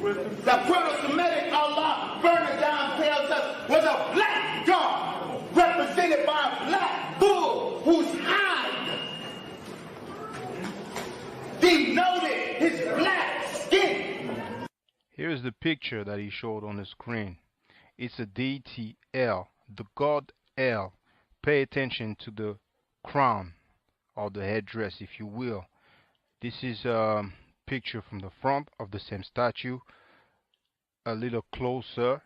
The proto-Semitic Allah further down tells us was a black God represented by a black bull whose hide denoted his black skin. Here's the picture that he showed on the screen. It's a deity El, the god El. Pay attention to the crown or the headdress, if you will. This is a picture from the front of the same statue, a little closer,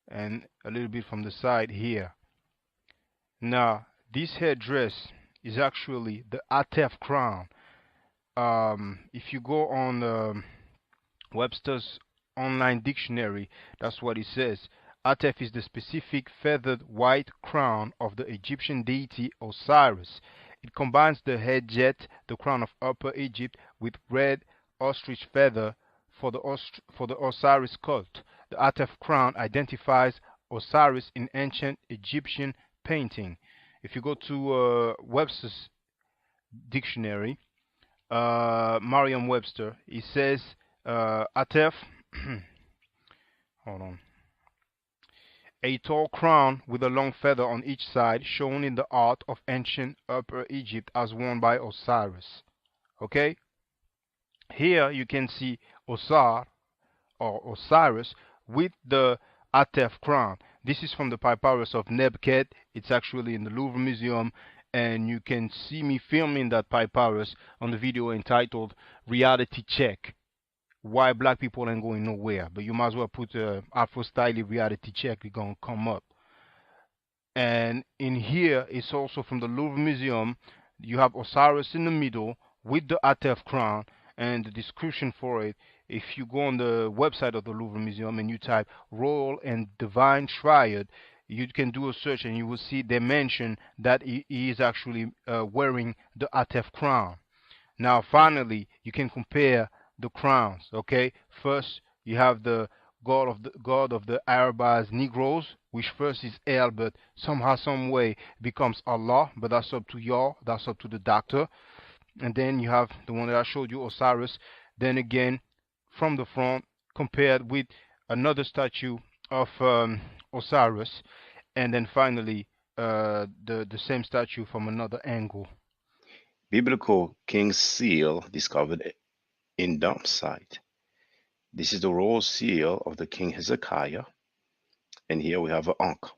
and a little bit from the side here. Now, this headdress is actually the atef crown. If you go on Webster's online dictionary, that's what it says. Atef is the specific feathered white crown of the Egyptian deity Osiris. It combines the head jet, the crown of Upper Egypt, with red ostrich feather for the Osiris cult. The Atef crown identifies Osiris in ancient Egyptian painting. If you go to Webster's dictionary, Merriam-Webster, it says Atef, hold on, a tall crown with a long feather on each side, shown in the art of ancient Upper Egypt as worn by Osiris. Okay? Here you can see Osar or Osiris with the Atef crown. This is from the papyrus of Nebket. It's actually in the Louvre Museum, and you can see me filming that papyrus on the video entitled Reality Check. Why black people ain't going nowhere, but you might as well put Afro Style Reality Check. It's gonna come up. And in here, it's also from the Louvre Museum. You have Osiris in the middle with the Atef crown, and the description for it. If you go on the website of the Louvre Museum and you type Royal and Divine Triad, you can do a search and you will see they mention that he is actually wearing the Atef crown. Now, finally, you can compare the crowns. Okay, first you have the god of the Arabs Negroes, which first is El, but somehow, some way becomes Allah. But that's up to y'all. That's up to the doctor. And then you have the one that I showed you, Osiris. Then again, from the front, compared with another statue of Osiris, and then finally the same statue from another angle. Biblical King's Seal discovered in dump site. This is the royal seal of the King Hezekiah, and here we have an Ankh.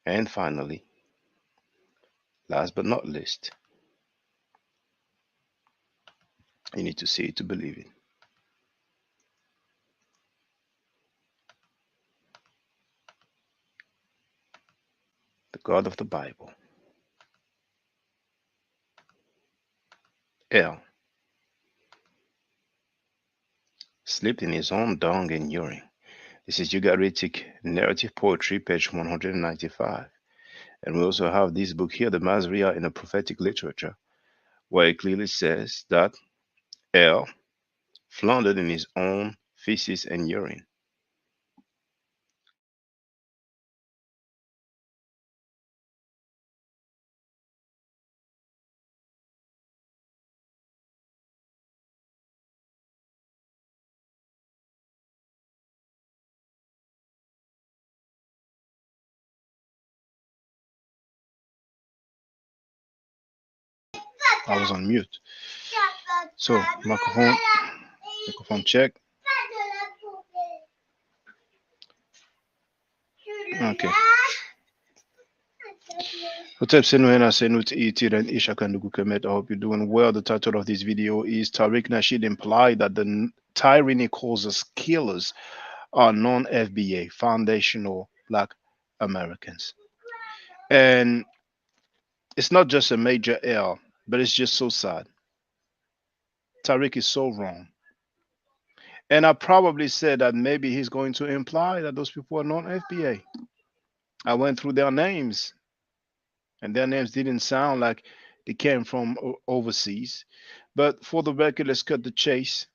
And finally, last but not least, you need to see it to believe it. The God of the Bible, El, slept in his own dung and urine. This is Ugaritic Narrative Poetry, page 195. And we also have this book here, the Masriya in the Prophetic Literature, where it clearly says that El floundered in his own feces and urine. I was on mute. So, microphone check. Okay. What's up, Senuena Senut Itiran Ishakandukukemet? I hope you're doing well. The title of this video is Tariq Nasheed implied that the Tyre Nichols killers are non-FBA, foundational Black Americans. And it's not just a major L, but it's just so sad. Tariq is so wrong. And I probably said that maybe he's going to imply that those people are non-FBA. I went through their names, and their names didn't sound like they came from overseas. But for the record, let's cut the chase.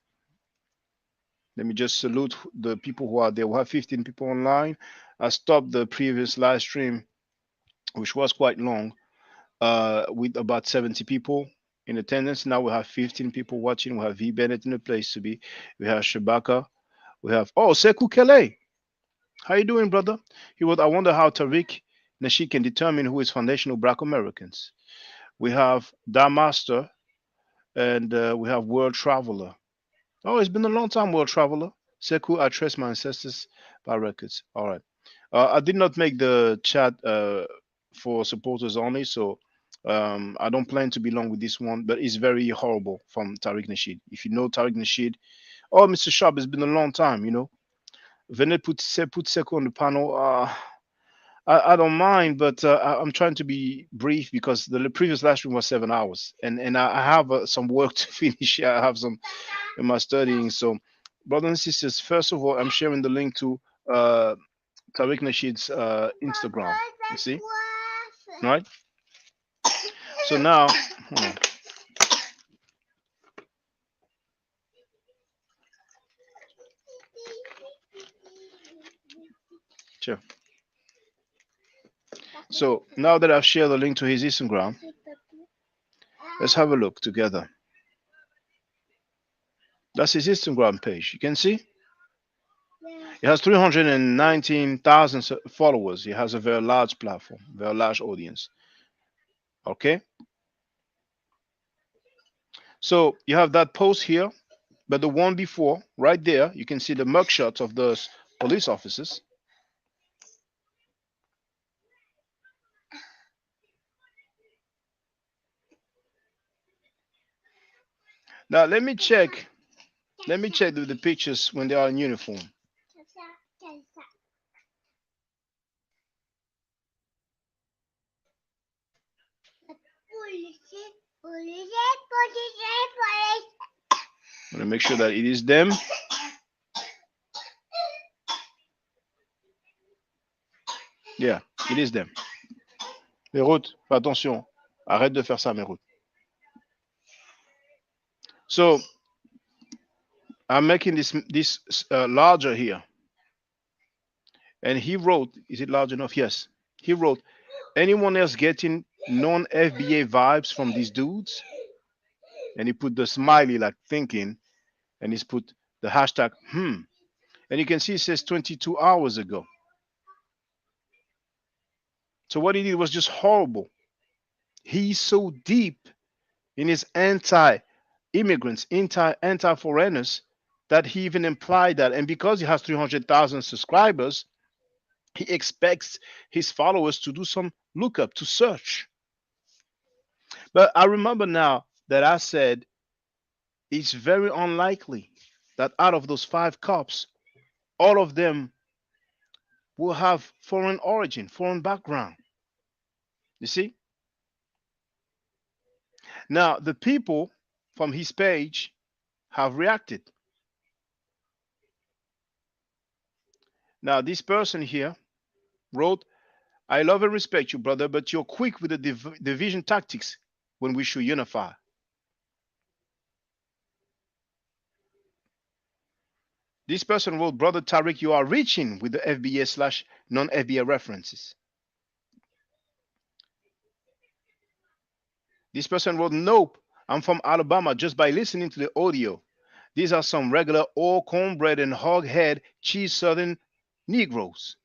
Let me just salute the people who are there. We have 15 people online. I stopped the previous live stream, which was quite long, with about 70 people. in attendance. Now we have 15 people watching. We have V Bennett in the place to be. We have Shabaka. We have Sekou Kele. How you doing, brother? He wrote, I wonder how Tariq Nasheed can determine who is foundational Black Americans. We have Da Master and we have World Traveler. Oh, it's been a long time, World Traveler. Sekou, I trace my ancestors by records. All right. I did not make the chat for supporters only, so I don't plan to be long with this one, but it's very horrible from Tariq Nasheed. If you know Tariq Nasheed, oh, Mr. Sharp, it's been a long time, you know. Venez put Sekou on the panel. I don't mind, but I'm trying to be brief because the previous last room was 7 hours, and I have some work to finish. I have some in my studying. So, brothers and sisters, first of all, I'm sharing the link to Tariq Nasheed's Instagram. You see, right? So now, hold on. Sure. So now that I've shared the link to his Instagram, let's have a look together. That's his Instagram page. You can see it has 319,000 followers. He has a very large platform, very large audience. Okay. So you have that post here, but the one before, right there, you can see the mugshots of those police officers. Now let me check. Let me check the pictures when they are in uniform. I'm gonna make sure that it is them. Yeah, it is them. Merout, fais attention. Arrête de faire ça, Merout. So I'm making this larger here. And he wrote, is it large enough? Yes. He wrote, anyone else getting non-FBA vibes from these dudes? And he put the smiley like thinking, and he's put the hashtag, And you can see it says 22 hours ago. So what he did was just horrible. He's so deep in his anti-immigrants, anti-foreigners, that he even implied that. And because he has 300,000 subscribers, he expects his followers to do some lookup, to search. But I remember now that I said it's very unlikely that out of those 5 cops, all of them will have foreign origin, foreign background. You see? Now, the people from his page have reacted. Now, this person here wrote, I love and respect you, brother, but you're quick with the division tactics when we should unify. This person wrote, Brother Tariq, you are reaching with the FBA / non-FBA references. This person wrote, nope, I'm from Alabama just by listening to the audio. These are some regular old cornbread and hog head cheese southern Negroes.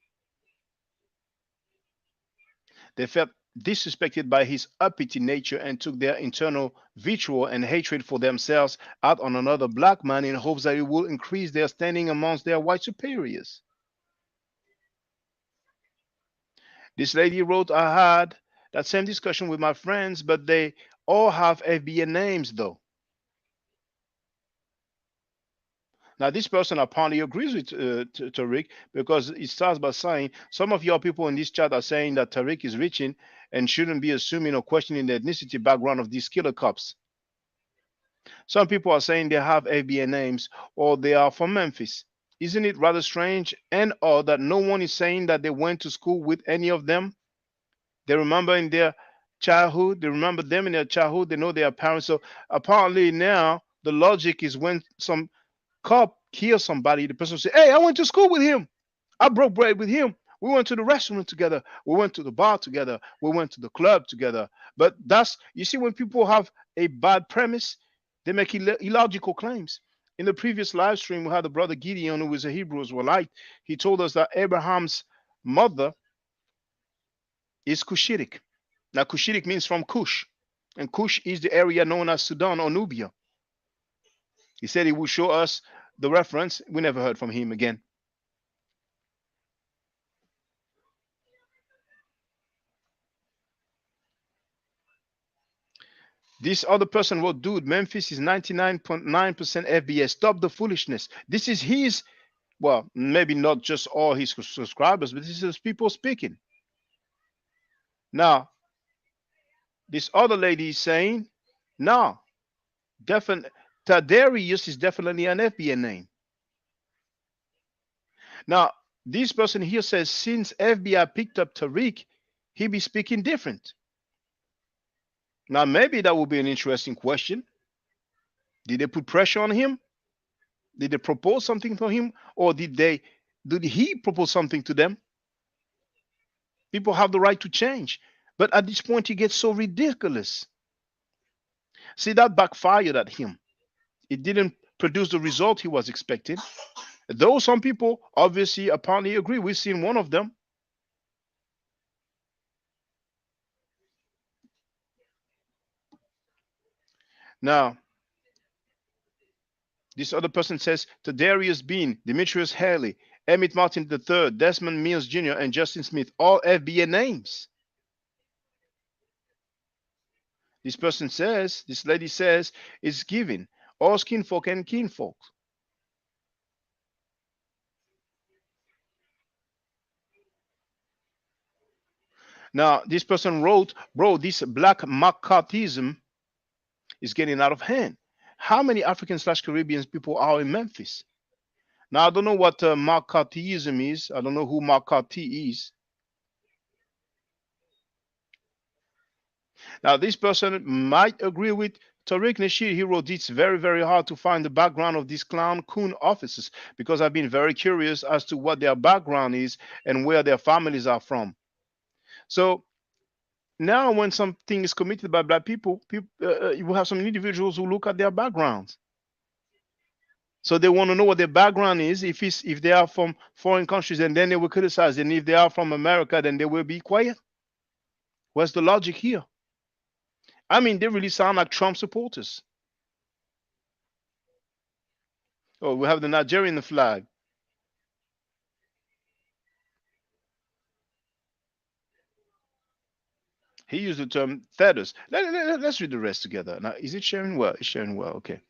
They felt disrespected by his uppity nature and took their internal vitriol and hatred for themselves out on another black man in hopes that it will increase their standing amongst their white superiors. This lady wrote, I had that same discussion with my friends, but they all have FBA names though. Now, this person apparently agrees with Tariq because it starts by saying some of your people in this chat are saying that Tariq is reaching and shouldn't be assuming or questioning the ethnicity background of these killer cops. Some people are saying they have FBA names or they are from Memphis. Isn't it rather strange and odd that no one is saying that they went to school with any of them? They remember in their childhood, they remember them in their childhood, they know their parents. So apparently now the logic is when some cop kills somebody, the person will say, hey, I went to school with him. I broke bread with him. We went to the restaurant together. We went to the bar together. We went to the club together. But that's, you see, when people have a bad premise, they make illogical claims. In the previous live stream, we had the brother Gideon, who was a Hebrew Israelite. He told us that Abraham's mother is Cushitic. Now, Cushitic means from Cush, and Cush is the area known as Sudan or Nubia. He said he would show us the reference. We never heard from him again. This other person wrote, dude, Memphis is 99.9% FBA. Stop the foolishness. This is his, well, maybe not just all his subscribers, but this is people speaking. Now, this other lady is saying, no, definitely, Tadarius is definitely an FBA name. Now, this person here says, since FBI picked up Tariq, he be speaking different. Now, maybe that would be an interesting question. Did they put pressure on him? Did they propose something for him? Or did he propose something to them? People have the right to change. But at this point, he gets so ridiculous. See, that backfired at him. It didn't produce the result he was expecting. Though some people obviously apparently agree. We've seen one of them. Now, this other person says, to Darius Bean, Demetrius Haley, Emmett Martin III, Desmond Mills Jr., and Justin Smith, all FBA names. This person says, this lady says, it's given, all skinfolk and kinfolk. Now, this person wrote, bro, this black McCarthyism is getting out of hand. How many African/Caribbean people are in Memphis? Now, I don't know what McCarthyism is. I don't know who McCarthy is. Now, this person might agree with Tariq Nasheed. He wrote, it's very, very hard to find the background of these clown coon officers because I've been very curious as to what their background is and where their families are from. So now when something is committed by black people, you will have some individuals who look at their backgrounds. So they want to know what their background is. If they are from foreign countries, and then they will criticize. And if they are from America, then they will be quiet. What's the logic here? I mean, they really sound like Trump supporters. Oh, we have the Nigerian flag. He used the term feathers. Let's read the rest together. Now, is it sharing well? It's sharing well. Okay.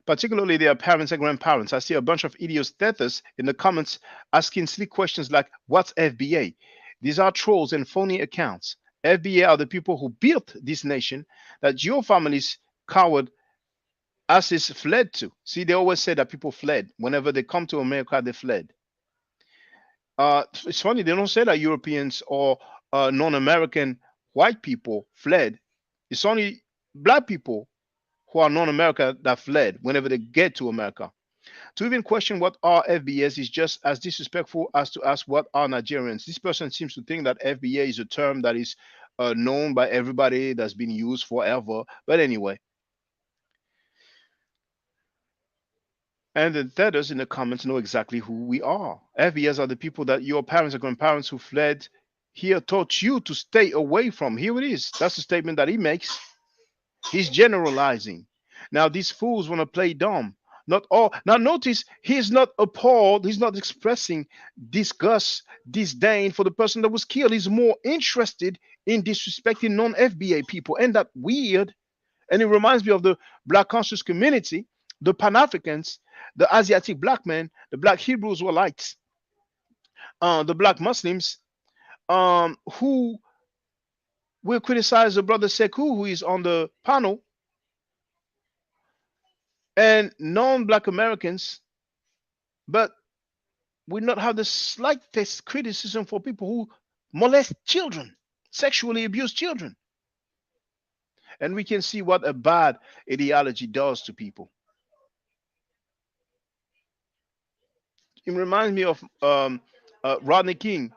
Particularly their parents and grandparents. I see a bunch of idiots tethers in the comments asking silly questions like, what's FBA? These are trolls and phony accounts. FBA are the people who built this nation that your family's coward asses fled to. See, they always say that people fled. Whenever they come to America, they fled. It's funny, they don't say that Europeans or non-American white people fled. It's only black people who are non-American that fled whenever they get to America. To even question what are FBAs is just as disrespectful as to ask what are Nigerians. This person seems to think that FBA is a term that is known by everybody, that's been used forever. But anyway. And the others in the comments know exactly who we are. FBAs are the people that your parents or grandparents who fled here taught you to stay away from. Here it is. That's the statement that he makes. He's generalizing. Now, these fools want to play dumb. Not all. Now, notice he's not appalled. He's not expressing disgust, disdain for the person that was killed. He's more interested in disrespecting non-FBA people. And that weird. And it reminds me of the Black conscious community, the Pan-Africans, the Asiatic black men, the Black Hebrews were lights, the Black Muslims, who will criticize the brother Sekou, who is on the panel, and non-Black Americans, but will not have the slightest criticism for people who molest children, sexually abuse children. And we can see what a bad ideology does to people. It reminds me of Rodney King.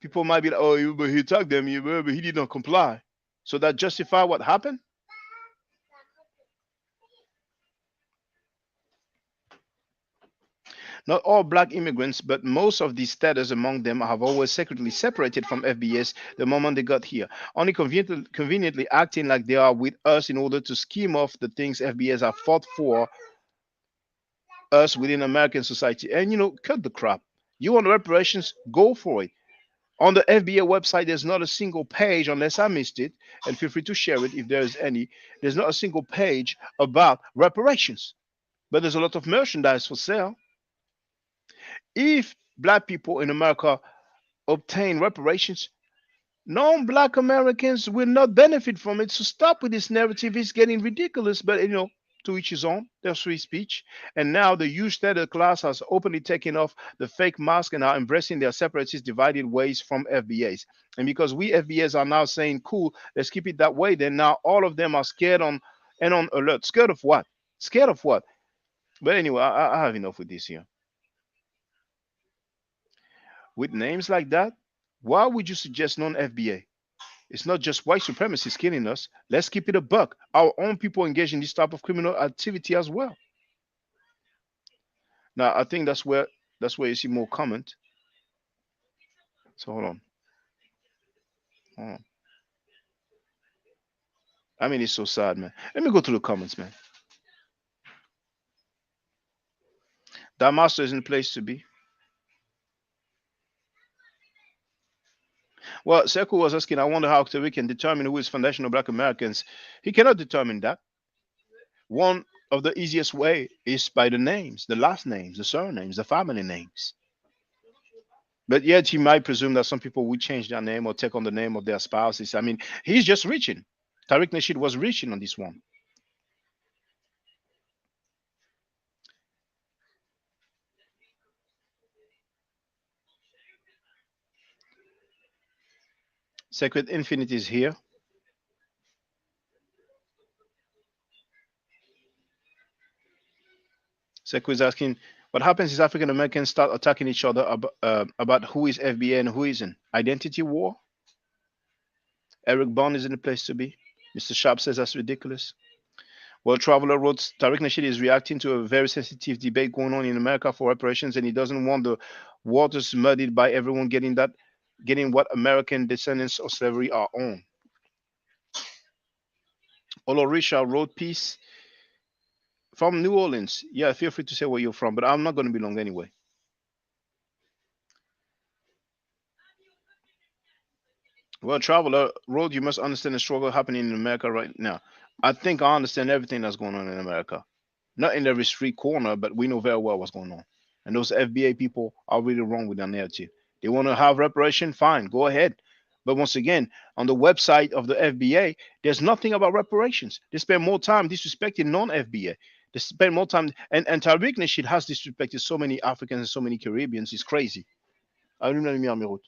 People might be like, oh, but he attacked them, but he did not comply. So that justify what happened? Not all black immigrants, but most of these status among them have always secretly separated from FBS the moment they got here, only conveniently acting like they are with us in order to skim off the things FBS have fought for us within American society. And cut the crap. You want reparations? Go for it. On the FBA website, there's not a single page, unless I missed it, and feel free to share it if there is any. There's not a single page about reparations, but there's a lot of merchandise for sale. If black people in America obtain reparations, non-black Americans will not benefit from it. So stop with this narrative. It's getting ridiculous, but to each his own. There's free speech. And now the huge third class has openly taken off the fake mask and are embracing their separatist divided ways from FBAs. And because we FBAs are now saying, cool, let's keep it that way, then now all of them are scared on alert. Scared of what? Scared of what? But anyway, I have enough with this here. With names like that, why would you suggest non-FBA? It's not just white supremacists killing us. Let's keep it a buck. Our own people engage in this type of criminal activity as well. Now, I think that's where you see more comment. So hold on. Hold on. I mean, it's so sad, man. Let me go to the comments, man. That master isn't the place to be. Well, Sekou was asking, I wonder how Tariq can determine who is foundational black Americans. He cannot determine that. One of the easiest way is by the names, the last names, the surnames, the family names. But yet he might presume that some people would change their name or take on the name of their spouses. I mean, he's just reaching. Tariq Nasheed was reaching on this one. Sacred Infinity is here. Sekou is asking, what happens is African Americans start attacking each other about who is FBA and who isn't. Identity war? Eric Bond is in the place to be. Mr. Sharp says that's ridiculous. Well, Traveler wrote, Tariq Nasheed is reacting to a very sensitive debate going on in America for reparations, and he doesn't want the waters muddied by everyone getting what American descendants of slavery are on. Olorisha wrote, peace from New Orleans. Yeah, feel free to say where you're from, but I'm not going to be long anyway. Well, Traveler wrote, you must understand the struggle happening in America right now. I think I understand everything that's going on in America. Not in every street corner, but we know very well what's going on. And those FBA people are really wrong with their narrative. They want to have reparation, fine, go ahead. But once again, on the website of the FBA, there's nothing about reparations. They spend more time disrespecting non-FBA. They spend more time, and Tariq Nasheed has disrespected so many Africans and so many Caribbeans. It's crazy. I don't know.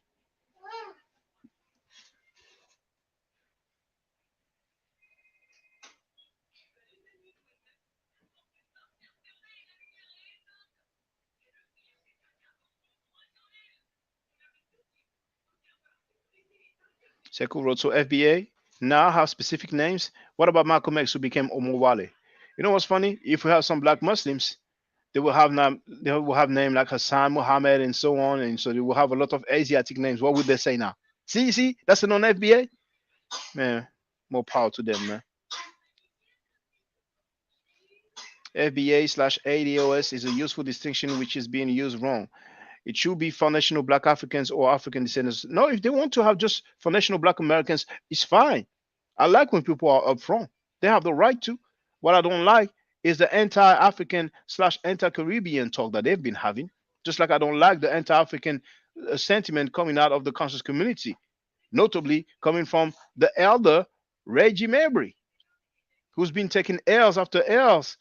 Sekou wrote, so FBA now have specific names. What about Malcolm X who became Omowale? You know what's funny? If we have some black Muslims, they will have name like Hassan, Muhammad, and so on, and so they will have a lot of Asiatic names. What would they say now? See, that's a non-FBA. Man, more power to them, man. FBA/ADOS is a useful distinction which is being used wrong. It should be foundational black Africans or African descendants. No, if they want to have just foundational black Americans, it's fine. I like when people are upfront. They have the right to. What I don't like is the anti-African/anti-Caribbean talk that they've been having. Just like I don't like the anti-African sentiment coming out of the conscious community, notably coming from the elder Reggie Mabry, who's been taking L's after L's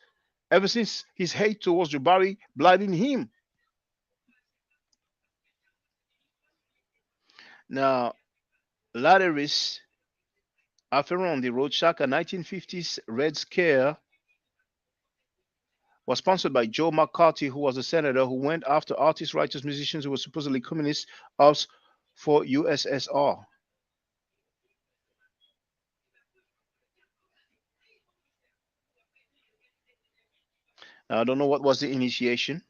ever since his hate towards Jabari blinding him. Now, Lateris Aferon, the Road Shaka 1950s Red Scare was sponsored by Joe McCarthy, who was a senator who went after artists, writers, musicians who were supposedly communist ops for USSR. Now, I don't know what was the initiation.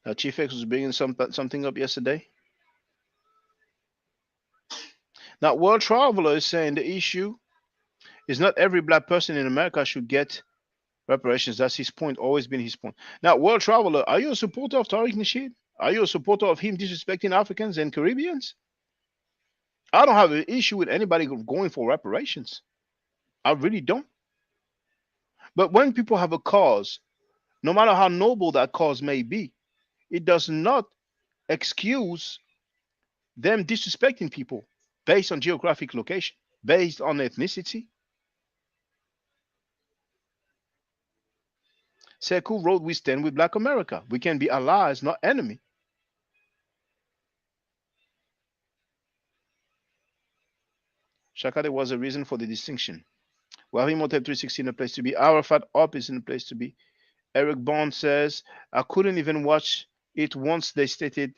Now, Chief X was bringing something up yesterday. Now, World Traveler is saying the issue is not every black person in America should get reparations. That's his point, always been his point. Now, World Traveler, are you a supporter of Tariq Nasheed? Are you a supporter of him disrespecting Africans and Caribbeans? I don't have an issue with anybody going for reparations. I really don't. But when people have a cause, no matter how noble that cause may be, it does not excuse them disrespecting people based on geographic location, based on ethnicity. Sekou wrote, "We stand with Black America. We can be allies, not enemy." Shakade was a reason for the distinction. Wahim Hotep 316 a place to be. Arafat Up is in a place to be. Eric Bond says, "I couldn't even watch it once they stated,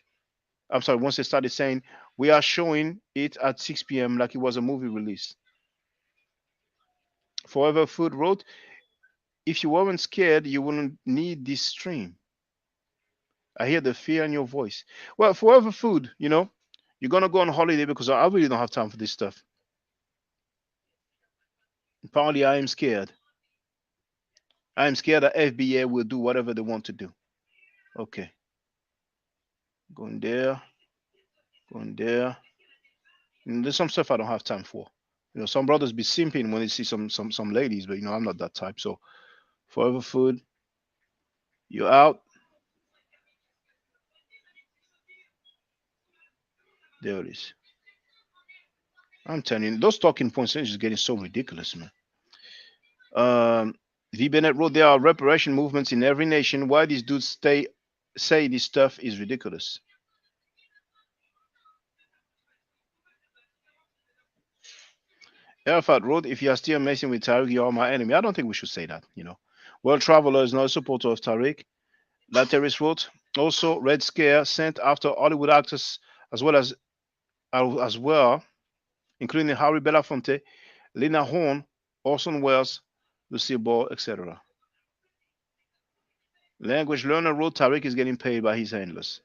I'm sorry, once they started saying, we are showing it at 6 p.m. like it was a movie release." Forever Food wrote, "If you weren't scared, you wouldn't need this stream. I hear the fear in your voice." Well, Forever Food, you're going to go on holiday because I really don't have time for this stuff. Apparently, I am scared. I am scared that FBA will do whatever they want to do. Okay. Going there. Going there. There's some stuff I don't have time for. Some brothers be simping when they see some ladies, but I'm not that type. So Forever Food, you're out. There it is. I'm telling you, those talking points are just getting so ridiculous, man. V. Bennett wrote, "There are reparation movements in every nation. Why these dudes say this stuff is ridiculous?" Arafat wrote, "If you are still messing with Tariq, you are my enemy." I don't think we should say that. World Traveler is not a supporter of Tariq. Lateris wrote, "Also, Red Scare sent after Hollywood actors as well, including Harry Belafonte, Lena Horne, Orson Welles, Lucille Ball, etc." Language Learner wrote, "Tariq is getting paid by his handlers."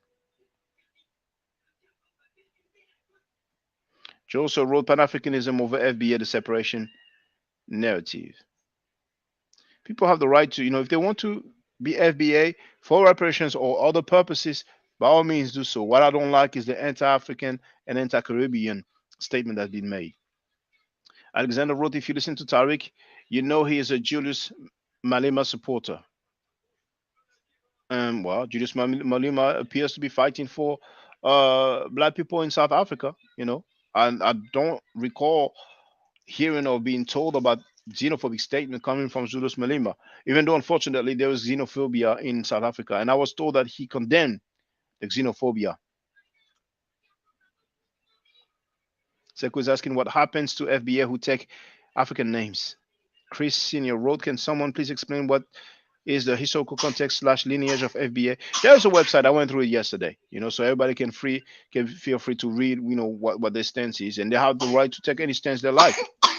Joe also wrote, "Pan-Africanism over FBA, the separation narrative." People have the right to, if they want to be FBA for reparations or other purposes, by all means do so. What I don't like is the anti-African and anti-Caribbean statement that's been made. Alexander wrote, "If you listen to Tariq, you know he is a Julius Malema supporter." Well, Julius Malema appears to be fighting for black people in South Africa, and I don't recall hearing or being told about xenophobic statement coming from Julius Malema, even though unfortunately there was xenophobia in South Africa, and I was told that he condemned the xenophobia. Sekou is asking what happens to FBA who take African names. Chris Senior wrote, "Can someone please explain what is the historical context / lineage of FBA?" There's a website, I went through it yesterday, so everybody can feel free to read, what their stance is, and they have the right to take any stance they like.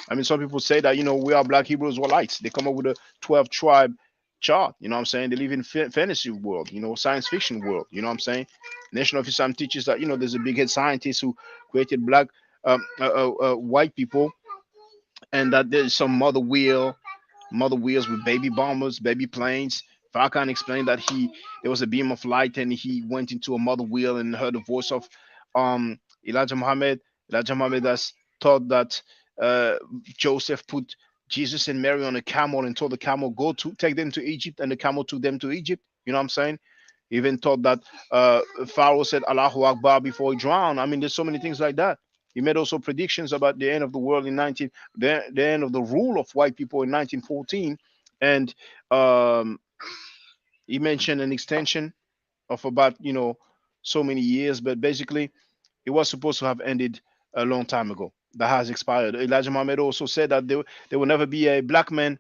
I mean, some people say that, we are black Hebrews or lights. They come up with a 12 tribe chart. You know what I'm saying? They live in fantasy world, science fiction world. You know what I'm saying? Nation of Islam teaches that, there's a big head scientist who created black white people, and that there's some mother wheels with baby bombers, baby planes. Farrakhan explained that there was a beam of light and he went into a mother wheel and heard the voice of Elijah Muhammad. Elijah Muhammad has taught that Joseph put Jesus and Mary on a camel and told the camel, "Go to take them to Egypt," and the camel took them to Egypt. You know what I'm saying? He even taught that Pharaoh said Allahu Akbar before he drowned. I mean, there's so many things like that. He made also predictions about the end of the world the end of the rule of white people in 1914, and he mentioned an extension of about so many years, but basically it was supposed to have ended a long time ago. that has expired. Elijah Muhammad also said that there will never be a black man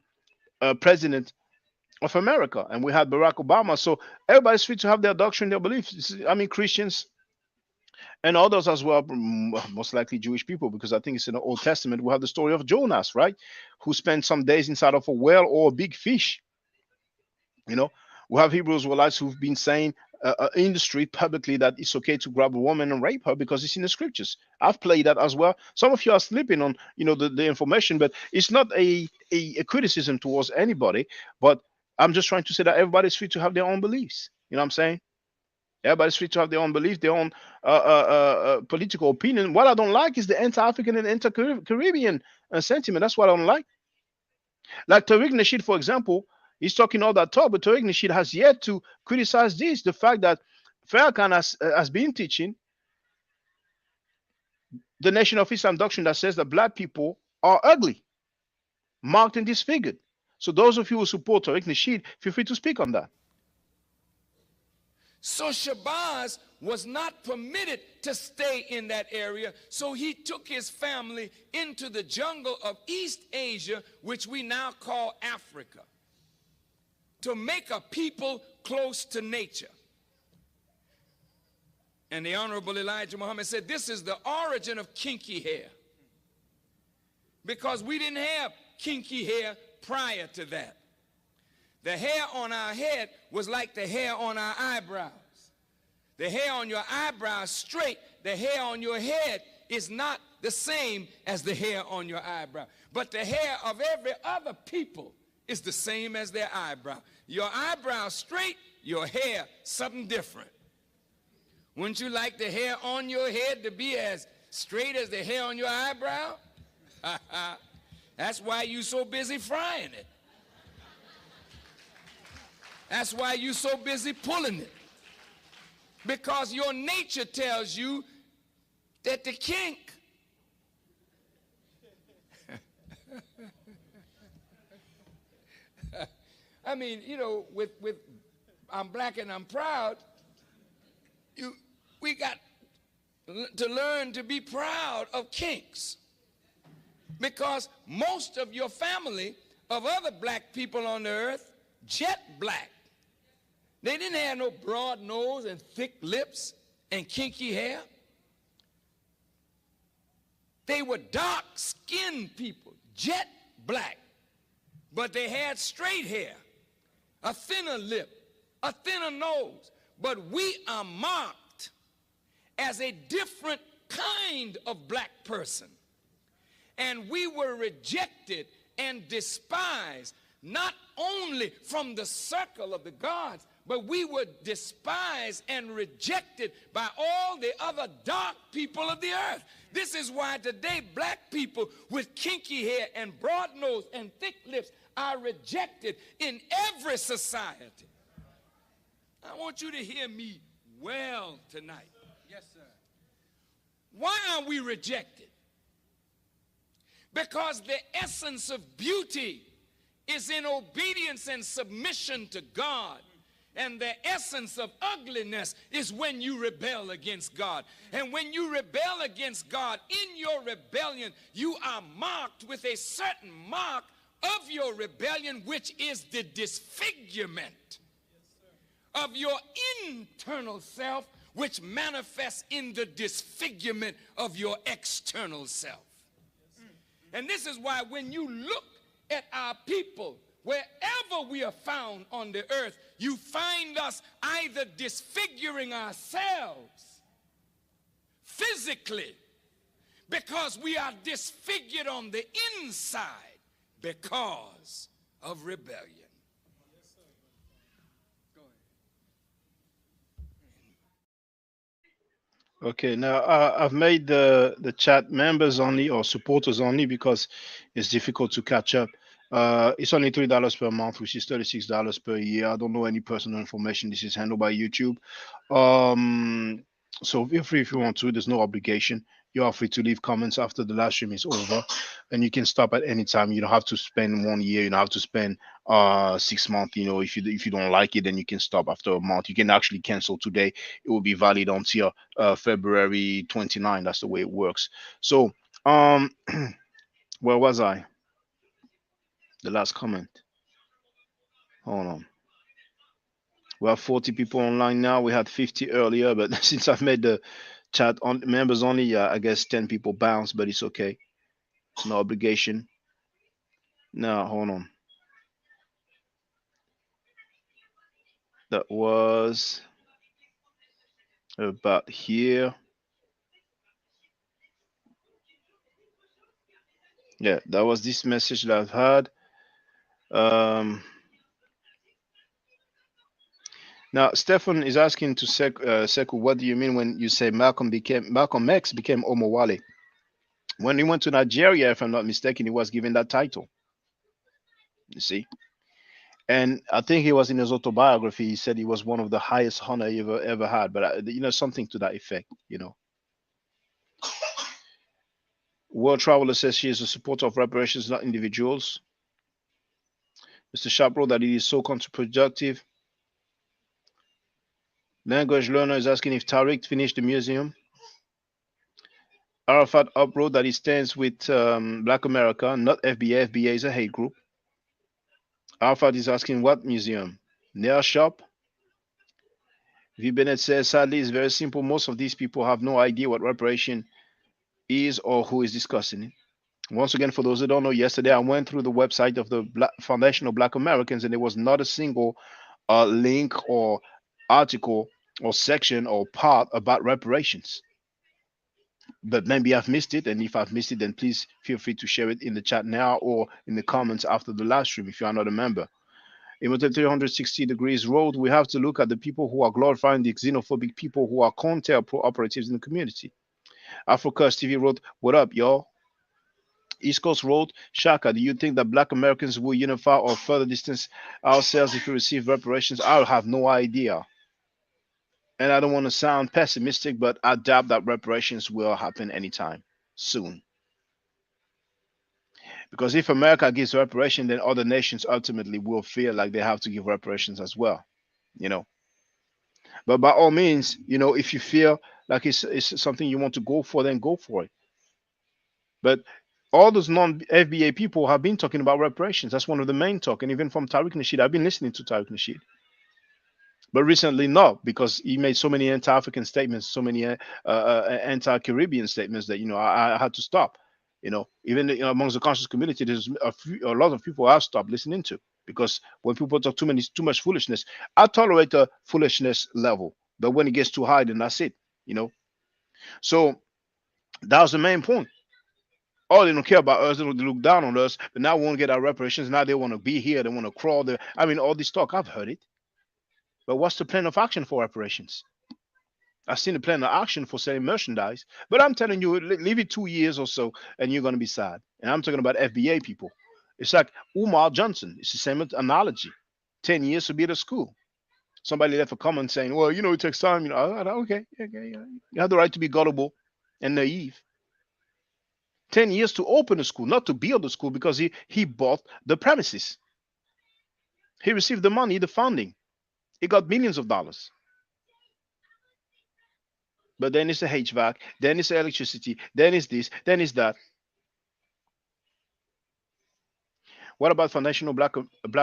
president of America, and we had Barack Obama. So everybody's free to have their doctrine, their beliefs. I mean, Christians and others as well, most likely Jewish people, because I think it's in the Old Testament. We have the story of Jonas, right, who spent some days inside of a whale or a big fish. You know, we have Hebrew Israelites who've been saying in the street publicly that it's okay to grab a woman and rape her because it's in the scriptures. I've played that as well. Some of you are sleeping on, the information, but it's not a criticism towards anybody. But I'm just trying to say that everybody's free to have their own beliefs. You know what I'm saying? Everybody's free to have their own belief, their own political opinion. What I don't like is the anti-African and anti-Caribbean sentiment. That's what I don't like. Like Tariq Nasheed, for example, he's talking all that talk, but Tariq Nasheed has yet to criticize this, the fact that Farrakhan has been teaching the Nation of Islam doctrine that says that black people are ugly, marked and disfigured. So those of you who support Tariq Nasheed, feel free to speak on that. So Shabazz was not permitted to stay in that area, so he took his family into the jungle of East Asia, which we now call Africa, to make a people close to nature. And the Honorable Elijah Muhammad said, this is the origin of kinky hair, because we didn't have kinky hair prior to that. The hair on our head was like the hair on our eyebrows. The hair on your eyebrows straight, the hair on your head is not the same as the hair on your eyebrow. But the hair of every other people is the same as their eyebrow. Your eyebrow straight, your hair something different. Wouldn't you like the hair on your head to be as straight as the hair on your eyebrow? That's why you're so busy frying it. That's why you're so busy pulling it. Because your nature tells you that the kink I mean, with I'm black and I'm proud, we got to learn to be proud of kinks. Because most of your family of other black people on the earth, jet black. They didn't have no broad nose and thick lips and kinky hair. They were dark-skinned people, jet black. But they had straight hair, a thinner lip, a thinner nose. But we are marked as a different kind of black person. And we were rejected and despised, not only from the circle of the gods, but we were despised and rejected by all the other dark people of the earth. This is why today black people with kinky hair and broad nose and thick lips are rejected in every society. I want you to hear me well tonight. Yes, sir. Why are we rejected? Because the essence of beauty is in obedience and submission to God. And the essence of ugliness is when you rebel against God. And when you rebel against God, in your rebellion, you are marked with a certain mark of your rebellion, which is the disfigurement of your internal self, which manifests in the disfigurement of your external self. And this is why when you look at our people, wherever we are found on the earth, you find us either disfiguring ourselves physically because we are disfigured on the inside because of rebellion. Okay, now I've made the chat members only or supporters only because it's difficult to catch up. It's only $3 per month, which is $36 per year. I don't know any personal information. This is handled by YouTube. So feel free if you want to. There's no obligation. You are free to leave comments after the live stream is over, and you can stop at any time. You don't have to spend 1 year. You don't have to spend 6 months. If you don't like it, then you can stop after a month. You can actually cancel today. It will be valid until February 29. That's the way it works. So Um, where was I? The last comment. Hold on. We have 40 people online now. We had 50 earlier, but since I've made the chat on members only, I guess 10 people bounce, but it's okay. It's no obligation. Now, hold on. That was about here. Yeah, that was this message that I've had. Um, Now, Stefan is asking to Seku, what do you mean when you say Malcolm X became Omowale? When he went to Nigeria, if I'm not mistaken, he was given that title. You see, and I think he was in his autobiography. He said he was one of the highest honor he ever had. But something to that effect. World Traveler says she is a supporter of reparations, not individuals. Mr. Sharp wrote that it is so counterproductive. Language learner is asking if Tariq finished the museum. Arafat upwrote that he stands with Black America, not FBA. FBA is a hate group. Arafat is asking what museum? Nail shop? V. Bennett says, sadly, it's very simple. Most of these people have no idea what reparation is or who is discussing it. Once again, for those who don't know, yesterday I went through the website of the Foundation of Black Americans, and there was not a single link or article or section or part about reparations. But maybe I've missed it, and if I've missed it, then please feel free to share it in the chat now or in the comments after the live stream if you are not a member. In 360 degrees road, we have to look at the people who are glorifying the xenophobic people who are counter pro operatives in the community. Africa TV wrote, what up, y'all? East Coast wrote, Shaka, do you think that Black Americans will unify or further distance ourselves if we receive reparations? I have no idea. And I don't want to sound pessimistic, but I doubt that reparations will happen anytime soon. Because if America gives reparation, then other nations ultimately will feel like they have to give reparations as well. You know. But by all means, if you feel like it's something you want to go for, then go for it. But all those non-FBA people have been talking about reparations. That's one of the main talk. And even from Tariq Nasheed, I've been listening to Tariq Nasheed. But recently, no, because he made so many anti-African statements, so many anti-Caribbean statements that I had to stop. Even amongst the conscious community, there's a lot of people I've stopped listening to because when people talk too much foolishness, I tolerate the foolishness level, but when it gets too high, then that's it. So that was the main point. Oh, they don't care about us. They look down on us. But now we won't get our reparations. Now they want to be here. They want to crawl there. I mean, all this talk, I've heard it. But what's the plan of action for reparations? I've seen the plan of action for selling merchandise. But I'm telling you, leave it 2 years or so, and you're going to be sad. And I'm talking about FBA people. It's like Umar Johnson. It's the same analogy. 10 years to be at a school. Somebody left a comment saying, well, it takes time. Okay. You have the right to be gullible and naive. 10 years to open a school, not to build a school, because he bought the premises. He received the money, the funding. He got millions of dollars. But then it's the HVAC, then it's the electricity, then it's this, then it's that. What about foundational black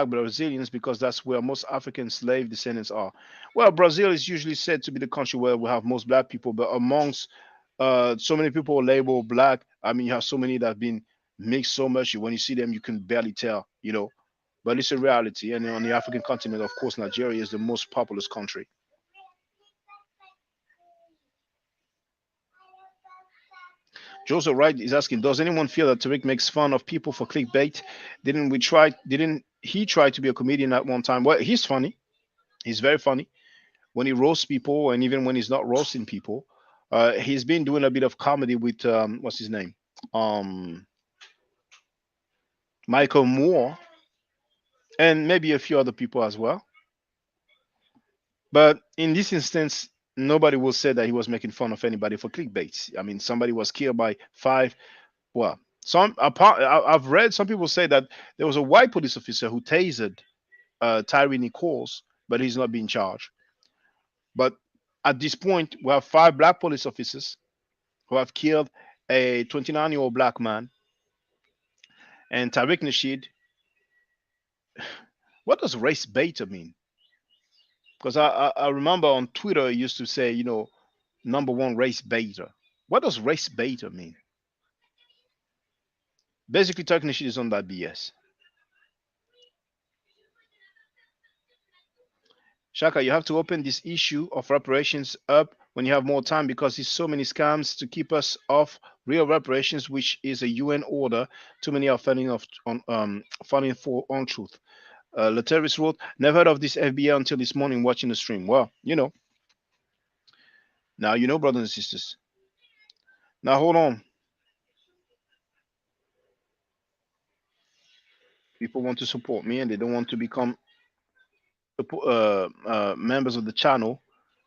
Brazilians? Because that's where most African slave descendants are. Well, Brazil is usually said to be the country where we have most black people, but amongst so many people labeled black, I mean, you have so many that have been mixed so much. When you see them, you can barely tell, But it's a reality. And on the African continent, of course, Nigeria is the most populous country. Joseph Wright is asking, does anyone feel that Tariq makes fun of people for clickbait? Didn't he try to be a comedian at one time? Well, he's funny. He's very funny when he roasts people, and even when he's not roasting people. He's been doing a bit of comedy with what's his name? Michael Moore, and maybe a few other people as well. But in this instance, nobody will say that he was making fun of anybody for clickbait. I mean, somebody was killed by 5. Well, I've read some people say that there was a white police officer who tasered Tyre Nichols, but he's not being charged. But at this point, we have 5 black police officers who have killed a 29-year-old black man, and Tariq Nasheed. What does race beta mean? Because I remember on Twitter it used to say, number one race beta. What does race beta mean? Basically, Tariq Nasheed is on that BS. Shaka, you have to open this issue of reparations up when you have more time because there's so many scams to keep us off real reparations, which is a UN order. Too many are falling for untruth. Lateris wrote, never heard of this FBA until this morning watching the stream. Well, now brothers and sisters. Now hold on. People want to support me and they don't want to become members of the channel.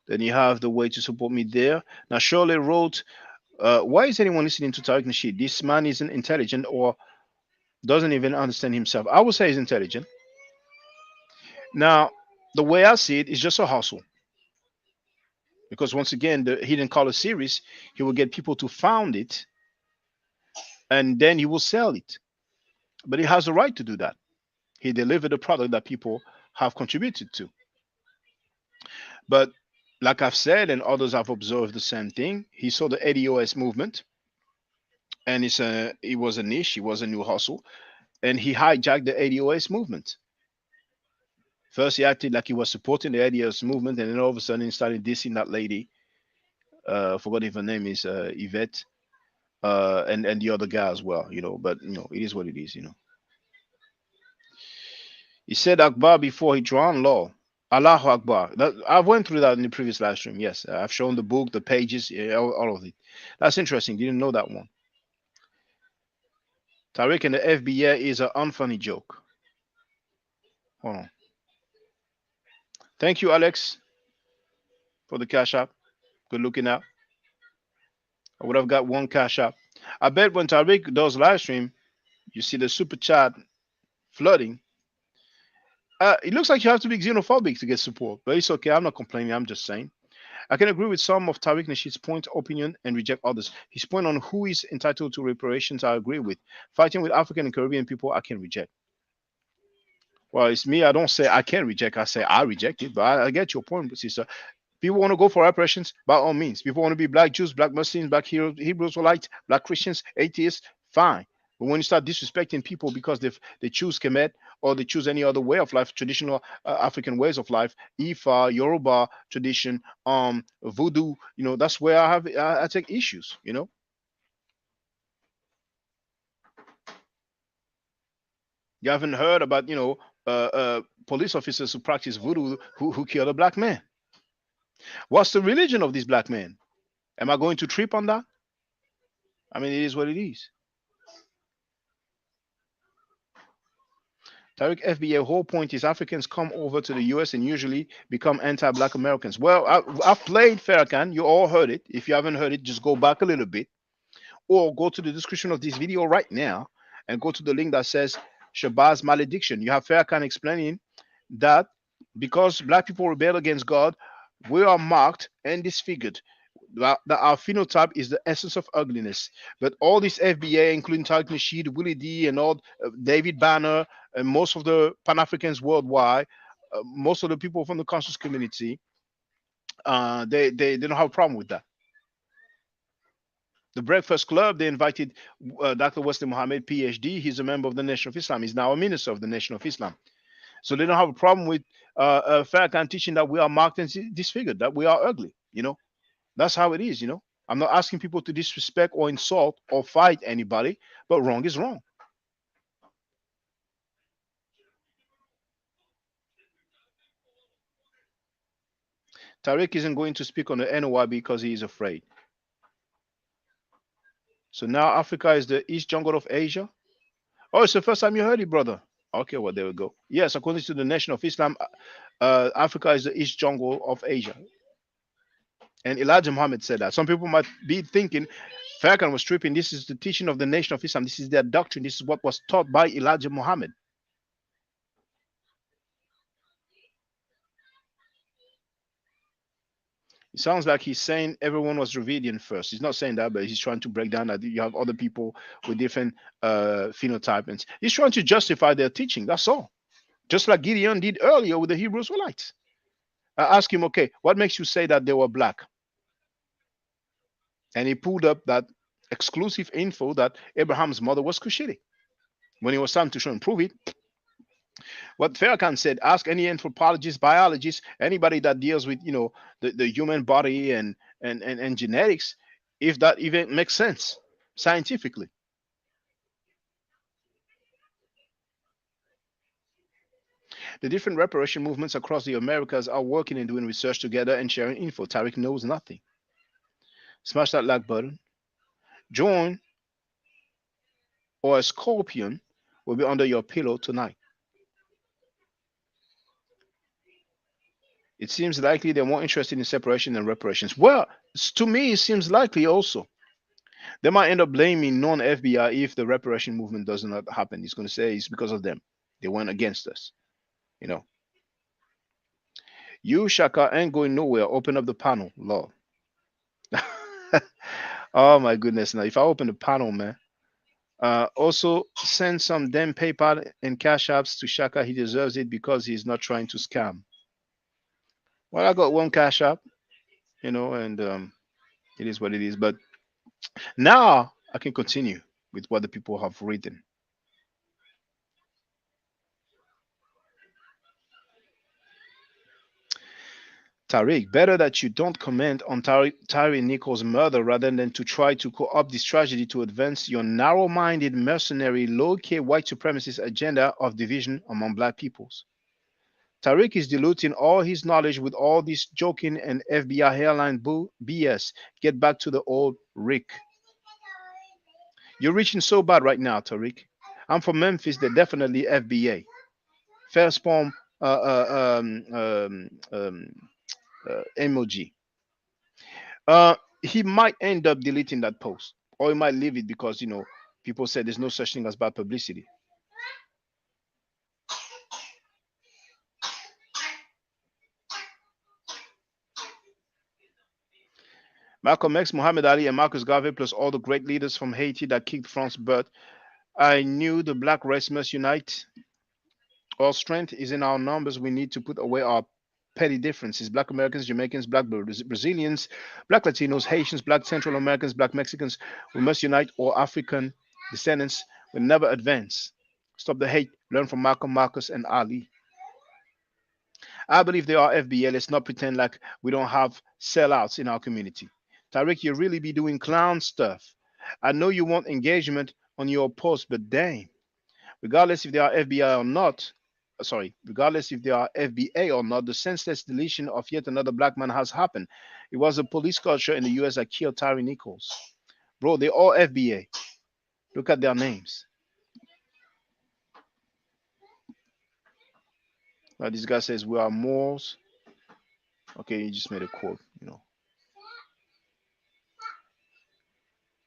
Then you have the way to support me there. Now Shirley wrote, why is anyone listening to Tariq Nasheed? This man isn't intelligent or doesn't even understand himself. I would say he's intelligent. Now, the way I see it is just a hustle. Because once again, the Hidden Color series, he will get people to found it and then he will sell it. But he has the right to do that. He delivered a product that people have contributed to. But like I've said, and others have observed the same thing, he saw the ADOS movement and it was a niche, it was a new hustle, and he hijacked the ADOS movement. First, he acted like he was supporting the ADOS movement, and then all of a sudden, he started dissing that lady. I forgot if her name is Yvette, and the other guy as well. But it is what it is. He said Akbar before he drawn law. Allahu Akbar. I went through that in the previous live stream. Yes, I've shown the book, the pages, all of it. That's interesting. Didn't know that one. Tariq and the FBA is an unfunny joke. Hold on. Thank you, Alex, for the cash app. Good looking out. I would have got one cash app. I bet when Tariq does live stream, you see the super chat flooding. It looks like you have to be xenophobic to get support, but it's okay. I'm not complaining. I'm just saying. I can agree with some of Tariq Nasheed's point, opinion, and reject others. His point on who is entitled to reparations, I agree with. Fighting with African and Caribbean people, I can reject. Well, it's me. I don't say I can reject. I say I reject it. But I get your point, sister. People want to go for reparations, by all means. People want to be black Jews, black Muslims, black Hebrews, Israelites, black Christians, atheists, fine. But when you start disrespecting people because they choose Kemet or they choose any other way of life, traditional African ways of life, Ifa, Yoruba tradition, Voodoo, that's where I take issues. You haven't heard about police officers who practice voodoo who killed a black man. What's the religion of this black man? Am I going to trip on that? I mean, it is what it is. Tariq FBA whole point is Africans come over to the US and usually become anti-black Americans. Well, I've played Farrakhan. You all heard it. If you haven't heard it, just go back a little bit or go to the description of this video right now and go to the link that says Shabazz malediction. You have Farrakhan explaining that because black people rebel against God, we are marked and disfigured. That our phenotype is the essence of ugliness. But all this FBA, including Tariq Nasheed, Willie D, and all David Banner, and most of the Pan-Africans worldwide, most of the people from the conscious community, they don't have a problem with that. The Breakfast Club, they invited Dr. Wesley Mohammed, PhD. He's a member of the Nation of Islam. He's now a minister of the Nation of Islam. So they don't have a problem with Farrakhan teaching that we are marked and disfigured, that we are ugly. That's how it is. I'm not asking people to disrespect or insult or fight anybody, but wrong is wrong. Tariq isn't going to speak on the NOI because he is afraid. So now Africa is the East Jungle of Asia. Oh, it's the first time you heard it, brother. Okay, well, there we go. Yes, according to the Nation of Islam, Africa is the East Jungle of Asia. And Elijah Muhammad said that. Some people might be thinking Farrakhan was tripping. This is the teaching of the Nation of Islam. This is their doctrine. This is what was taught by Elijah Muhammad. It sounds like he's saying everyone was Dravidian first. He's not saying that, but he's trying to break down that you have other people with different phenotype, and he's trying to justify their teaching. That's all. Just like Gideon did earlier with the Hebrew Israelites. I asked him, okay, what makes you say that they were black? And he pulled up that exclusive info that Abraham's mother was Cushitic. When it was time to show and prove it, what Farrakhan said, ask any anthropologist, biologist, anybody that deals with, the human body and genetics, if that even makes sense scientifically. The different reparation movements across the Americas are working and doing research together and sharing info. Tariq knows nothing. Smash that like button. Join, or a scorpion will be under your pillow tonight. It seems likely they're more interested in separation than reparations. Well, to me, it seems likely also. They might end up blaming non-FBI if the reparation movement does not happen. He's going to say it's because of them. They went against us. You, Shaka, ain't going nowhere. Open up the panel, Lord. Oh, my goodness. Now, if I open the panel, man. Also, send some damn PayPal and Cash Apps to Shaka. He deserves it because he's not trying to scam. Well, I got one Cash App, and it is what it is. But now I can continue with what the people have written. Tariq, better that you don't comment on Tyre Nichols' murder rather than to try to co-opt this tragedy to advance your narrow-minded, mercenary, low-key white supremacist agenda of division among black peoples. Tariq is diluting all his knowledge with all this joking and FBI hairline BS. Get back to the old Rick. You're reaching so bad right now, Tariq. I'm from Memphis. They're definitely FBA. First form emoji. He might end up deleting that post, or he might leave it because people said there's no such thing as bad publicity. Malcolm X, Muhammad Ali, and Marcus Garvey, plus all the great leaders from Haiti that kicked France's butt. I knew the black race must unite. Our strength is in our numbers. We need to put away our petty differences. Black Americans, Jamaicans, Black Brazilians, Black Latinos, Haitians, Black Central Americans, Black Mexicans. We must unite. All African descendants will never advance. Stop the hate. Learn from Malcolm, Marcus, and Ali. I believe they are FBA. Let's not pretend like we don't have sellouts in our community. Tariq, you really be doing clown stuff. I know you want engagement on your post, but dang. Regardless if they are FBI or not, regardless if they are FBA or not, the senseless deletion of yet another black man has happened. It was a police culture in the US that killed Tyre Nichols. Bro, they're all FBA. Look at their names. Now this guy says we are Moors. Okay, he just made a quote,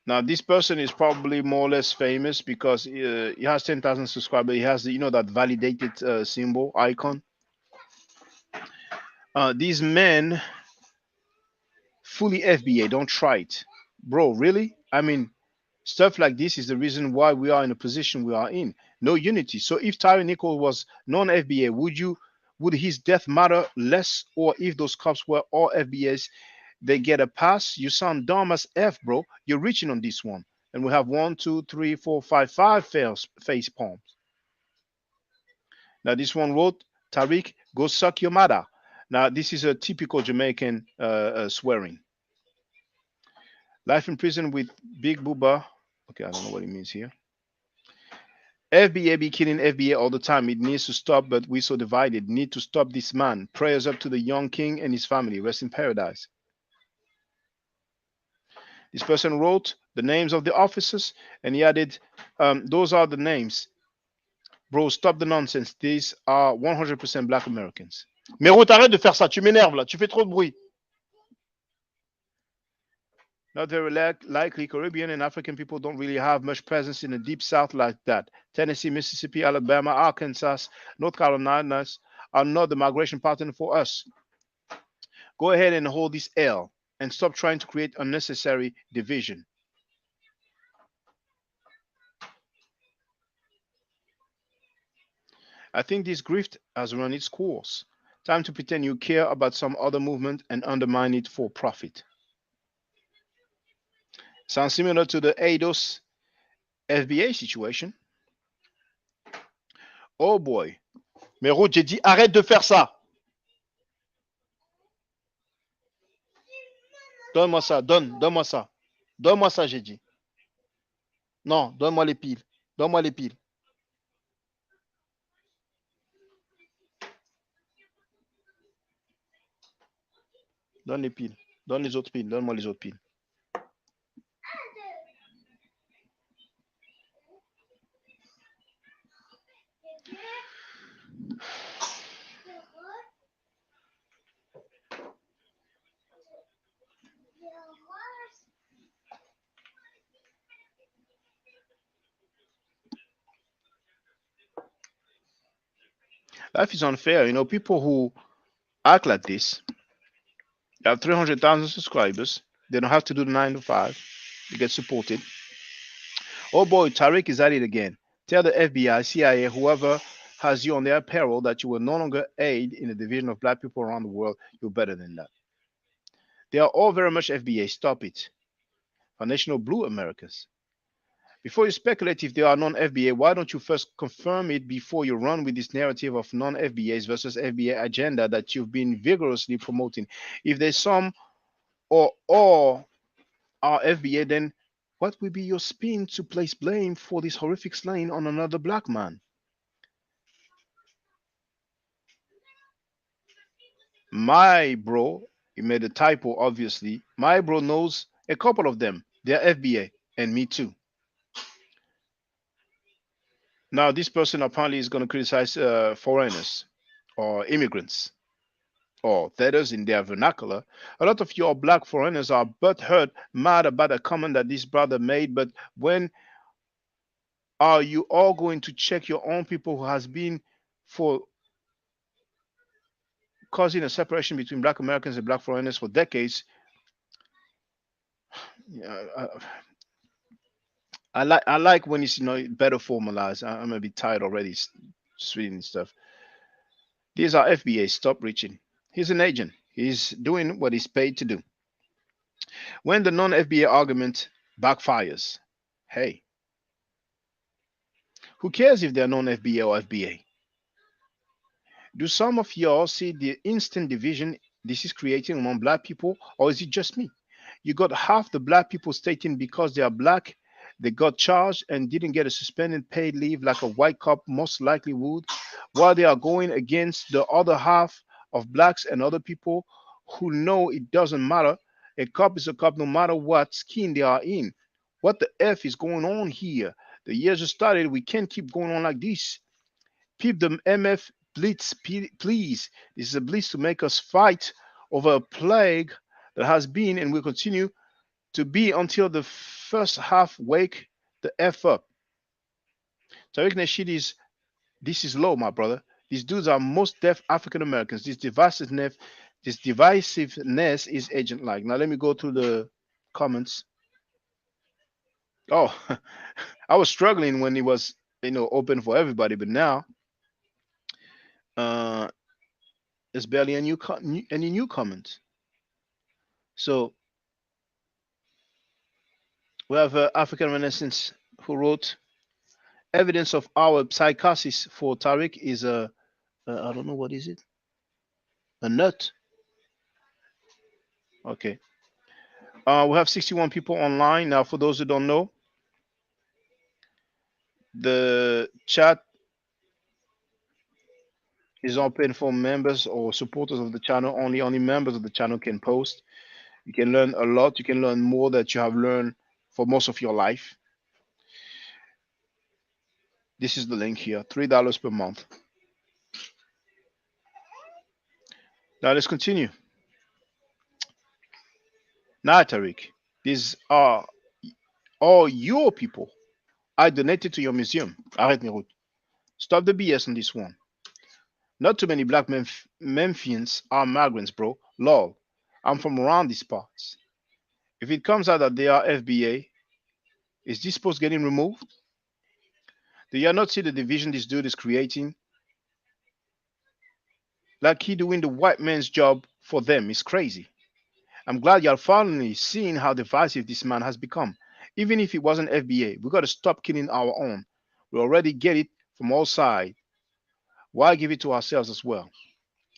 Now this person is probably more or less famous because he has 10,000 subscribers. He has that validated symbol icon. These men fully FBA. Don't try it, bro. Really? I mean, stuff like this is the reason why we are in a position we are in. No unity. So if Tyre Nichols was non-FBA, would his death matter less? Or if those cops were all FBAs, they get a pass? You sound dumb as F, bro. You're reaching on this one. And we have 1, 2, 3, 4, 5 face palms. Now this one wrote, Tariq, go suck your mother. Now this is a typical Jamaican swearing. Life in prison with Big Booba. Okay, I don't know what it means here. FBA be killing FBA all the time. It needs to stop, but we're so divided. Need to stop this man. Prayers up to the young king and his family. Rest in paradise. This person wrote the names of the officers and he added, those are the names. Bro, stop the nonsense. These are 100% black Americans. Mais Ruth, arrête de faire ça. Tu m'énerves là. Tu fais trop de bruit. Not very likely. Caribbean and African people don't really have much presence in the deep south like that. Tennessee, Mississippi, Alabama, Arkansas, North Carolina are not the migration pattern for us. Go ahead and hold this L and stop trying to create unnecessary division. I think this grift has run its course. Time to pretend you care about some other movement and undermine it for profit. Sounds similar to the ADOS FBA situation. Oh boy. Mais Ruth, j'ai dit arrête de faire ça. Donne-moi ça, donne-moi ça. Donne-moi ça, j'ai dit. Non, donne-moi les piles. Donne-moi les piles. Donne les piles. Donne les autres piles. Donne-moi les autres piles. Life is unfair. You know, people who act like this, they have 300,000 subscribers. They don't have to do the 9 to 5. They get supported. Oh boy, Tariq is at it again. Tell the FBI, CIA, whoever has you on their payroll that you will no longer aid in the division of black people around the world. You're better than that. They are all very much FBA. Stop it. Foundational Blue Americas. Before you speculate if they are non-FBA, why don't you first confirm it before you run with this narrative of non-FBAs versus FBA agenda that you've been vigorously promoting? If there's some or all are FBA, then what will be your spin to place blame for this horrific slaying on another black man? My bro, he made a typo, obviously. My bro knows a couple of them. They're FBA, and me too. Now, this person apparently is going to criticize foreigners or immigrants or debtors in their vernacular. A lot of your black foreigners are butthurt, mad about a comment that this brother made. But when are you all going to check your own people who has been for causing a separation between black Americans and black foreigners for decades? Yeah, I like when it's better formalized. I'm a bit tired already, reading stuff. These are FBA. Stop reaching. He's an agent. He's doing what he's paid to do. When the non-FBA argument backfires, hey, who cares if they're non-FBA or FBA? Do some of y'all see the instant division this is creating among black people, or is it just me? You got half the black people stating because they are black, they got charged and didn't get a suspended paid leave like a white cop most likely would, while they are going against the other half of blacks and other people who know it doesn't matter. A cop is a cop no matter what skin they are in. What the F is going on here? The years just started. We can't keep going on like this. Peep the MF blitz, please. This is a blitz to make us fight over a plague that has been and will continue to be until the first half wake the F up. Tariq Nasheed this is low, my brother. These dudes are most deaf African Americans. This divisiveness is agent-like. Now let me go through the comments. Oh, I was struggling when it was open for everybody, but now there's barely any new comments. So we have African Renaissance who wrote, evidence of our psychosis for Tariq is a I don't know, what is it? A nut. Okay. We have 61 people online now. For those who don't know, the chat is open for members or supporters of the channel. Only members of the channel can post. You can learn a lot. You can learn more that you have learned for most of your life. This is the link here, $3 per month. Now let's continue. Now, Tariq, these are all your people. I donated to your museum. Arrête mes routes. Stop the BS on this one. Not too many black Memphians are migrants, bro. Lol. I'm from around these parts. If it comes out that they are FBA, is this post getting removed? Do you not see the division this dude is creating? Like he doing the white man's job for them is crazy. I'm glad you're finally seeing how divisive this man has become. Even if it wasn't FBA, we got to stop killing our own. We already get it from all sides. Why give it to ourselves as well?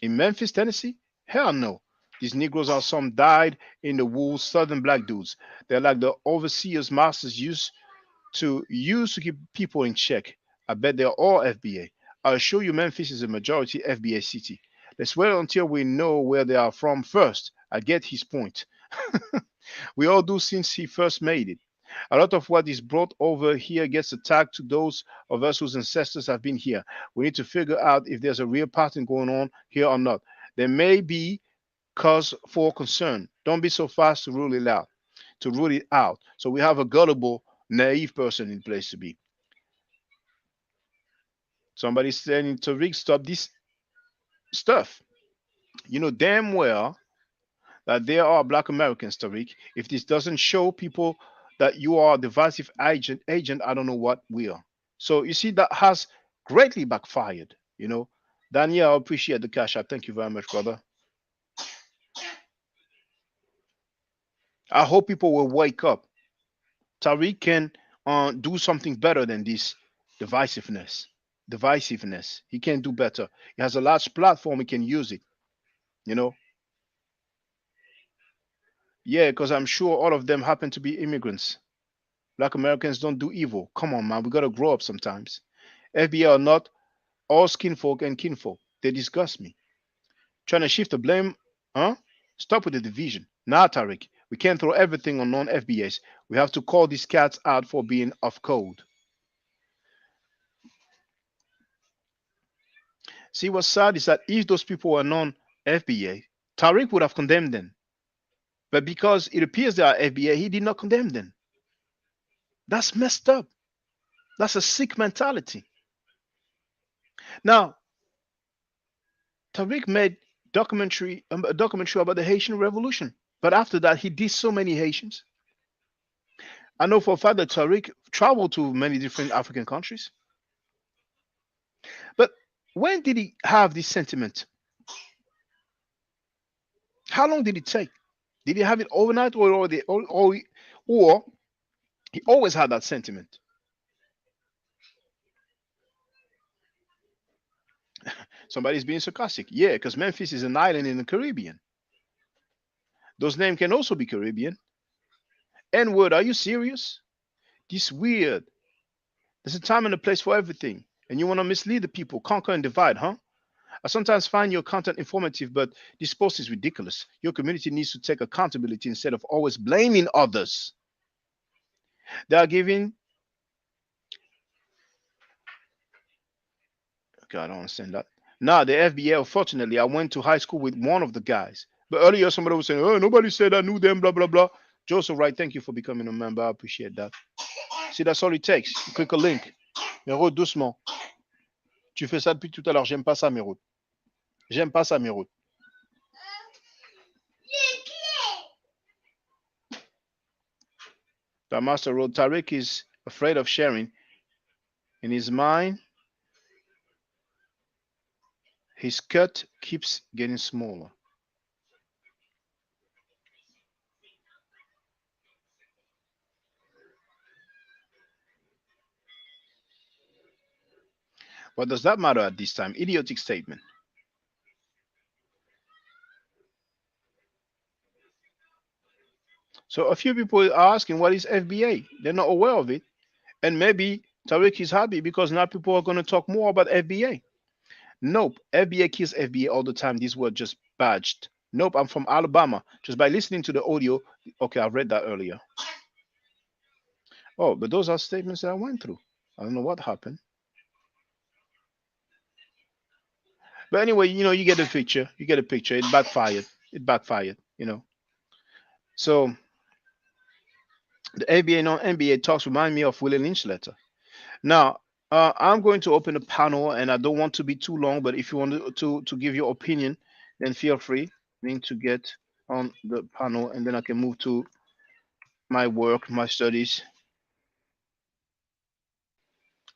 In Memphis, Tennessee? Hell no. These Negroes are some dyed in the wool southern black dudes. They're like the overseers masters used to keep people in check. I bet they're all FBA. I'll assure you Memphis is a majority FBA city. Let's wait until we know where they are from first. I get his point. We all do since he first made it. A lot of what is brought over here gets attacked to those of us whose ancestors have been here. We need to figure out if there's a real pattern going on here or not. There may be cause for concern. Don't be so fast to rule it out. So we have a gullible, naive person in place to be. Somebody's saying, Tariq, stop this stuff. You know damn well that there are black Americans, Tariq. If this doesn't show people that you are a divisive agent, I don't know what will. So you see, that has greatly backfired. Daniel, I appreciate the cash app. Thank you very much, brother. I hope people will wake up. Tariq can do something better than this divisiveness. He can do better. He has a large platform. He can use it. Yeah, because I'm sure all of them happen to be immigrants. Black Americans don't do evil. Come on, man. We got to grow up sometimes. FBI are not all skinfolk and kinfolk. They disgust me. Trying to shift the blame, huh? Stop with the division. Nah, Tariq. We can't throw everything on non-FBAs. We have to call these cats out for being off code. See, what's sad is that if those people were non-FBA, Tariq would have condemned them. But because it appears they are FBA, he did not condemn them. That's messed up. That's a sick mentality. Now, Tariq made a documentary about the Haitian Revolution. But after that, he did so many Haitians. I know for a fact that Tariq traveled to many different African countries. But when did he have this sentiment? How long did it take? Did he have it overnight, or he always had that sentiment? Somebody's being sarcastic. Yeah, because Memphis is an island in the Caribbean. Those names can also be Caribbean. N-word, are you serious? This weird. There's a time and a place for everything. And you want to mislead the people, conquer and divide, huh? I sometimes find your content informative, but this post is ridiculous. Your community needs to take accountability instead of always blaming others. They are giving. Okay, I don't understand that. Now, the FBA, unfortunately, I went to high school with one of the guys. But earlier, somebody was saying, oh, nobody said I knew them, blah, blah, blah. Joseph Wright, thank you for becoming a member. I appreciate that. See, that's all it takes. You click a link. Mero, doucement. Tu fais ça depuis tout à l'heure. J'aime pas ça, Mero. J'aime pas ça, Mero. The master wrote, Tariq is afraid of sharing. In his mind, his cut keeps getting smaller. What does that matter at this time? Idiotic statement. So a few people are asking, what is FBA? They're not aware of it. And maybe Tariq is happy because now people are going to talk more about FBA. Nope. FBA kills FBA all the time. These were just badged. Nope. I'm from Alabama. Just by listening to the audio. Okay, I read that earlier. Oh, but those are statements that I went through. I don't know what happened. But anyway, you get the picture. You get a picture. It backfired. So the FBA non-NBA talks remind me of Willie Lynch letter. Now, I'm going to open a panel, and I don't want to be too long, but if you want to give your opinion, then feel free. I need to get on the panel, and then I can move to my work, my studies.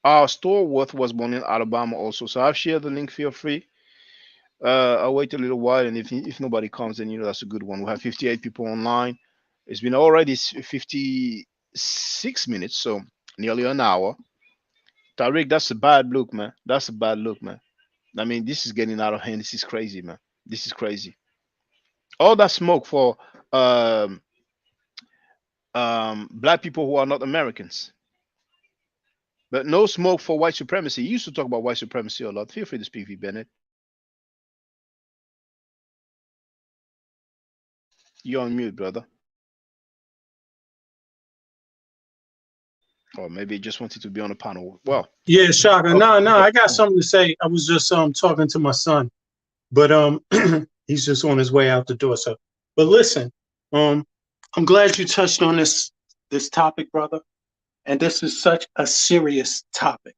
Storworth was born in Alabama also, so I've shared the link. Feel free. I'll wait a little while, and if nobody comes, then that's a good one. We have 58 people online. It's been already 56 minutes, so nearly an hour. Tariq, that's a bad look, man. That's a bad look, man. I mean, this is getting out of hand. This is crazy, man. This is crazy. All that smoke for um, black people who are not Americans, but no smoke for white supremacy. You used to talk about white supremacy a lot. Feel free to speak, V. Bennett. You're on mute, brother. Or maybe he just wanted to be on a panel. Well, Yeah, Shaka. okay, No, okay. I got something to say. I was just talking to my son, but he's just on his way out the door. So, but listen, I'm glad you touched on this topic, brother. And this is such a serious topic.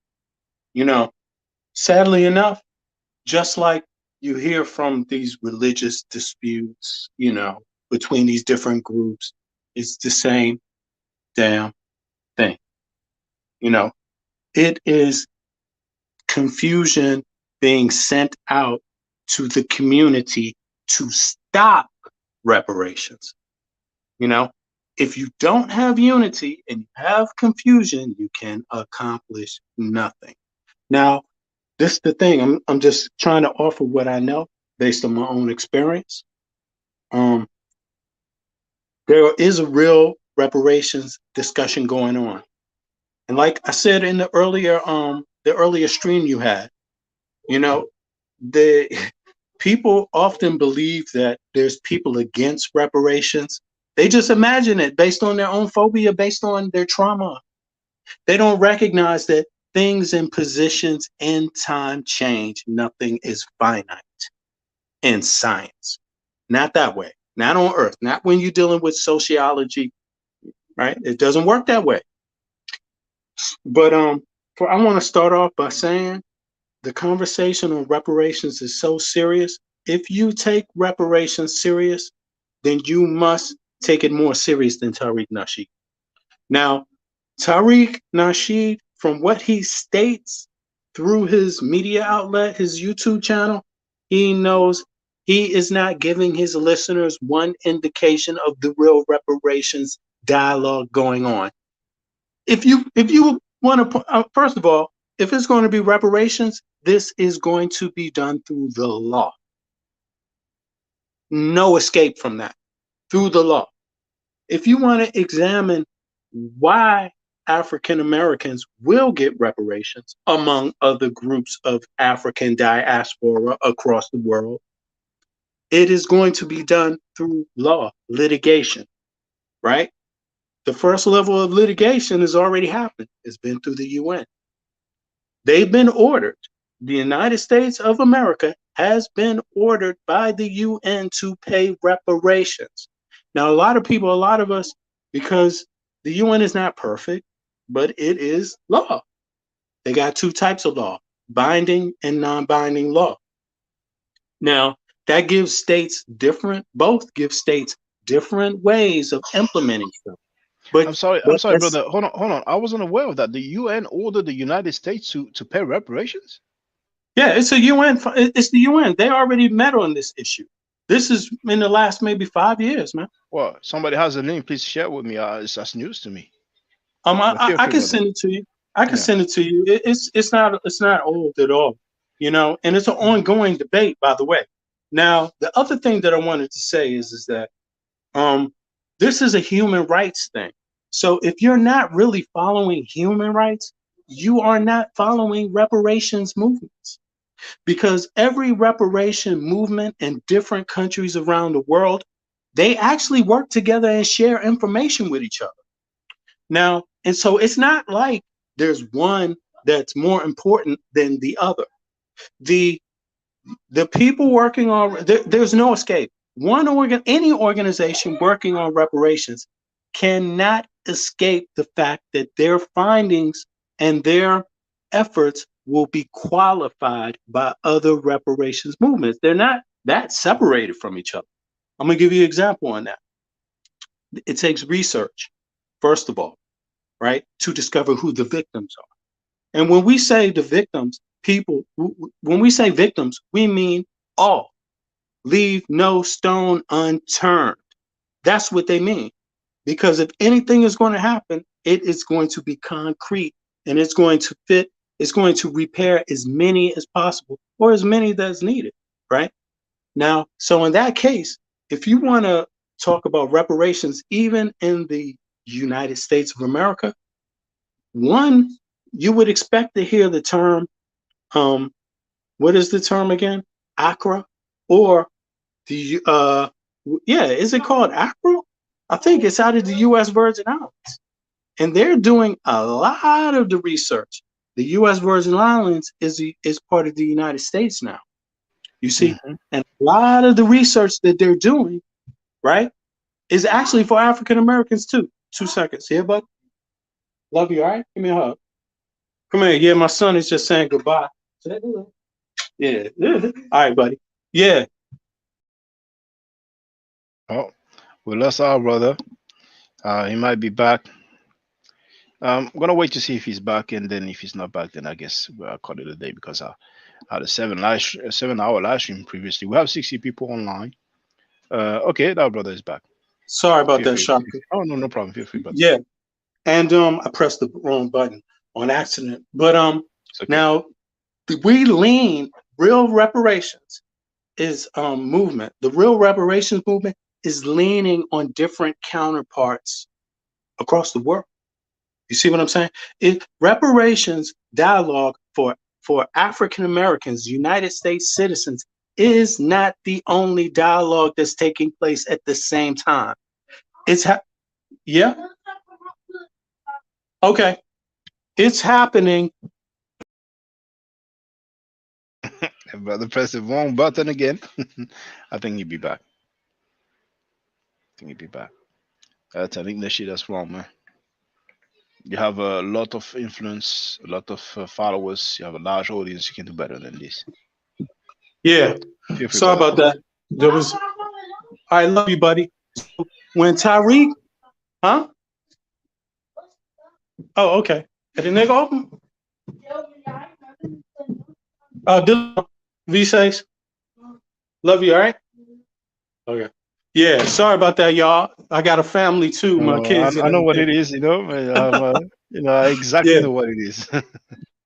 You know, sadly enough, just like you hear from these religious disputes, between these different groups, it's the same damn thing. It is confusion being sent out to the community to stop reparations. If you don't have unity and you have confusion, you can accomplish nothing. Now, this is the thing. I'm just trying to offer what I know based on my own experience. There is a real reparations discussion going on. And like I said in the earlier stream you had, the people often believe that there's people against reparations. They just imagine it based on their own phobia, based on their trauma. They don't recognize that things and positions in time change. Nothing is finite in science. Not that way. Not on Earth. Not when you're dealing with sociology, right? It doesn't work that way. But I want to start off by saying the conversation on reparations is so serious. If you take reparations serious, then you must take it more serious than Tariq Nasheed. Now, Tariq Nasheed, from what he states through his media outlet, his YouTube channel, he knows he is not giving his listeners one indication of the real reparations dialogue going on. If you want to, first of all, if it's going to be reparations, this is going to be done through the law. No escape from that. Through the law. If you want to examine why African Americans will get reparations among other groups of African diaspora across the world, it is going to be done through law, litigation, right? The first level of litigation has already happened. It's been through the UN. They've been ordered. The United States of America has been ordered by the UN to pay reparations. Now, a lot of us, because the UN is not perfect, but it is law. They got two types of law, binding and non-binding law. Now, that gives states both give states different ways of implementing stuff. But I'm sorry, brother. Hold on. I wasn't aware of that. The UN ordered the United States to pay reparations? Yeah, it's the UN. They already met on this issue. This is in the last maybe 5 years, man. Well, somebody has a link. Please share it with me. That's news to me. I can send it to you. I can send it to you. It's not old at all, and it's an ongoing debate, by the way. Now, the other thing that I wanted to say is that this is a human rights thing. So if you're not really following human rights, you are not following reparations movements, because every reparation movement in different countries around the world, they actually work together and share information with each other. Now, and so it's not like there's one that's more important than the other. The people working on, there's no escape. Any organization working on reparations cannot escape the fact that their findings and their efforts will be qualified by other reparations movements. They're not that separated from each other. I'm gonna give you an example on that. It takes research, first of all, right, to discover who the victims are. And when we say the victims, people, when we say victims, we mean all. Leave no stone unturned. That's what they mean. Because if anything is going to happen, it is going to be concrete and it's going to fit, it's going to repair as many as possible or as many that's needed, right? Now, so in that case, if you want to talk about reparations, even in the United States of America, one, you would expect to hear the term, what is the term again? ACRA, or the, yeah, is it called ACRA? I think it's out of the U.S. Virgin Islands. And they're doing a lot of the research. The U.S. Virgin Islands is part of the United States now. You see, and a lot of the research that they're doing, right, is actually for African Americans too. 2 seconds here, bud. Love you, all right? Give me a hug. Come here. Yeah, my son is just saying goodbye. Yeah. All right, buddy. Yeah. Oh, we lost our brother. He might be back. I'm gonna wait to see if he's back, and then if he's not back, then I guess I'll call it a day, because I had a 7-hour live stream previously. We have 60 people online. Okay, that brother is back. Sorry about that, Sharky. Oh, no problem. Feel free, brother. Yeah. And I pressed the wrong button on accident. But okay. Now we lean, real reparations is movement. The real reparations movement is leaning on different counterparts across the world. You see what I'm saying? Reparations dialogue for African Americans, United States citizens, is not the only dialogue that's taking place at the same time. It's yeah. Okay. It's happening. Brother, press the wrong button again. I think he'll be back. Tariq Nasheed, that's wrong, man. You have a lot of influence, a lot of followers. You have a large audience. You can do better than this. Yeah. Sorry about that. There was. I love you, buddy. When Tariq, huh? Oh, okay. Did the nigga open? V6. Love you, all right? Okay. Yeah, sorry about that, y'all. I got a family too. My kids. I know what it is, you know. I exactly know what it is.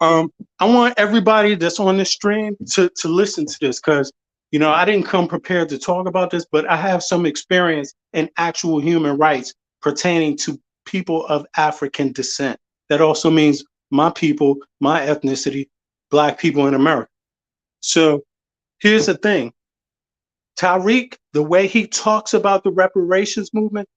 I want everybody that's on this stream to listen to this, because I didn't come prepared to talk about this, but I have some experience in actual human rights pertaining to people of African descent. That also means my people, my ethnicity, Black people in America. So here's the thing. Tariq, the way he talks about the reparations movement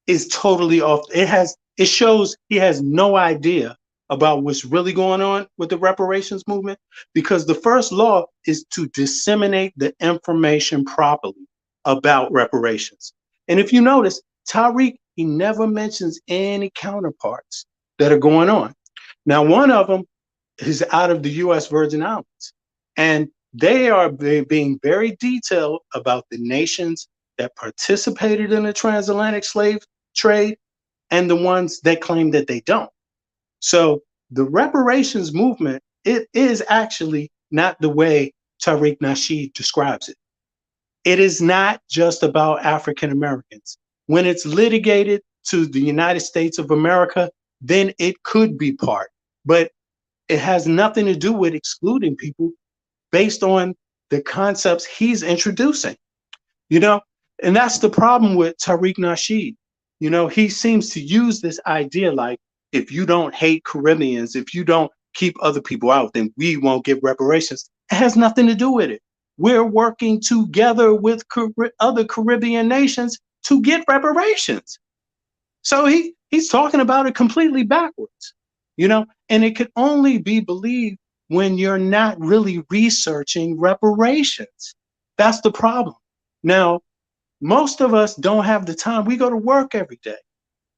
is totally off. It shows he has no idea about what's really going on with the reparations movement, because the first law is to disseminate the information properly about reparations. And if you notice, Tariq, he never mentions any counterparts that are going on. Now, one of them is out of the U.S. Virgin Islands, and they are being very detailed about the nations that participated in the transatlantic slave trade and the ones that claim that they don't. So the reparations movement, it is actually not the way Tariq Nasheed describes it. It is not just about African Americans. When it's litigated to the United States of America, then it could be part, but it has nothing to do with excluding people based on the concepts he's introducing, and that's the problem with Tariq Nasheed. He seems to use this idea like, if you don't hate Caribbeans, if you don't keep other people out, then we won't give reparations. It has nothing to do with it. We're working together with other Caribbean nations to get reparations. So he's talking about it completely backwards, and it could only be believed when you're not really researching reparations. That's the problem. Now, most of us don't have the time. We go to work every day.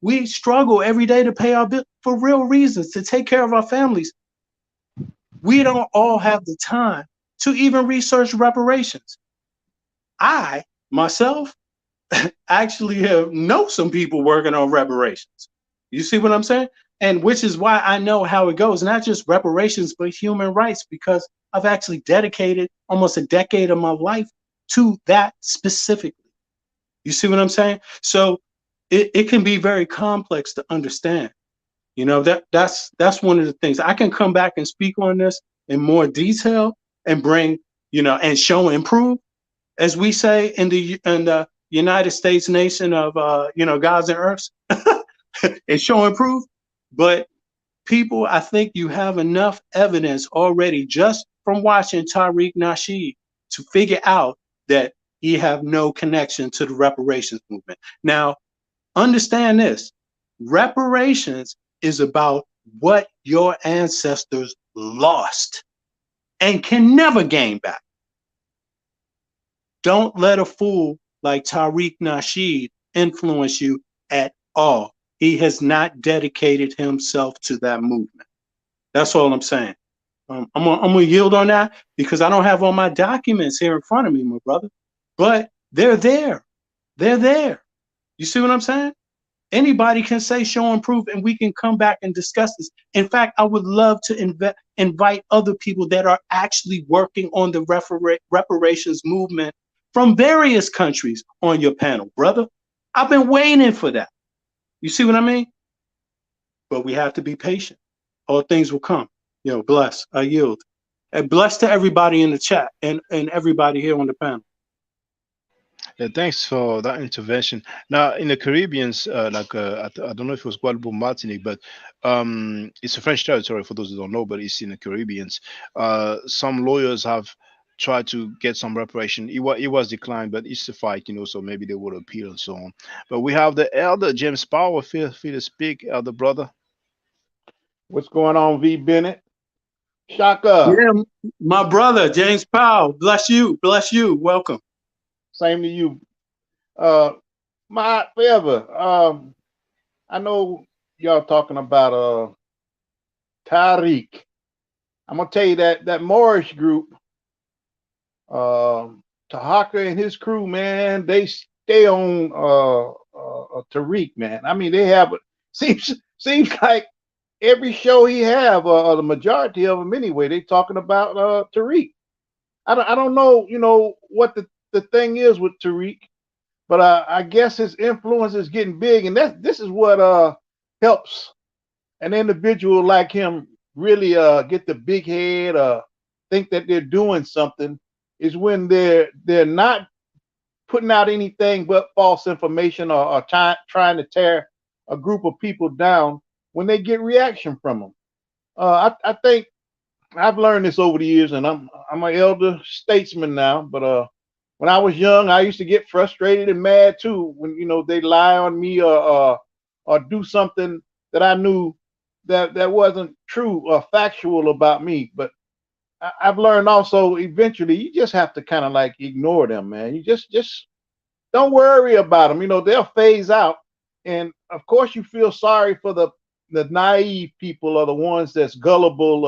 We struggle every day to pay our bills for real reasons, to take care of our families. We don't all have the time to even research reparations. I, myself, actually know some people working on reparations. You see what I'm saying? And which is why I know how it goes, not just reparations, but human rights, because I've actually dedicated almost a decade of my life to that specifically. You see what I'm saying? So it can be very complex to understand. You know, that's one of the things. I can come back and speak on this in more detail and bring, you know, and show and prove, as we say in the United States nation of you know, gods and earths, and show and prove. But people, I think you have enough evidence already just from watching Tariq Nasheed to figure out that he have no connection to the reparations movement. Now, understand this: reparations is about what your ancestors lost and can never gain back. Don't let a fool like Tariq Nasheed influence you at all. He has not dedicated himself to that movement. That's all I'm saying. I'm gonna yield on that because I don't have all my documents here in front of me, my brother. But they're there. They're there. You see what I'm saying? Anybody can say, show and prove, and we can come back and discuss this. In fact, I would love to invite other people that are actually working on the reparations movement from various countries on your panel, brother. I've been waiting for that. You see what I mean? But we have to be patient. All things will come. You know, bless. I yield. And bless to everybody in the chat and everybody here on the panel. Yeah, thanks for that intervention. Now, in the Caribbeans, I don't know if it was Guadeloupe, Martinique, but it's a French territory for those who don't know, but it's in the Caribbeans. Some lawyers have tried to get some reparation. It was declined, but it's a fight, you know, so maybe they would appeal and so on. But we have the elder James Power. Feel free to speak, elder brother. What's going on, V. Bennett? Shaka. Yeah, my brother, James Powell. Bless you. Bless you. Welcome. Same to you. My forever. I know y'all talking about Tariq. I'm gonna tell you that Moorish group, Tahaka and his crew, man, they stay on Tariq, man. I mean, they have seems like every show he have, the majority of them anyway, they talking about Tariq. I don't know, you know, what the thing is with Tariq, but I guess his influence is getting big, and this is what helps an individual like him really get the big head, think that they're doing something, is when they're not putting out anything but false information or trying to tear a group of people down when they get reaction from them. I think I've learned this over the years, and I'm an elder statesman now, but when I was young, I used to get frustrated and mad too when, you know, they lie on me or do something that I knew that wasn't true or factual about me. But I've learned also eventually you just have to kind of like ignore them, man. You just don't worry about them. You know, they'll phase out, and of course you feel sorry for the naive people or the ones that's gullible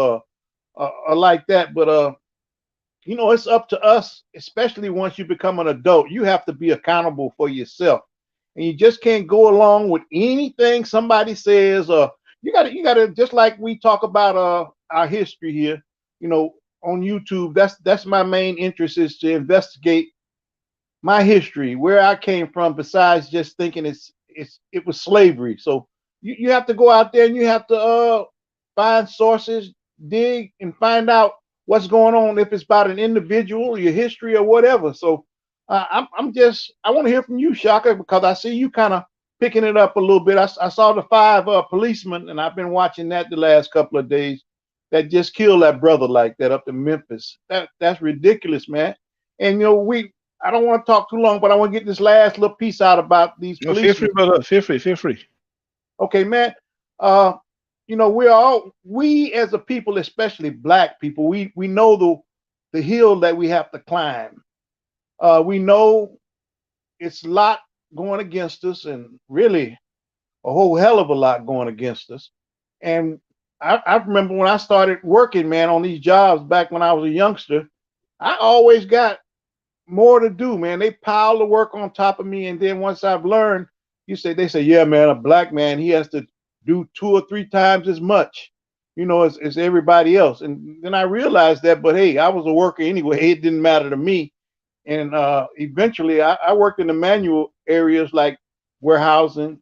or like that. But you know, it's up to us, especially once you become an adult. You have to be accountable for yourself, and you just can't go along with anything somebody says. You gotta just like we talk about our history here, you know, on YouTube. That's my main interest, is to investigate my history, where I came from, besides just thinking it was slavery. So you have to go out there and you have to find sources, dig, and find out what's going on, if it's about an individual, your history, or whatever. So I want to hear from you, Shaka, because I see you kind of picking it up a little bit. I saw the 5 policemen, and I've been watching that the last couple of days, that just killed that brother like that up in Memphis. That's ridiculous, man. And you know, I don't want to talk too long, but I want to get this last little piece out about these policemen. Feel free, brother. Feel free. Okay, man. You know, we as a people, especially black people, we know the hill that we have to climb. We know it's a lot going against us, and really a whole hell of a lot going against us. And I remember when I started working, man, on these jobs back when I was a youngster, I always got more to do, man. They pile the work on top of me, and then once I've learned, they say, yeah, man, a black man, he has to do 2 or 3 times as much, as everybody else. And then I realized that, but hey, I was a worker anyway. It didn't matter to me. And eventually, I worked in the manual areas like warehousing,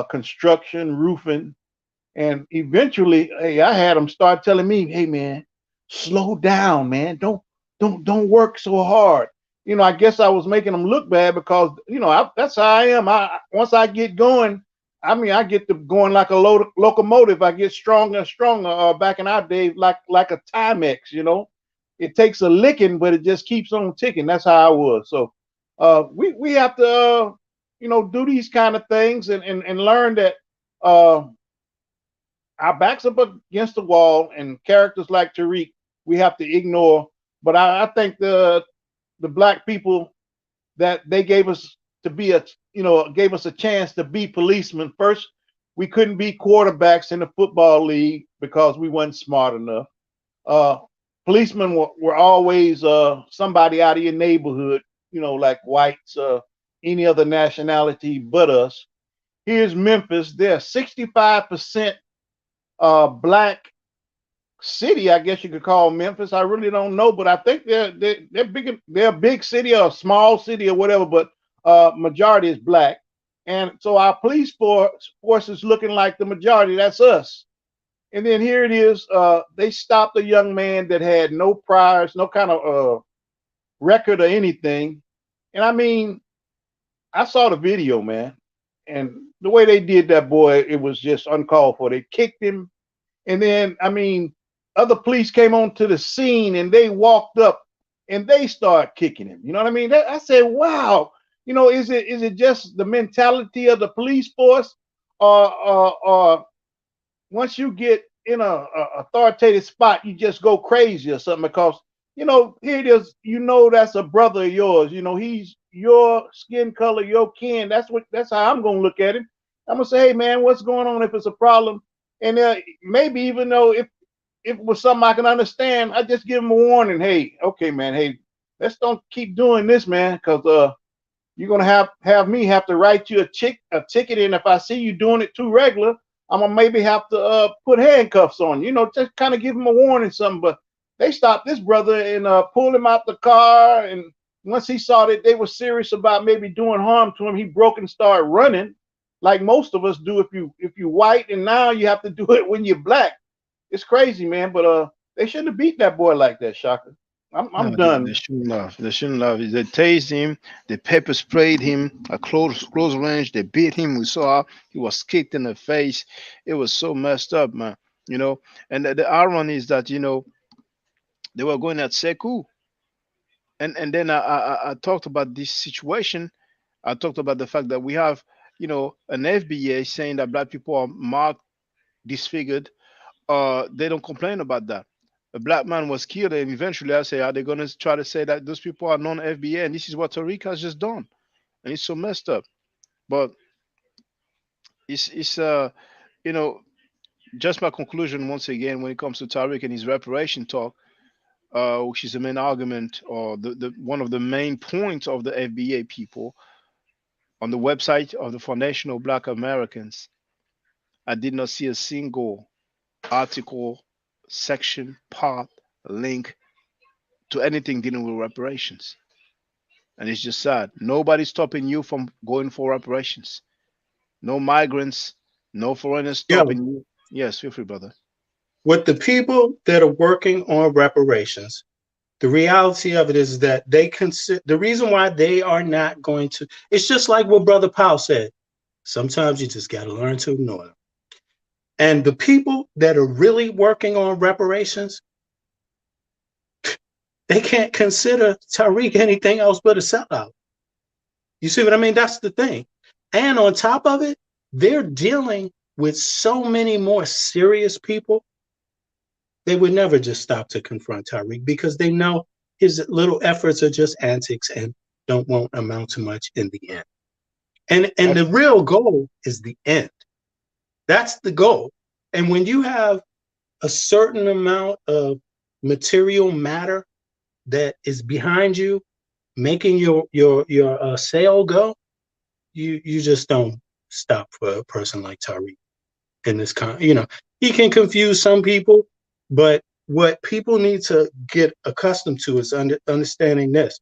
construction, roofing, and eventually, hey, I had them start telling me, hey, man, slow down, man. Don't work so hard. I guess I was making them look bad because, that's how I am. Once I get going, I get to going like a locomotive. I get stronger and stronger. Back in our days, like a Timex, it takes a licking, but it just keeps on ticking. That's how I was. So we have to, do these kind of things and learn that our backs up against the wall, and characters like Tariq, we have to ignore. But I think the black people, that they gave us gave us a chance to be policemen. First, we couldn't be quarterbacks in the football league because we weren't smart enough. Policemen were always somebody out of your neighborhood, like whites, any other nationality but us. Here's Memphis. They're 65% black city, I guess you could call Memphis. I really don't know, but I think they're big. They're a big city or a small city or whatever, but majority is black. And so our police force is looking like the majority. That's us. And then here it is. They stopped a young man that had no priors, no kind of record or anything. And I mean, I saw the video, man, and the way they did that boy, it was just uncalled for. They kicked him, and then other police came onto the scene, and they walked up and they started kicking him. You know what I mean? I said, wow. Is it just the mentality of the police force, or once you get in a authoritative spot, you just go crazy or something? Because here it is. That's a brother of yours. He's your skin color, your kin. That's how I'm gonna look at him. I'm gonna say, hey man, what's going on? If it's a problem, and maybe even though if it was something I can understand, I just give him a warning. Hey, okay, man. Hey, let's don't keep doing this, man, because you're gonna have me have to write you a ticket, and if I see you doing it too regular, I'm gonna maybe have to put handcuffs on. Just kind of give him a warning, something. But they stopped this brother and pulled him out the car, and once he saw that they were serious about maybe doing harm to him, he broke and started running, like most of us do if you white, and now you have to do it when you're black. It's crazy, man. But they shouldn't have beat that boy like that, Shaka. I'm No, done. they shouldn't have. They shouldn't have. They tased him. They pepper sprayed him at close range. They beat him. We saw he was kicked in the face. It was so messed up, man. And the irony is that they were going at Sekou, and then I talked about this situation. I talked about the fact that we have an FBA saying that black people are marked, disfigured. They don't complain about that. A black man was killed, and eventually I say, are they going to try to say that those people are non-FBA? And this is what Tariq has just done, and it's so messed up. But it's just my conclusion once again when it comes to Tariq and his reparation talk, which is the main argument or the one of the main points of the FBA people on the website of the Foundation of Black Americans. I did not see a single article, section, part, link to anything dealing with reparations. And it's just sad. Nobody's stopping you from going for reparations. No migrants, no foreigners stopping you. Yes, feel free, brother. With the people that are working on reparations, the reality of it is that they consider the reason why they are not going to. It's just like what Brother Powell said. Sometimes you just got to learn to ignore them. And the people that are really working on reparations, they can't consider Tariq anything else but a sellout. You see what I mean? That's the thing. And on top of it, they're dealing with so many more serious people. They would never just stop to confront Tariq because they know his little efforts are just antics and won't amount to much in the end. And the real goal is the end. That's the goal. And when you have a certain amount of material matter that is behind you, making your sale go, you just don't stop for a person like Tariq in this he can confuse some people, but what people need to get accustomed to is understanding this.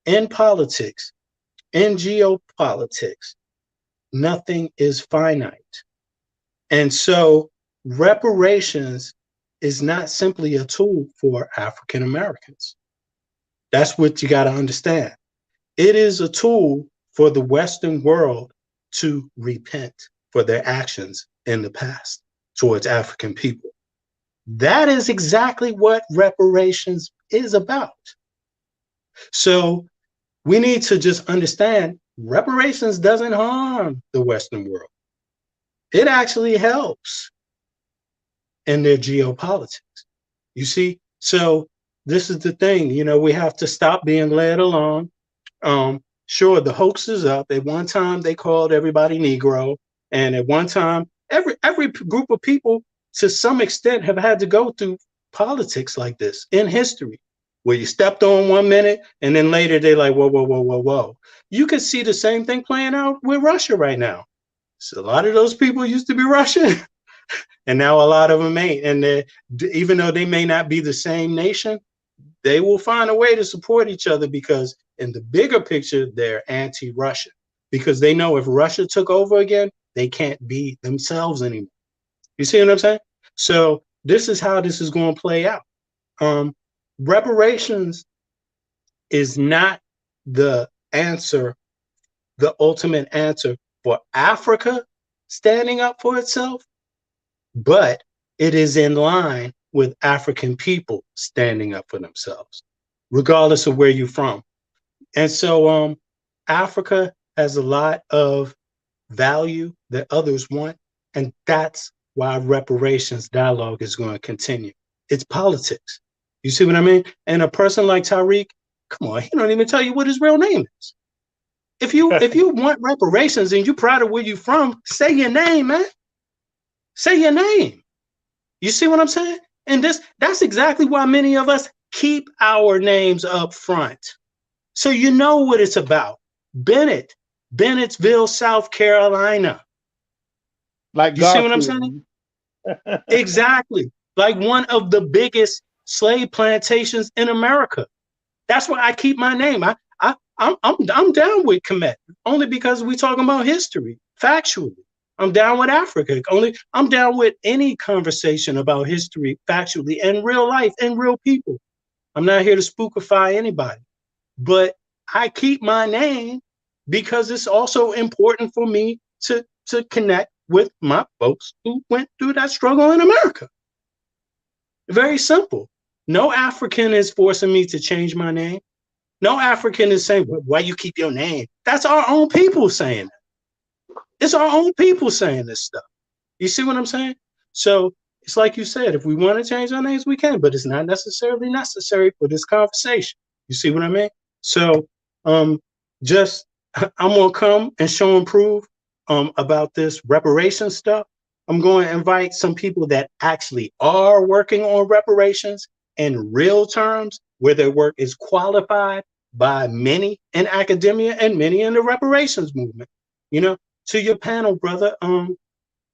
In politics, in geopolitics, nothing is finite. And so reparations is not simply a tool for African Americans. That's what you got to understand. It is a tool for the Western world to repent for their actions in the past towards African people. That is exactly what reparations is about. So we need to just understand reparations doesn't harm the Western world. It actually helps in their geopolitics. You see? So this is the thing, we have to stop being led along. Sure, the hoax is up. At one time, they called everybody Negro. And at one time, every group of people, to some extent, have had to go through politics like this in history, where you stepped on 1 minute, and then later they're like, whoa, whoa, whoa, whoa, whoa. You can see the same thing playing out with Russia right now. So a lot of those people used to be Russian, and now a lot of them ain't. And even though they may not be the same nation, they will find a way to support each other, because in the bigger picture, they're anti-Russian, because they know if Russia took over again, they can't be themselves anymore. You see what I'm saying? So this is how this is going to play out. Reparations is not the answer, the ultimate answer for Africa standing up for itself, but it is in line with African people standing up for themselves, regardless of where you're from. And so Africa has a lot of value that others want, and that's why reparations dialogue is going to continue. It's politics. You see what I mean? And a person like Tariq, come on, he don't even tell you what his real name is. If you want reparations and you're proud of where you're from, say your name, man. Say your name. You see what I'm saying? And that's exactly why many of us keep our names up front. So you know what it's about. Bennettsville, South Carolina. Like you see what I'm saying? Exactly. Like one of the biggest slave plantations in America. That's why I keep my name. I'm down with Kemet, only because we're talking about history, factually. I'm down with Africa. I'm down with any conversation about history, factually, and real life and real people. I'm not here to spookify anybody, but I keep my name because it's also important for me to connect with my folks who went through that struggle in America. Very simple. No African is forcing me to change my name. No African is saying, why you keep your name? That's our own people saying that. It's our own people saying this stuff. You see what I'm saying? So it's like you said, if we want to change our names, we can, but it's not necessarily necessary for this conversation. You see what I mean? So I'm going to come and show and prove about this reparation stuff. I'm going to invite some people that actually are working on reparations in real terms, where their work is qualified by many in academia and many in the reparations movement. To your panel, brother,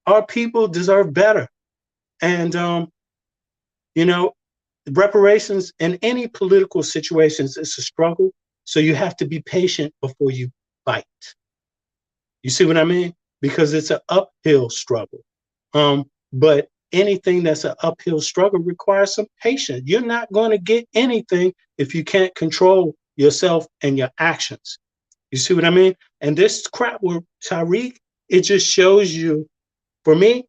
our people deserve better. And, reparations in any political situations is a struggle. So you have to be patient before you fight. You see what I mean? Because it's an uphill struggle. But anything that's an uphill struggle requires some patience. You're not going to get anything if you can't control yourself and your actions. You see what I mean? And this crap with Tariq, it just shows you, for me,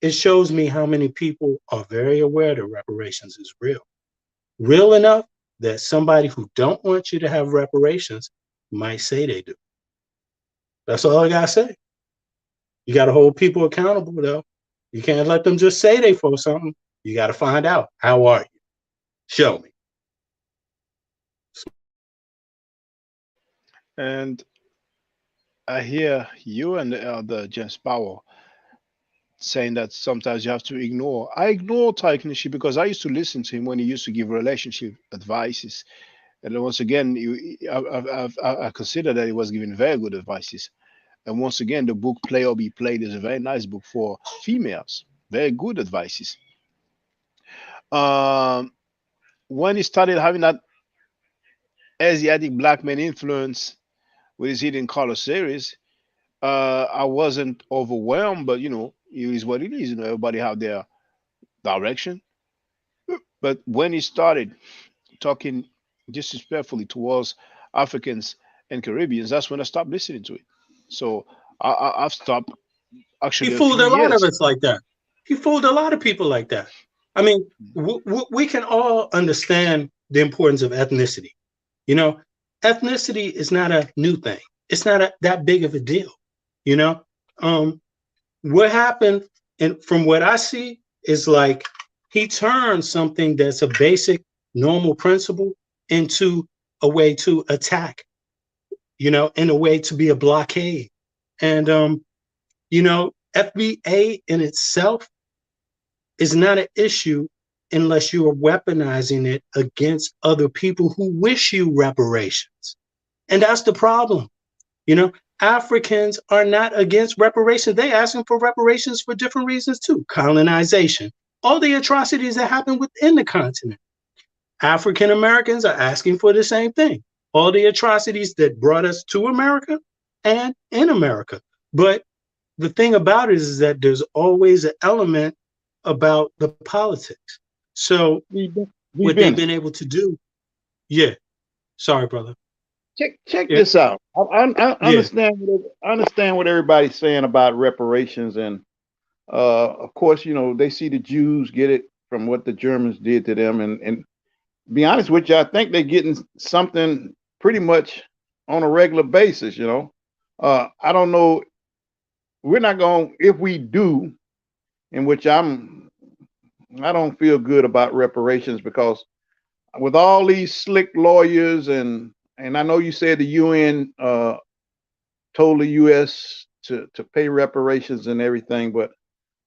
it shows me how many people are very aware that reparations is real. Real enough that somebody who don't want you to have reparations might say they do. That's all I gotta say. You gotta hold people accountable, though. You can't let them just say they for something. You gotta find out. How are you? Show me. And I hear you and the elder James Powell saying that sometimes you have to ignore. I ignore Tariq Nasheed because I used to listen to him when he used to give relationship advices. And then once again, I consider that he was giving very good advices. And once again, the book Play or Be Played is a very nice book for females. Very good advices. Um, when he started having that Asiatic black man influence with his Hidden Color series, I wasn't overwhelmed, but it is what it is. Everybody have their direction. But when he started talking disrespectfully towards Africans and Caribbeans, that's when I stopped listening to it. So I've stopped He actually a fooled few a lot of years. us like that. He fooled a lot of people like that. I mean, we can all understand the importance of ethnicity. Ethnicity is not a new thing. It's not that big of a deal. What happened, and from what I see, is like he turned something that's a basic, normal principle into a way to attack, in a way to be a blockade. And, FBA in itself is not an issue unless you are weaponizing it against other people who wish you reparations. And that's the problem. Africans are not against reparations. They're asking for reparations for different reasons too. Colonization, all the atrocities that happen within the continent. African Americans are asking for the same thing. All the atrocities that brought us to America and in America. But the thing about it is that there's always an element about the politics. So what they've been able to do, yeah. Sorry, brother. Check this out. I understand. I understand what everybody's saying about reparations, and of course, they see the Jews get it from what the Germans did to them, and be honest with you, I think they're getting something pretty much on a regular basis. I don't know. We're not going. If we do, in which I don't feel good about reparations, because with all these slick lawyers and I know you said the UN told the US to pay reparations and everything, but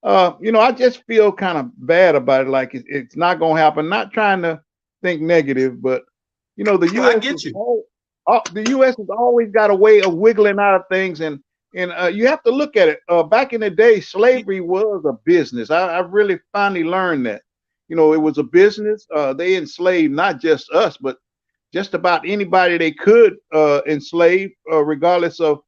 I just feel kind of bad about it. Like it's not going to happen. Not trying to think negative, but the US. I get you. The US has always got a way of wiggling out of things, and you have to look at it. Back in the day, slavery was a business. I really finally learned that. It was a business. They enslaved not just us, but just about anybody they could enslave, regardless of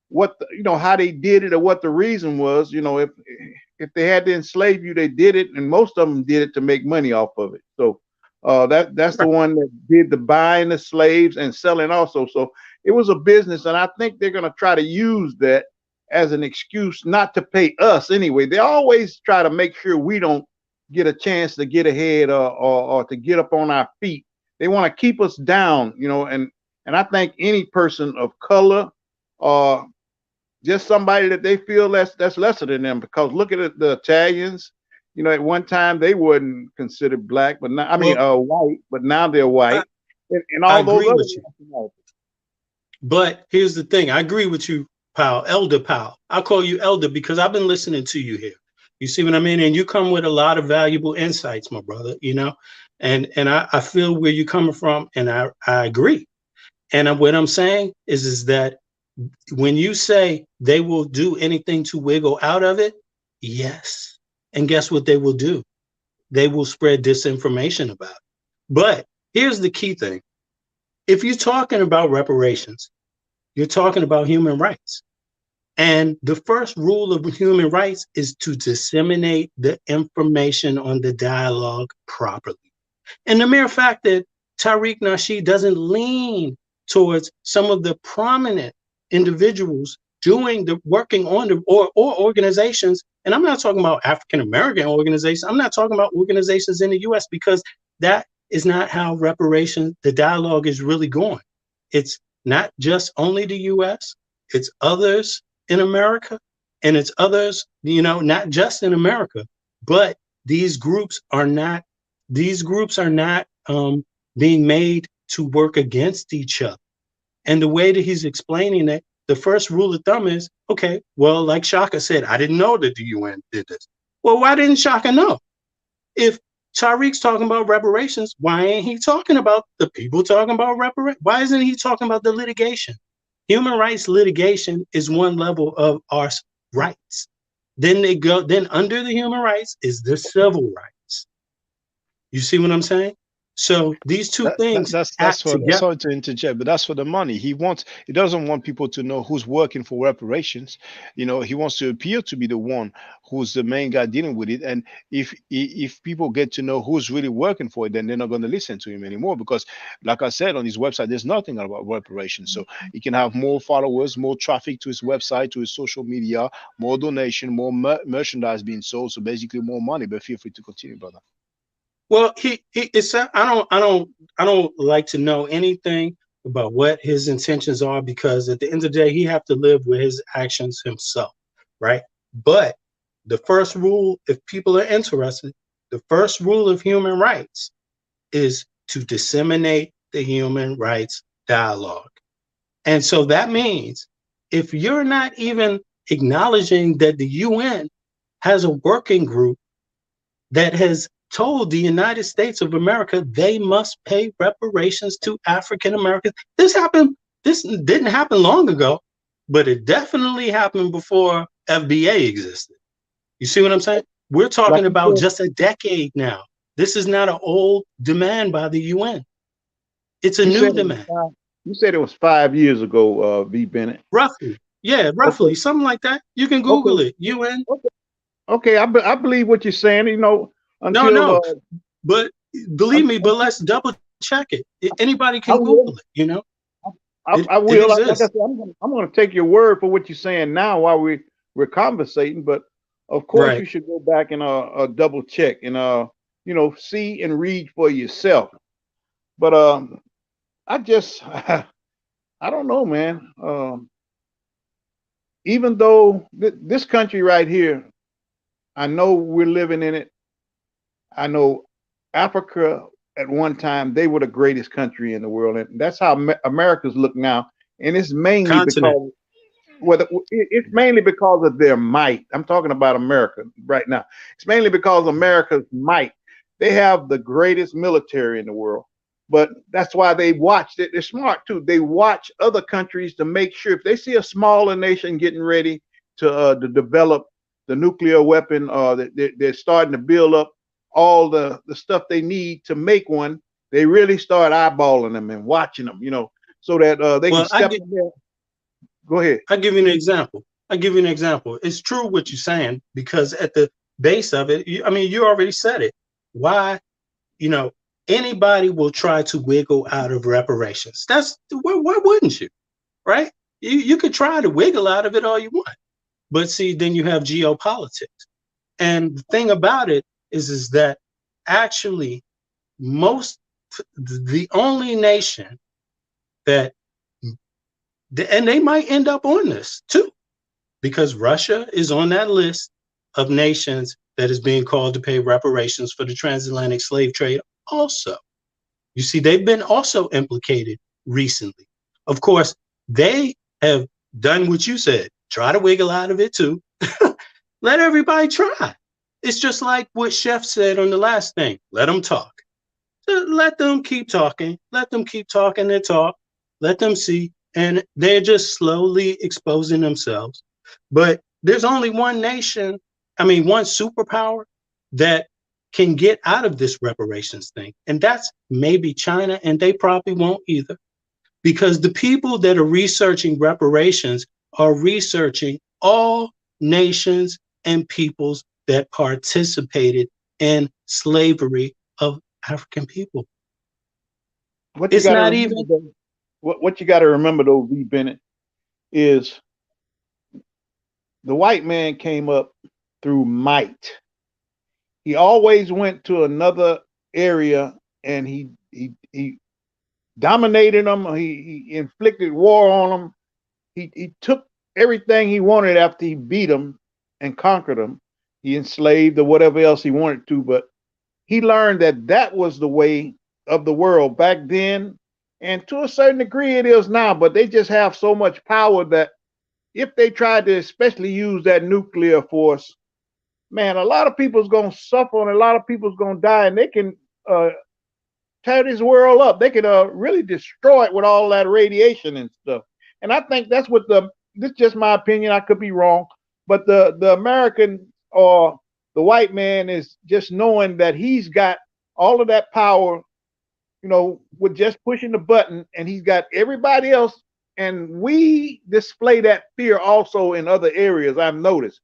what how they did it or what the reason was. If they had to enslave you, they did it, and most of them did it to make money off of it. So that's the one that did the buying the slaves and selling also. So it was a business, and I think they're going to try to use that as an excuse not to pay us anyway. They always try to make sure we don't get a chance to get ahead or to get up on our feet. They want to keep us down, and I think any person of color or just somebody that they feel that's lesser than them, because look at it, the Italians, at one time they weren't considered black, but now, white, but now they're white, and all those other nationalities. But here's the thing. I agree with you, Powell, Elder Powell. I call you Elder because I've been listening to you here. You see what I mean? And you come with a lot of valuable insights, my brother, and I feel where you're coming from, and I agree. And what I'm saying is that when you say they will do anything to wiggle out of it, yes. And guess what they will do? They will spread disinformation about it. But here's the key thing. If you're talking about reparations, you're talking about human rights. And the first rule of human rights is to disseminate the information on the dialogue properly. And the mere fact that Tariq Nasheed doesn't lean towards some of the prominent individuals working on or organizations, and I'm not talking about African American organizations, I'm not talking about organizations in the US, because that is not how reparations, the dialogue is really going. It's not just only the US, it's others in America, and it's others, not just in America, but these groups are not being made to work against each other. And the way that he's explaining it, the first rule of thumb is, okay, well, like Shaka said, I didn't know that the UN did this. Well, why didn't Shaka know? If Tariq's talking about reparations. Why ain't he talking about the people talking about reparations? Why isn't he talking about the litigation? Human rights litigation is one level of our rights. Then they go, then under the human rights is the civil rights. You see what I'm saying? So these two things That's act for, together. sorry to interject, but that's for the money. He doesn't want people to know who's working for reparations. You know, he wants to appear to be the one who's the main guy dealing with it. And if people get to know who's really working for it, then they're not going to listen to him anymore. Because, like I said, on his website, there's nothing about reparations. So he can have more followers, more traffic to his website, to his social media, more donation, more merchandise being sold. So basically, more money. But feel free to continue, brother. Well, it's I don't like to know anything about what his intentions are, because at the end of the day, he have to live with his actions himself, right? But the first rule, if people are interested, the first rule of human rights is to disseminate the human rights dialogue. And so that means if you're not even acknowledging that the UN has a working group that has told the United States of America they must pay reparations to African Americans. This didn't happen long ago, but it definitely happened before FBA existed. You see what I'm saying? We're talking about just a decade now. This is not an old demand by the UN. It's a new demand. You said it was 5 years ago, V. Bennett. Roughly. Yeah, roughly. Okay. Something like that. You can Google it. UN. Okay, I believe what you're saying, you know. Until, no, but believe me, but let's double check it. Anybody can Google it, you know. I will. Like I said, I'm going to take your word for what you're saying now while we're conversating. But of course, you should go back and double check and you know, see and read for yourself. But I just I don't know, man. Even though this country right here, I know we're living in it. I know Africa at one time, they were the greatest country in the world. And that's how America's look now. And it's mainly because it's mainly because of their might. I'm talking about America right now. It's mainly because of America's might. They have the greatest military in the world. But that's why they watch it. They're smart too. They watch other countries to make sure if they see a smaller nation getting ready to develop the nuclear weapon, they're starting to build up all the stuff they need to make one, they really start eyeballing them and watching them, you know, so that they can step in there. Go ahead. I'll give you an example. It's true what you're saying, because at the base of it, I mean, you already said it. Why, you know, anybody will try to wiggle out of reparations. Why wouldn't you? Right? You could try to wiggle out of it all you want. But see, then you have geopolitics. And the thing about it is that actually the only nation that, and they might end up on this too, because Russia is on that list of nations that is being called to pay reparations for the transatlantic slave trade also. You see, they've been also implicated recently. Of course, they have done what you said, try to wiggle out of it too. Let everybody try. It's just like what Chef said on the last thing. Let them talk. Let them keep talking. Let them keep talking their talk. Let them see. And they're just slowly exposing themselves. But there's only one nation, one superpower that can get out of this reparations thing. And that's maybe China, and they probably won't either. Because the people that are researching reparations are researching all nations and peoples that participated in slavery of African people. What you got to remember, though, V. Bennett, is the white man came up through might. He always went to another area and he dominated them. He inflicted war on them. He took everything he wanted after he beat them and conquered them. He enslaved or whatever else he wanted to, but he learned that was the way of the world back then, and to a certain degree it is now, but they just have so much power that if they tried to especially use that nuclear force, man, a lot of people's gonna suffer and a lot of people's gonna die, and they can tear this world up. They could really destroy it with all that radiation and stuff. And I think that's what this is just my opinion. I could be wrong, but the American or the white man is just knowing that he's got all of that power, you know, with just pushing the button, and he's got everybody else. And we display that fear also in other areas. I've noticed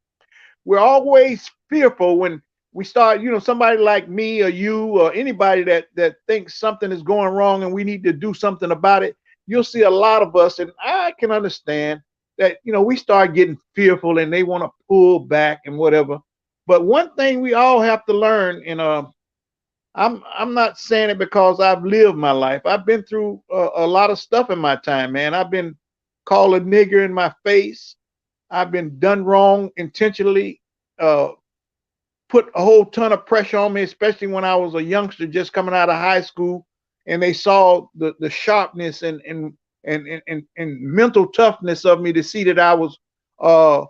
we're always fearful when we start, you know, somebody like me or you or anybody that thinks something is going wrong and we need to do something about it. You'll see a lot of us, and I can understand that, you know, we start getting fearful and they want to pull back and whatever. But one thing we all have to learn, and I'm not saying it because I've lived my life. I've been through a lot of stuff in my time, man. I've been called a nigger in my face. I've been done wrong intentionally. Put a whole ton of pressure on me, especially when I was a youngster just coming out of high school, and they saw the sharpness and mental toughness of me to see that I was a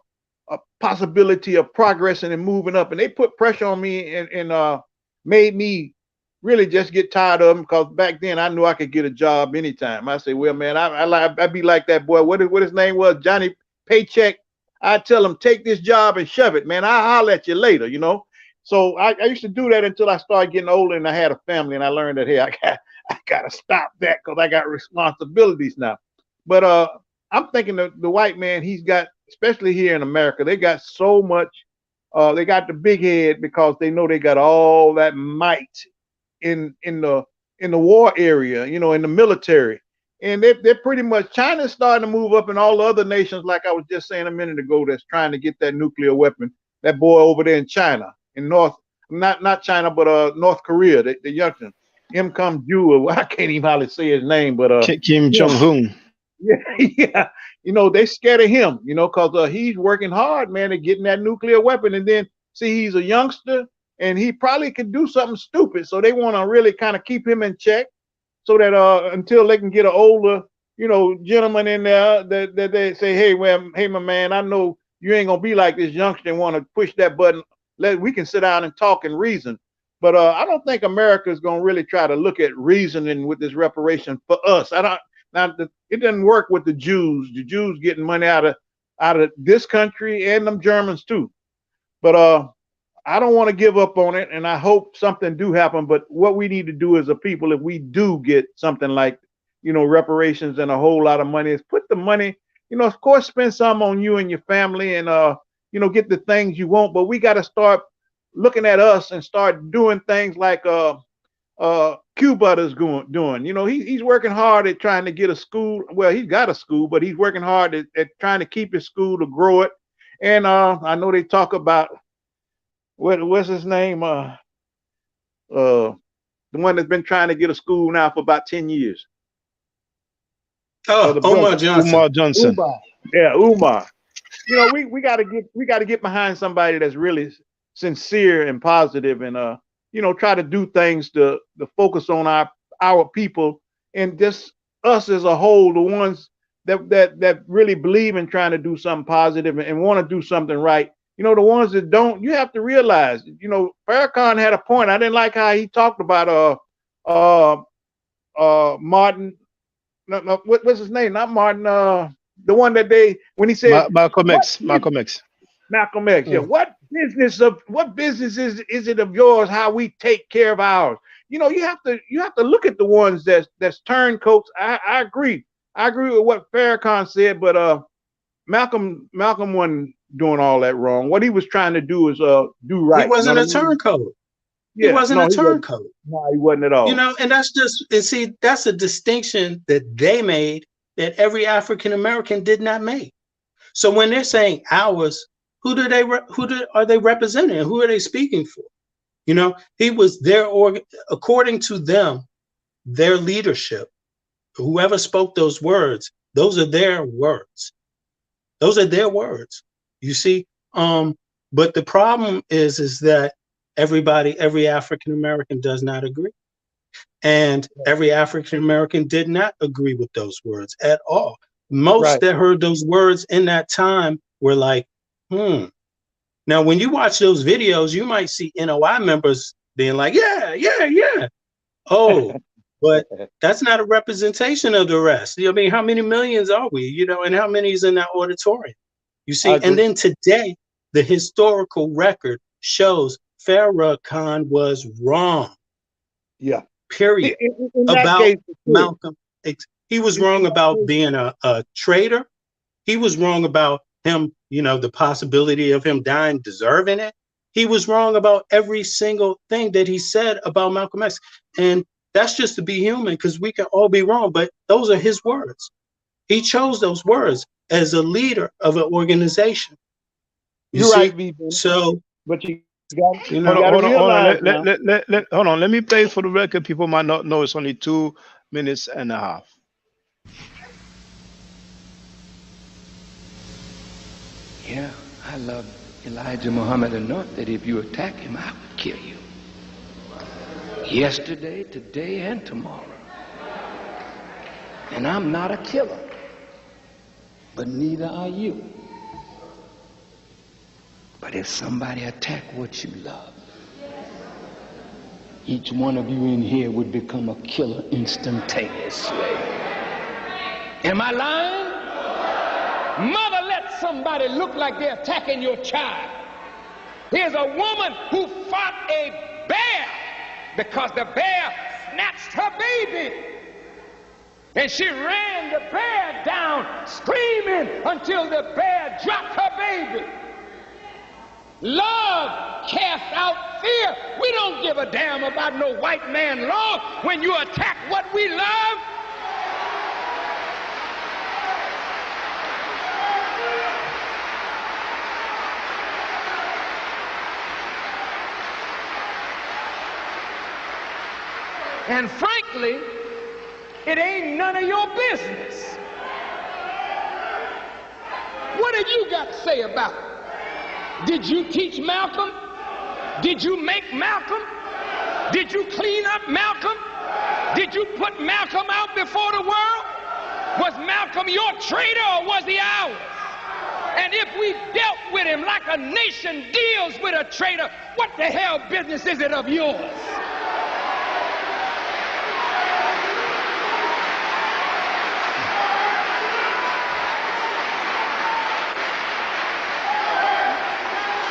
possibility of progressing and moving up, and they put pressure on me and made me really just get tired of them, because back then I knew I could get a job anytime. I say, well, man, I'd be like that boy. What his name was? Johnny Paycheck. I tell him, take this job and shove it, man. I'll holler at you later, you know. So I used to do that until I started getting older and I had a family, and I learned that, hey, I gotta stop that because I got responsibilities now. But I'm thinking the white man, he's got, especially here in America, they got so much. They got the big head because they know they got all that might in the war area, you know, in the military. And they're pretty much, China's starting to move up, and all the other nations, like I was just saying a minute ago, that's trying to get that nuclear weapon. That boy over there in China, in not China, but North Korea, the youngster, Kim Jong-un, I can't even hardly say his name, but Kim Jong-un. Yeah, yeah, you know, they scared of him, you know, because he's working hard, man, at getting that nuclear weapon. And then see, he's a youngster, and he probably could do something stupid, so they want to really kind of keep him in check, so that until they can get an older, you know, gentleman in there that they say, hey, well, hey, my man, I know you ain't gonna be like this youngster and want to push that button. We can sit down and talk and reason. But I don't think America is gonna really try to look at reasoning with this reparation for us. It doesn't work with the Jews. The Jews getting money out of this country and them Germans too. But I don't want to give up on it, and I hope something do happen. But what we need to do as a people, if we do get something like, you know, reparations and a whole lot of money, is put the money, you know, of course, spend some on you and your family, and you know, get the things you want. But we got to start looking at us and start doing things like Cuba is doing. You know, he's working hard at trying to get a school. Well, he's got a school, but he's working hard at trying to keep his school, to grow it. And I know they talk about what's his name? The one that's been trying to get a school now for about 10 years. Oh, Umar Johnson. Umar Johnson. Yeah, Umar. You know, we gotta get behind somebody that's really sincere and positive, and you know, try to do things to focus on our people, and just us as a whole, the ones that really believe in trying to do something positive and want to do something right. You know, the ones that don't, you have to realize, you know, Farrakhan had a point. I didn't like how he talked about Martin. No, what's his name? Not Martin. The one that when he said Malcolm X. Malcolm X. Malcolm X. Yeah. What business is it of yours how we take care of ours? You know, you have to look at the ones that's turncoats. I agree. I agree with what Farrakhan said, but Malcolm wasn't doing all that wrong. What he was trying to do is do right. He wasn't a turncoat. Yeah, he wasn't a turncoat. No, he wasn't at all. You know, and that's a distinction that they made that every African American did not make. So when they're saying ours, who are they representing? Who are they speaking for? You know, he was according to them, their leadership, whoever spoke those words, those are their words. Those are their words. You see, but the problem is that every African American does not agree. And every African American did not agree with those words at all. Most that heard those words in that time were like, Now, when you watch those videos, you might see NOI members being like, yeah, yeah, yeah. Oh, but that's not a representation of the rest. I mean, how many millions are we, you know, and how many is in that auditorium? You see, and then today, the historical record shows Farrakhan was wrong. Yeah. Period. In that About case, Malcolm X. He was wrong about being a traitor. He was wrong about him, you know, the possibility of him dying deserving it. He was wrong about every single thing that he said about Malcolm X. And that's just to be human, because we can all be wrong, but those are his words. He chose those words as a leader of an organization. You're right, Vivian. So, but you got, you know, hold on. Hold on. Let me play for the record. People might not know it's only 2 minutes and a half. Yeah, I love Elijah Muhammad enough that if you attack him, I would kill you. Yesterday, today, and tomorrow. And I'm not a killer, but neither are you. But if somebody attack what you love, each one of you in here would become a killer instantaneously. Am I lying? Mother, let somebody look like they're attacking your child. Here's a woman who fought a bear because the bear snatched her baby. And she ran the bear down, screaming until the bear dropped her baby. Love casts out fear. We don't give a damn about no white man law when you attack what we love. And frankly, it ain't none of your business. What have you got to say about it? Did you teach Malcolm? Did you make Malcolm? Did you clean up Malcolm? Did you put Malcolm out before the world? Was Malcolm your traitor or was he ours? And if we dealt with him like a nation deals with a traitor, what the hell business is it of yours?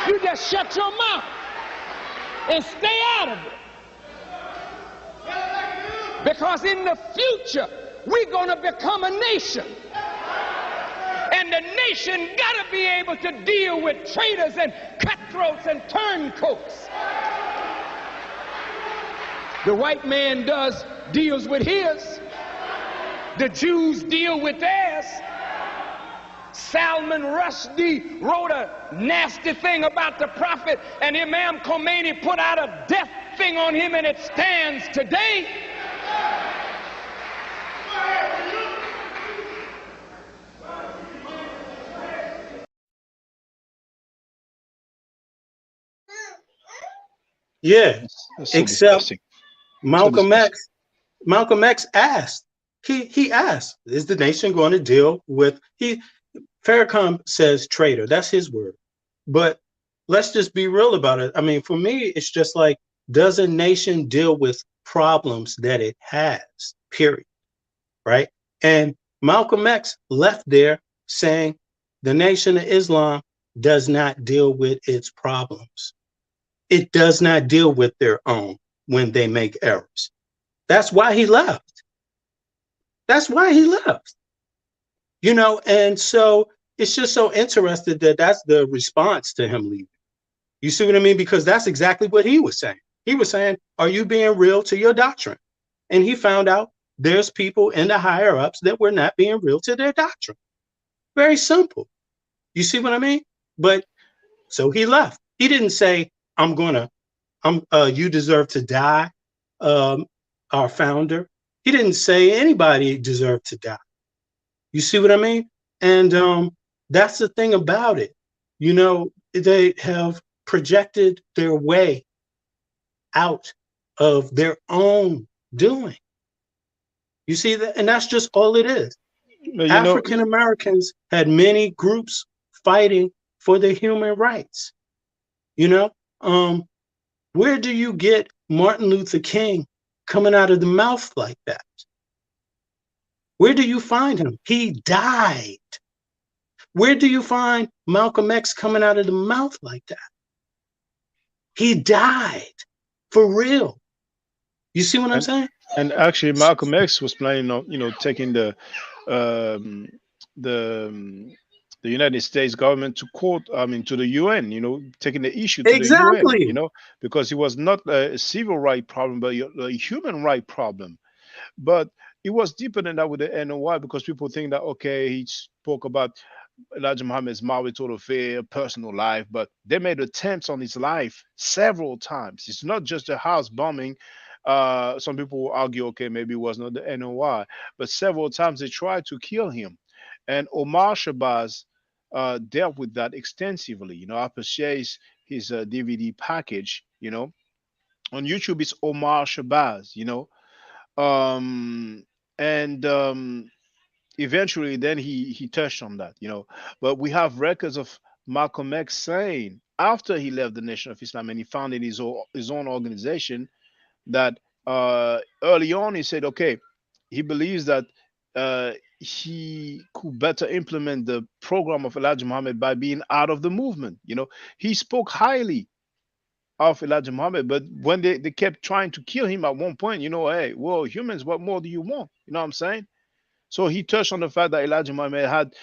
You just shut your mouth and stay out of it. Because in the future, we're going to become a nation. And the nation got to be able to deal with traitors and cutthroats and turncoats. The white man deals with his. The Jews deal with theirs. Salman Rushdie wrote a nasty thing about the prophet, and Imam Khomeini put out a death thing on him, and it stands today. Yeah, except Malcolm X asked. He asked, is the nation going to deal with Farrakhan says traitor. That's his word. But let's just be real about it. I mean, for me, it's just like, does a nation deal with problems that it has, period, right? And Malcolm X left there saying the Nation of Islam does not deal with its problems. It does not deal with their own when they make errors. That's why he left. That's why he left. You know, and so it's just so interesting that that's the response to him leaving. You see what I mean? Because that's exactly what he was saying. He was saying, are you being real to your doctrine? And he found out there's people in the higher ups that were not being real to their doctrine. Very simple. You see what I mean? But so he left. He didn't say, you deserve to die, our founder. He didn't say anybody deserved to die. You see what I mean? And that's the thing about it. You know, they have projected their way out of their own doing. You see that? And that's just all it is. African Americans had many groups fighting for their human rights. You know, where do you get Martin Luther King coming out of the mouth like that? Where do you find him? He died. Where do you find Malcolm X coming out of the mouth like that? He died for real. You see what I'm saying? And actually, Malcolm X was planning on, taking um, the um, the United States government to court. I mean, to the UN. Taking the issue to the UN. Exactly. Because it was not a civil right problem, but a human right problem. But it was deeper than that with the NOI, because people think that, okay, he spoke about Elijah Muhammad's marital affair, personal life, but they made attempts on his life several times. It's not just a house bombing. Some people will argue, okay, maybe it was not the NOI, but several times they tried to kill him. And Omar Shabazz dealt with that extensively. I purchased his DVD package. On YouTube, it's Omar Shabazz. Um, and eventually then he touched on that. But we have records of Malcolm X saying, after he left the Nation of Islam and he founded his own organization, that early on he said, okay, he believes that he could better implement the program of Elijah Muhammad by being out of the movement. He spoke highly of Elijah Muhammad, but when they kept trying to kill him at one point, hey, well, humans, what more do you want? You know what I'm saying? So he touched on the fact that Elijah Muhammad had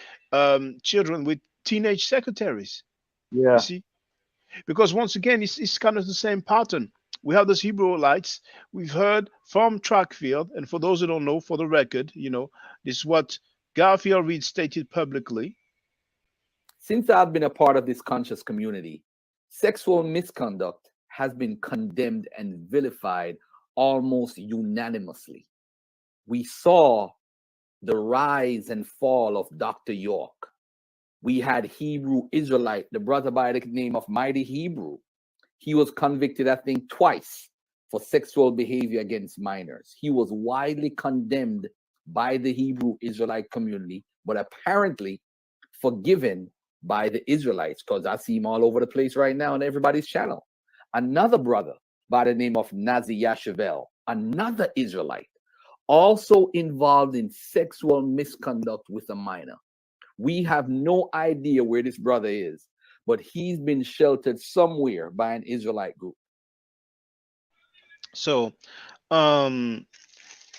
children with teenage secretaries. You Yeah. see, because once again, it's kind of the same pattern. We have those Hebrewites. We've heard from Trackfield, and for those who don't know, for the record, this is what Garfield Reed stated publicly. Since I've been a part of this conscious community, sexual misconduct has been condemned and vilified almost unanimously. We saw the rise and fall of Dr. York. We had Hebrew Israelite, the brother by the name of Mighty Hebrew. He was convicted, I think, twice for sexual behavior against minors. He was widely condemned by the Hebrew Israelite community, but apparently forgiven by the Israelites, because I see him all over the place right now on everybody's channel. Another brother by the name of Nazi Yashavel, another Israelite, also involved in sexual misconduct with a minor. We have no idea where this brother is, but he's been sheltered somewhere by an Israelite group. So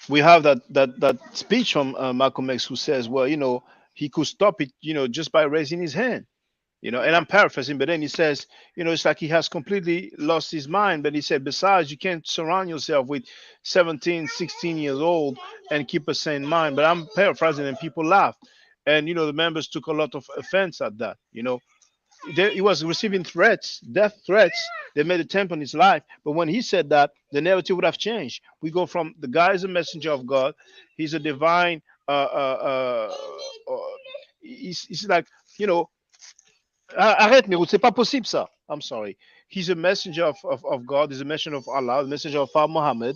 we have that speech from Malcolm X, who says, well, he could stop it, just by raising his hand. And I'm paraphrasing, but then he says, it's like he has completely lost his mind. But he said, besides, you can't surround yourself with 17, 16 years old and keep a sane mind. But I'm paraphrasing, and people laughed. And, the members took a lot of offense at that. He was receiving threats, death threats. They made attempt on his life. But when he said that, the narrative would have changed. We go from the guy is a messenger of God. He's a divine, he's like, arrête, mais c'est pas possible ça. I'm sorry. He's a messenger of God. He's a messenger of Allah, a messenger of Muhammad,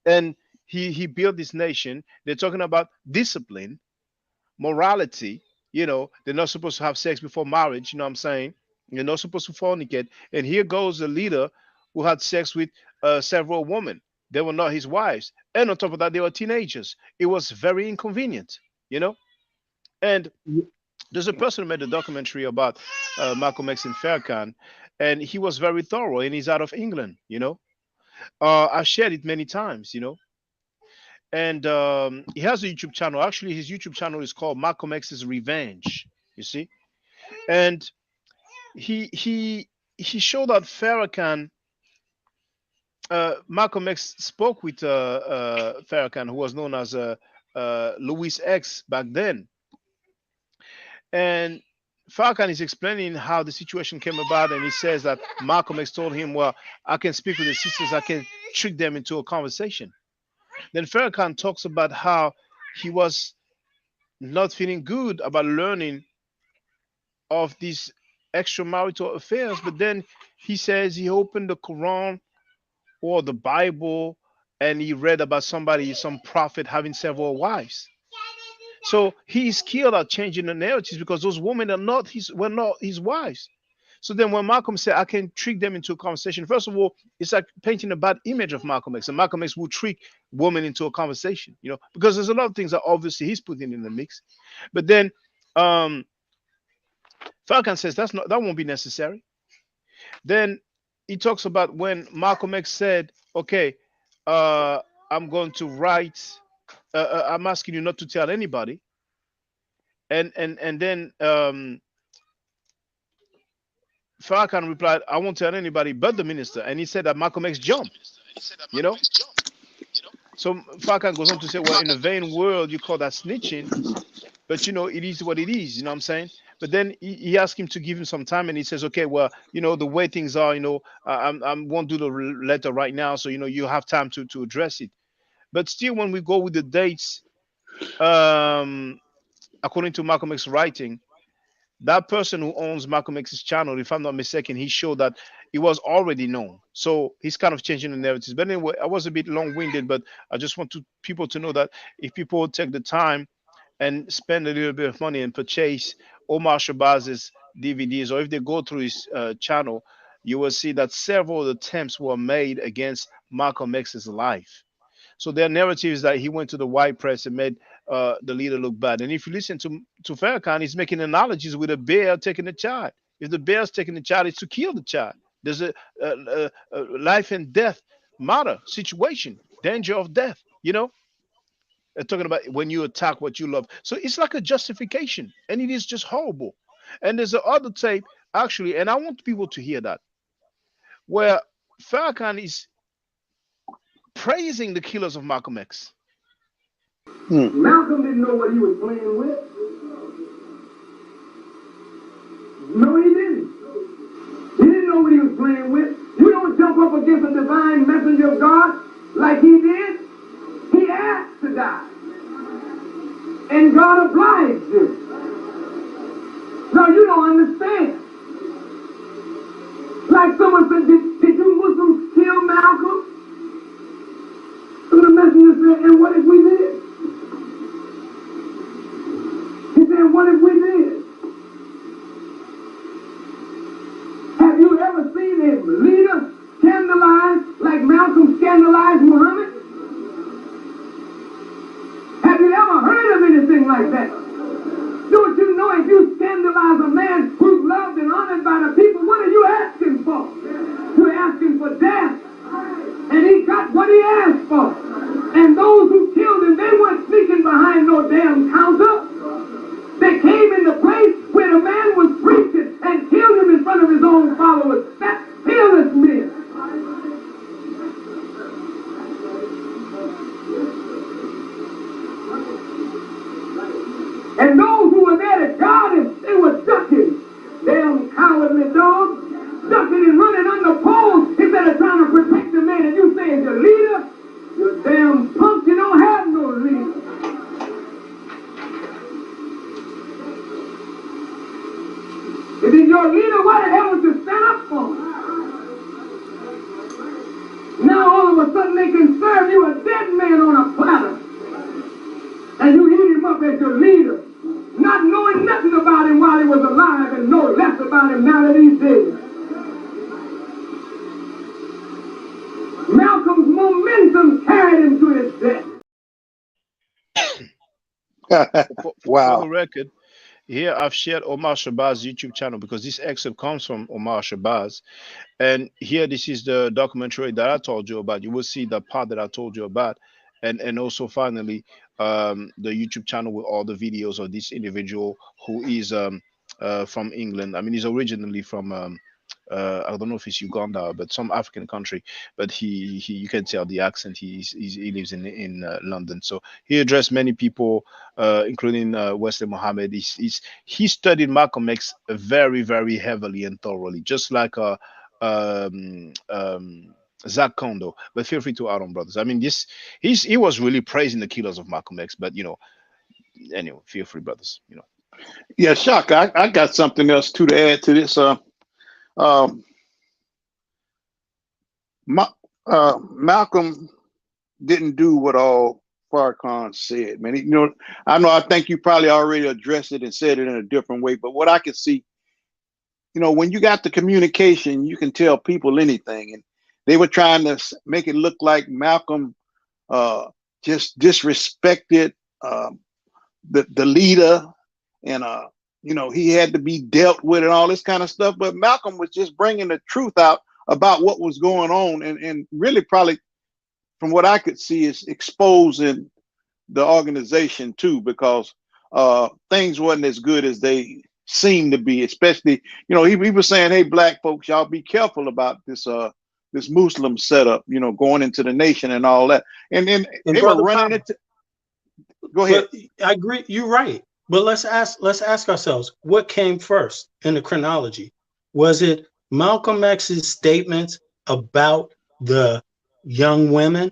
and he built this nation. They're talking about discipline, morality. They're not supposed to have sex before marriage. You know what I'm saying? You're not supposed to fornicate. And here goes a leader who had sex with several women. They were not his wives. And on top of that, they were teenagers. It was very inconvenient, And there's a person who made a documentary about Malcolm X in Farrakhan, and he was very thorough, and he's out of England, I've shared it many times, And he has a YouTube channel. Actually, his YouTube channel is called Malcolm X's Revenge, you see. And he showed that Farrakhan, Malcolm X spoke with Farrakhan, who was known as Louis X back then. And Farrakhan is explaining how the situation came about, and he says that Malcolm X told him, well, I can speak with the sisters, I can trick them into a conversation. Then Farrakhan talks about how he was not feeling good about learning of these extramarital affairs, but then he says he opened the Quran or the Bible and he read about some prophet having several wives. So he's skilled at changing the narratives because those women were not his wives. So then when Malcolm said, I can trick them into a conversation, first of all, it's like painting a bad image of Malcolm X. And Malcolm X will trick women into a conversation, you know, because there's a lot of things that obviously he's putting in the mix. But then Farrakhan says that won't be necessary. Then he talks about when Malcolm X said, okay, I'm going to write, I'm asking you not to tell anybody. And then Farrakhan replied, I won't tell anybody but the minister. And he said that Malcolm X jumped, you know. So Farrakhan goes on to say, well, in a vain world, you call that snitching, but you know, it is what it is, you know what I'm saying? But then he asked him to give him some time, and he says, okay, well, you know, the way things are, you know, I won't do the letter right now, so you know, you have time to address it. But still, when we go with the dates, according to Malcolm X writing, that person who owns Malcolm X's channel, if I'm not mistaken, he showed that it was already known. So he's kind of changing the narratives. But anyway, I was a bit long-winded, but I just want people to know that if people take the time and spend a little bit of money and purchase Omar Shabazz's DVDs, or if they go through his channel, you will see that several attempts were made against Malcolm X's life. So their narrative is that he went to the white press and made the leader look bad. And if you listen to Farrakhan, he's making analogies with a bear taking a child. If the bear's taking the child, it's to kill the child. There's a life and death matter situation, danger of death, you know? They're talking about when you attack what you love. So it's like a justification, and it is just horrible. And there's the other tape, actually, and I want people to hear that, where Farrakhan is praising the killers of Malcolm X. Malcolm didn't know what he was playing with. No, he didn't. He didn't know what he was playing with. You don't jump up against a divine messenger of God like he did. He asked to die. And God obliged him. No, you don't understand. Like someone said, did you Muslims kill Malcolm? So the messenger said, and what if we did? He said, what if we did? Have you ever seen a leader scandalized like Malcolm scandalized Muhammad? Have you ever heard of anything like that? Don't you know if you scandalize a man who's loved and honored by the people, what are you asking for? You're asking for death. And he got what he asked for. And those who killed him, they weren't sneaking behind no damn counter. They came in the place where the man was preaching and killed him in front of his own followers. That's fearless men. And those who were there to guard him, they were ducking. Damn cowardly dogs. Ducking and running under poles instead of trying to protect the man. And you say it's your leader? You damn punk, you don't have no leader. If he's your leader, why the hell would you stand up for him? Now all of a sudden they can serve you a dead man on a platter. And you eat him up as your leader, not knowing nothing about him while he was alive and know less about him now that he's dead. Malcolm's momentum carried him to his death. Wow. For the record, here I've shared Omar Shabaz's YouTube channel because this excerpt comes from Omar Shabazz. And here, this is the documentary that I told you about. You will see the part that I told you about. And also, finally, the YouTube channel with all the videos of this individual who is from England. I mean, he's originally from, I don't know if it's Uganda, but some African country. But he you can tell the accent. He lives in London. So he addressed many people, including Wesley Mohammed. He studied Malcolm X very, very heavily and thoroughly, just like Zach Kondo. But feel free to add on, brothers. I mean, he was really praising the killers of Malcolm X. But you know, anyway, feel free, brothers. You know. Yeah, Shock. I got something else too to add to this. Malcolm didn't do what all Farrakhan said, man. You know, I think you probably already addressed it and said it in a different way, but what I can see, you know, when you got the communication, you can tell people anything. And they were trying to make it look like Malcolm just disrespected the leader, and you know, he had to be dealt with and all this kind of stuff. But Malcolm was just bringing the truth out about what was going on, and really probably, from what I could see, is exposing the organization too, because things wasn't as good as they seemed to be. Especially, you know, he was saying, "Hey, black folks, y'all be careful about this this Muslim setup, you know, going into the nation and all that." And then And they were Brother running Power, it. Go ahead. but I agree, you're right. But let's ask ourselves, what came first in the chronology? Was it Malcolm X's statements about the young women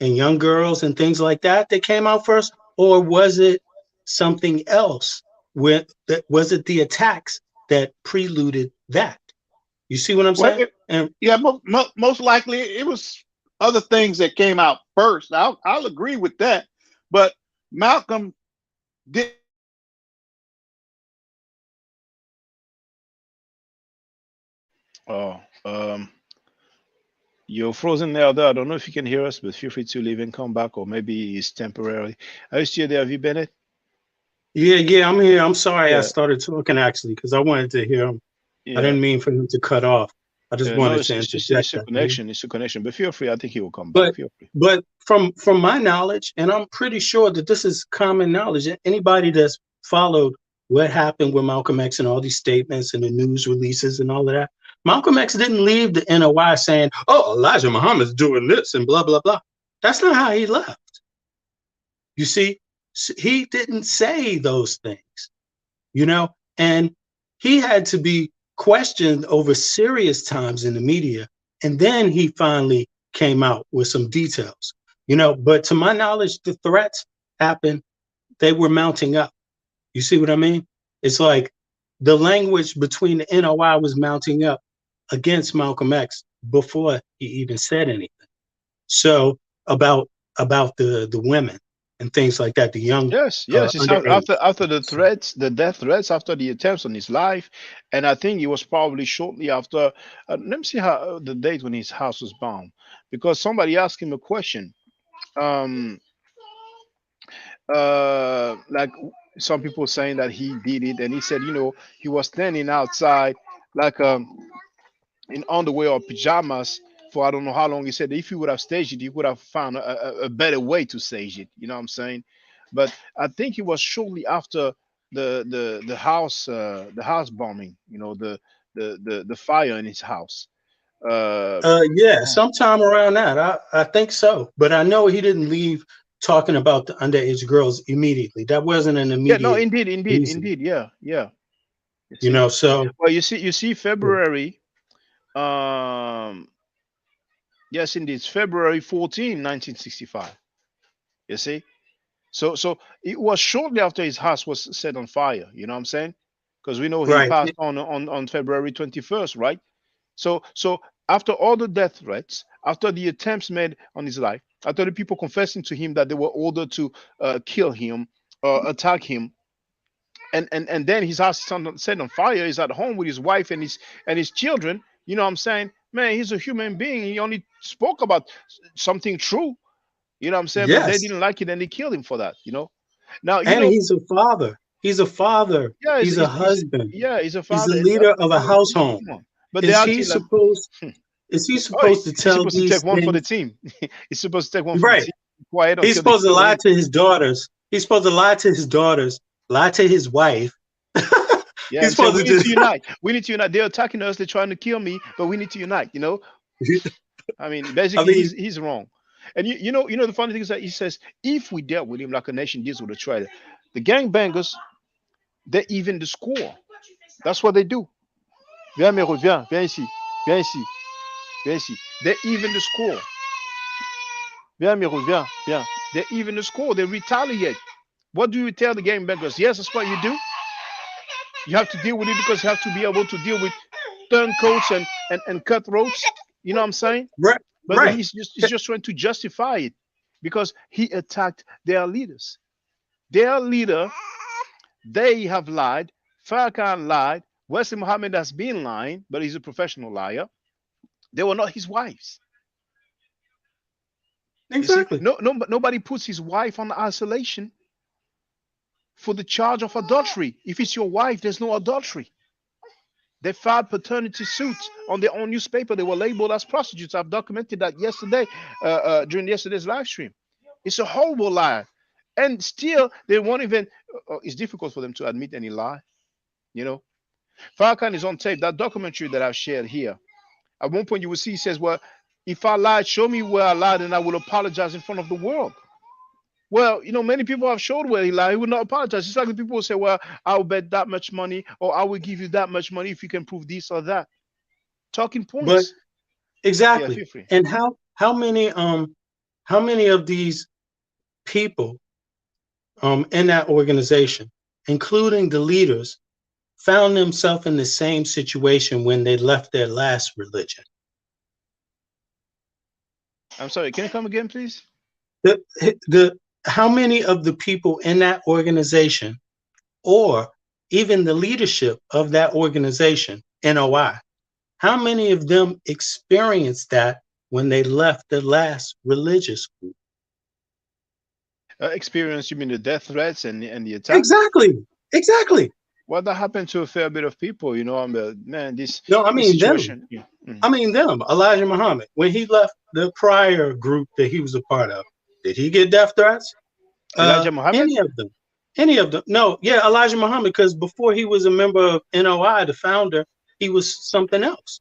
and young girls and things like that that came out first, or was it something else? Was it the attacks that preluded that? You see what I'm Well, saying? And yeah, most likely it was other things that came out first. I'll agree with that, but Malcolm did. Oh, you're frozen there. I don't know if you can hear us, but feel free to leave and come back, or maybe it's temporary. Are you still there? Have you been it? yeah, I'm here. I'm sorry I Yeah, started talking actually because I wanted to hear him. I yeah. didn't mean for him to cut off. I just No, wanted to it's just interject it's a that. Man. connection. It's a connection. But feel free. I think he will come back. But Feel free. but from my knowledge, and I'm pretty sure that this is common knowledge. Anybody that's followed what happened with Malcolm X and all these statements and the news releases and all of that, Malcolm X didn't leave the NOI saying, "Oh, Elijah Muhammad's doing this and blah blah blah." That's not how he left. You see, he didn't say those things, you know, and he had to be questioned over serious times in the media, and then he finally came out with some details, you know. But to my knowledge, the threats happened, they were mounting up. You see what I mean? It's like the language between the NOI was mounting up against Malcolm X before he even said anything. So about the women and things like that, the young Yes, yes. It's underage. after the threats, the death threats, after the attempts on his life, and I think it was probably shortly after. Let me see how the date when his house was bombed, because somebody asked him a question. Um, like some people saying that he did it, and he said, you know, he was standing outside, like in underwear or pajamas for I don't know how long. He said if he would have staged it, he would have found a better way to stage it. You know what I'm saying? But I think it was shortly after the house bombing. You know, the fire in his house. Uh, Yeah, sometime around that. I think so. But I know he didn't leave talking about the underage girls immediately. That wasn't an yeah, no, immediate reason, indeed, yeah, yeah. You you see, know. So well, you see, February. Um, yes, indeed, it's February 14, 1965. You see. So it was shortly after his house was set on fire. You know what I'm saying? Because we know he right. passed on February 21st, right? So after all the death threats, after the attempts made on his life, after the people confessing to him that they were ordered to kill him or attack him, and then his house is set on fire. He's at home with his wife and his children. You know what I'm saying? Man, he's a human being. He only spoke about something true. You know what I'm saying? But they Yes, didn't like it and they killed him for that. Now, and he's a father. He's a father. yeah, He's a husband. he's a He's the father. leader of a household. Come on. But they Is he actually like, supposed? Is he oh, supposed to he's tell supposed to take these one for the things? team. He's supposed to take one for the Right. team. Quiet He's until they supposed to kill lie him. to his daughters. He's supposed to lie to his daughters. Lie to his wife. Yeah, He's and say supposed we to need just. to unite. We need to unite. They're attacking us. They're trying to kill me, but we need to unite. I mean, I basically, mean, he's wrong. And you know the funny thing is that he says if we dealt with him like a nation deals with a traitor, the gangbangers they even the score. That's what they do. Viens, Mero, viens ici, viens ici, viens ici. They even the score. Viens, Mero, viens. They even the score. They retaliate. What do you tell the gangbangers? Yes, that's what you do. You have to deal with it because you have to be able to deal with turncoats and cutthroats. You know what I'm saying? right, But right. he's just trying to justify it because he attacked their leaders. Their leader, they have lied. Farrakhan lied. Wesley Muhammad has been lying, but he's a professional liar. They were not his wives. You see, Exactly. nobody puts his wife on isolation for the charge of adultery. If it's your wife, there's no adultery. They filed paternity suits on their own newspaper. They were labeled as prostitutes. I've documented that yesterday during yesterday's live stream. It's a horrible lie. And still, they won't even, it's difficult for them to admit any lie. You know, Farrakhan is on tape. That documentary that I've shared here. At one point, you will see he says, well, if I lied, show me where I lied and I will apologize in front of the world. Well, you know, many people have showed where he lied. He would not apologize. It's like the people who say, well, I'll bet that much money or I will give you that much money if you can prove this or that. Talking But points. Yeah, exactly. feel free. And how many of these people in that organization, including the leaders, found themselves in the same situation when they left their last religion? I'm sorry, can you come again, please? How many of the people in that organization, or even the leadership of that organization, NOI, how many of them experienced that when they left the last religious group? Experience, you mean the death threats and the attacks? Exactly. Well, that happened to a fair bit of people, you know. Man, this situation. Yeah. I mean them. Elijah Muhammad, when he left the prior group that he was a part of, did he get death threats? Elijah Muhammad? Any of them. No, yeah, Elijah Muhammad, because before he was a member of NOI, the founder, he was something else.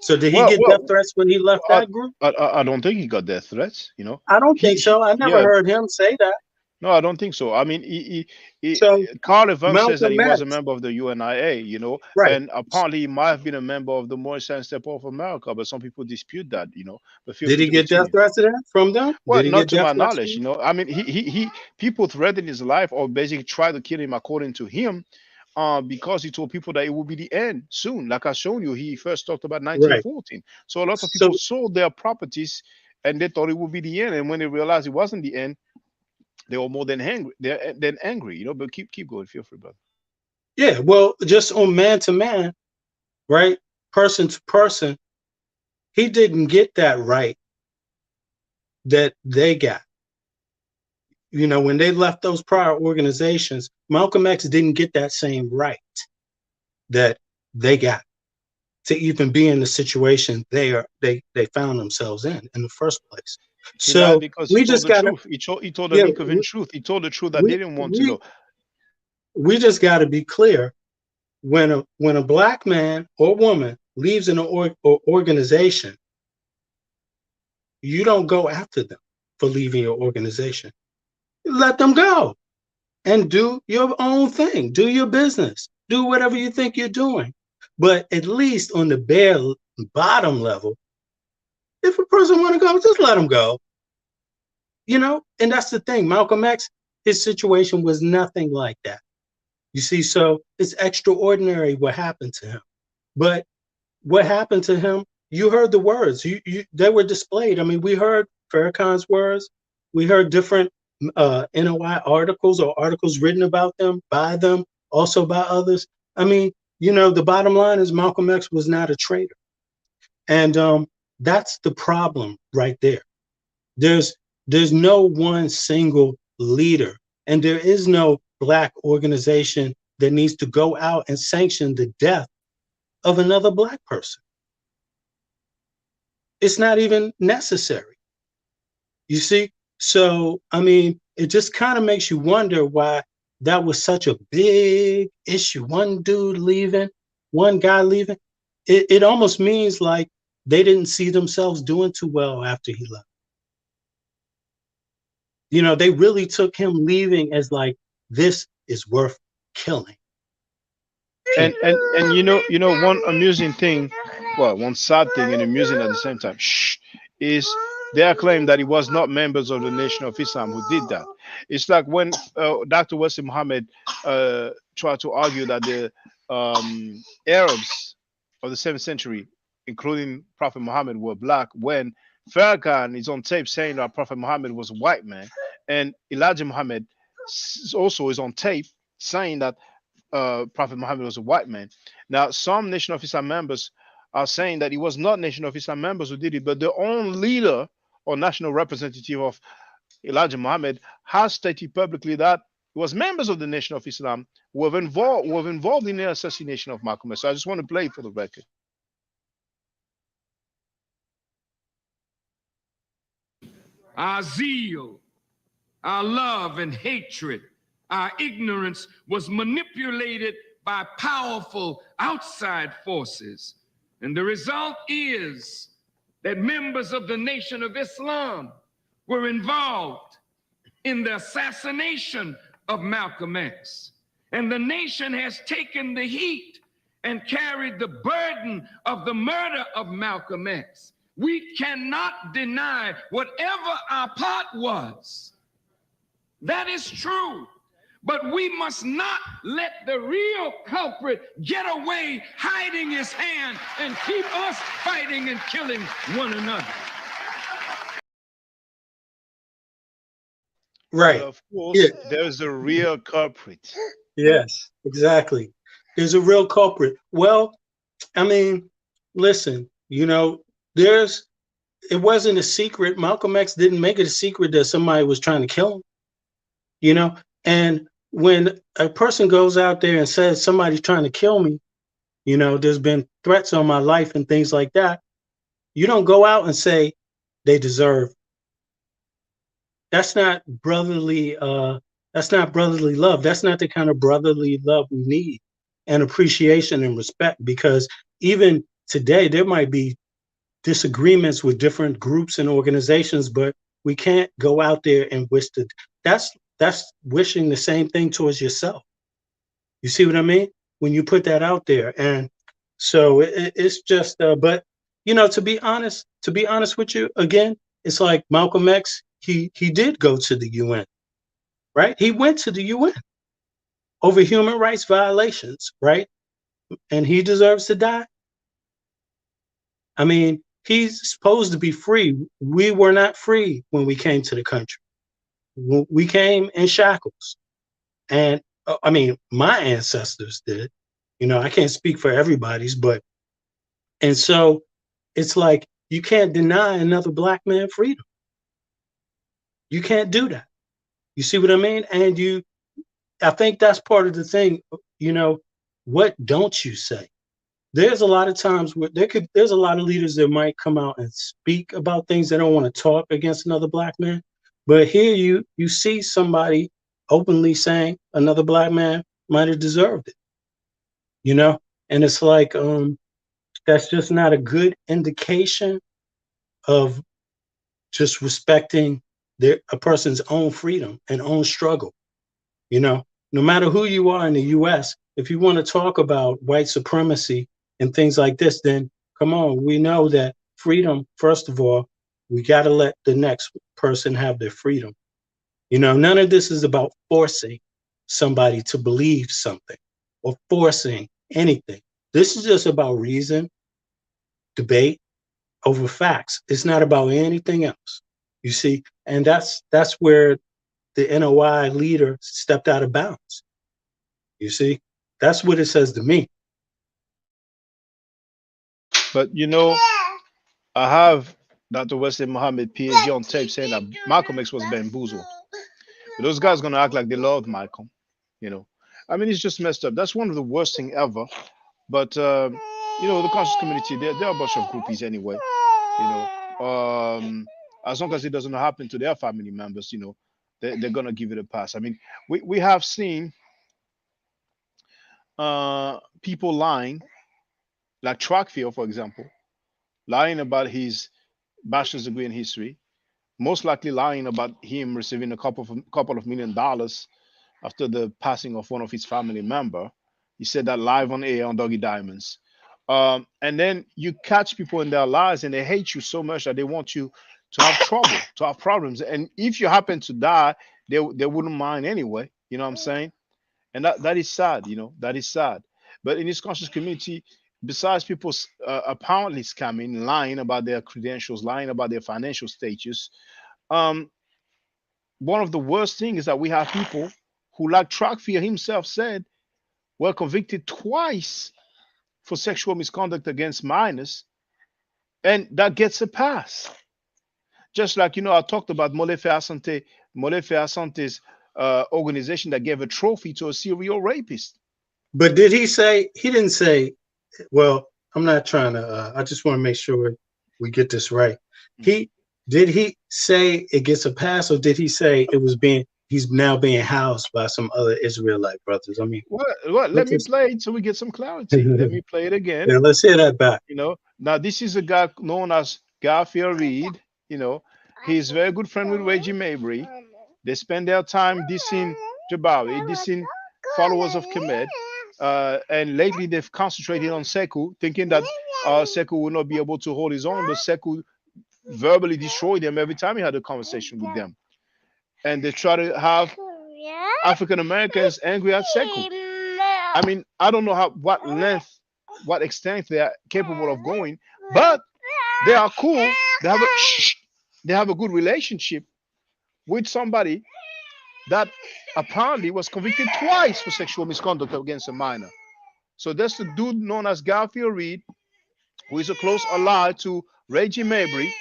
So did he get death threats when he left that group? I don't think he got death threats, you know. I don't think so. I never heard him say that. No, I don't think so. I mean, So Carl Evans says that he was a X. member of the UNIA, you know, Right. and apparently he might have been a member of the Morrison Temple of America, but some people dispute that, you know. But feel Did free he to get continue. death threats to that from them? Well, Did he not get to death my threats knowledge, you know. I mean, he people threatened his life or basically tried to kill him, according to him, because he told people that it will be the end soon. Like I shown you, he first talked about Right. 1914. So a lot of So people sold their properties and they thought it would be the end, and when they realized it wasn't the end, they were more than angry. They're angry, you know. But keep going. Feel free, brother. yeah, well, just on man to man, right? Person to person, he didn't get that right that they got. You know, when they left those prior organizations, Malcolm X didn't get that same right that they got to even be in the situation they found themselves in the first place. He lied So because he we told just the gotta, truth. He told an yeah, inconvenient truth. He told the truth that they we didn't want to we know. we just got to be clear when a black man or woman leaves an organization, you don't go after them for leaving your organization. Let them go and do your own thing, do your business, do whatever you think you're doing. But at least on the bare bottom level, if a person want to go, just let them go. You know, and that's the thing. Malcolm X, his situation was nothing like that. You see, so it's extraordinary what happened to him. But what happened to him, you heard the words. They were displayed. I mean, we heard Farrakhan's words. We heard different NOI articles or articles written about them, by them, also by others. I mean, you know, the bottom line is Malcolm X was not a traitor. And that's the problem right there. There's no one single leader, and there is no black organization that needs to go out and sanction the death of another black person. It's not even necessary. You see? So, I mean, it just kind of makes you wonder why that was such a big issue. One dude leaving, one guy leaving. It almost means like they didn't see themselves doing too well after he left. You know, they really took him leaving as like, this is worth killing. And you know one amusing thing, well, one sad thing and amusing at the same time, is their claim that it was not members of the Nation of Islam who did that. It's like when Dr. Wesley Muhammad tried to argue that the Arabs of the 7th century, including Prophet Muhammad, were black, when Farrakhan is on tape saying that Prophet Muhammad was a white man, and Elijah Muhammad also is on tape saying that Prophet Muhammad was a white man. Now, some Nation of Islam members are saying that it was not Nation of Islam members who did it, but the own leader or national representative of Elijah Muhammad has stated publicly that it was members of the Nation of Islam who were involved in the assassination of Malcolm X. So I just want to play for the record. Our zeal, our love and hatred, our ignorance was manipulated by powerful outside forces. And the result is that members of the Nation of Islam were involved in the assassination of Malcolm X. And the nation has taken the heat and carried the burden of the murder of Malcolm X. We cannot deny whatever our part was. That is true. But we must not let the real culprit get away, hiding his hand, and keep us fighting and killing one another. Right. Of course, there's a real culprit. Yes, exactly. There's a real culprit. Well, I mean, listen, it wasn't a secret. Malcolm X didn't make it a secret that somebody was trying to kill him, and when a person goes out there and says somebody's trying to kill me, there's been threats on my life and things like that, you don't go out and say they deserve. That's not brotherly love. That's not the kind of brotherly love we need, and appreciation and respect, because even today there might be disagreements with different groups and organizations, but we can't go out there and wish that's wishing the same thing towards yourself. You see what I mean? When you put that out there. And so it's just, but to be honest with you, again, it's like Malcolm X, he did go to the UN, right? He went to the UN over human rights violations, right? And he deserves to die. I mean, he's supposed to be free. We were not free when we came to the country. We came in shackles. And I mean, my ancestors did. I can't speak for everybody's, and so it's like you can't deny another Black man freedom. You can't do that. You see what I mean? And I think that's part of the thing. What don't you say? There's a lot of times where there's a lot of leaders that might come out and speak about things they don't want to talk against another Black man. But here you see somebody openly saying another Black man might have deserved it. And it's like that's just not a good indication of just respecting a person's own freedom and own struggle. No matter who you are in the US, if you want to talk about white supremacy and things like this, then come on, we know that freedom, first of all, we got to let the next person have their freedom. None of this is about forcing somebody to believe something or forcing anything. This is just about reason, debate over facts. It's not about anything else, you see? And that's where the NOI leader stepped out of bounds. You see? That's what it says to me. But I have Dr. Wesley Muhammad, PhD, on tape saying that Malcolm X was bamboozled. But those guys are gonna act like they loved Malcolm. I mean, it's just messed up. That's one of the worst thing ever. But the conscious community, they're a bunch of groupies anyway. As long as it doesn't happen to their family members, they're gonna give it a pass. I mean, we have seen people lying, like Trackfield, for example, lying about his bachelor's degree in history, most likely lying about him receiving a couple of $1 million after the passing of one of his family member. He said that live on air on Doggy Diamonds. And then you catch people in their lives and they hate you so much that they want you to have trouble, to have problems. And if you happen to die, they wouldn't mind anyway. You know what I'm saying? And that is sad, that is sad. But in this conscious community, besides people apparently scamming, lying about their credentials, lying about their financial status, one of the worst things is that we have people who, like Trackfield himself said, were convicted twice for sexual misconduct against minors, and that gets a pass. Just like, I talked about Molefe Asante's organization that gave a trophy to a serial rapist. But did he say, he didn't say, well, I'm not trying to, I just want to make sure we get this right. Did he say it gets a pass, or did he say he's now being housed by some other Israelite brothers? I mean, let me play it so we get some clarity. Let me play it again. Yeah, let's hear that back. Now this is a guy known as Garfield Reed. He's very good friend with Reggie Mabry. They spend their time dissing Jabari, dissing followers of Kemet. And lately they've concentrated on Sekou, thinking that Sekou will not be able to hold his own, but Sekou verbally destroyed them every time he had a conversation with them. And they try to have African Americans angry at Sekou. I mean, I don't know what extent they are capable of going, but they are cool. They have a good relationship with somebody that apparently was convicted twice for sexual misconduct against a minor. So that's the dude known as Garfield Reed, who is a close ally to Reggie Mabry,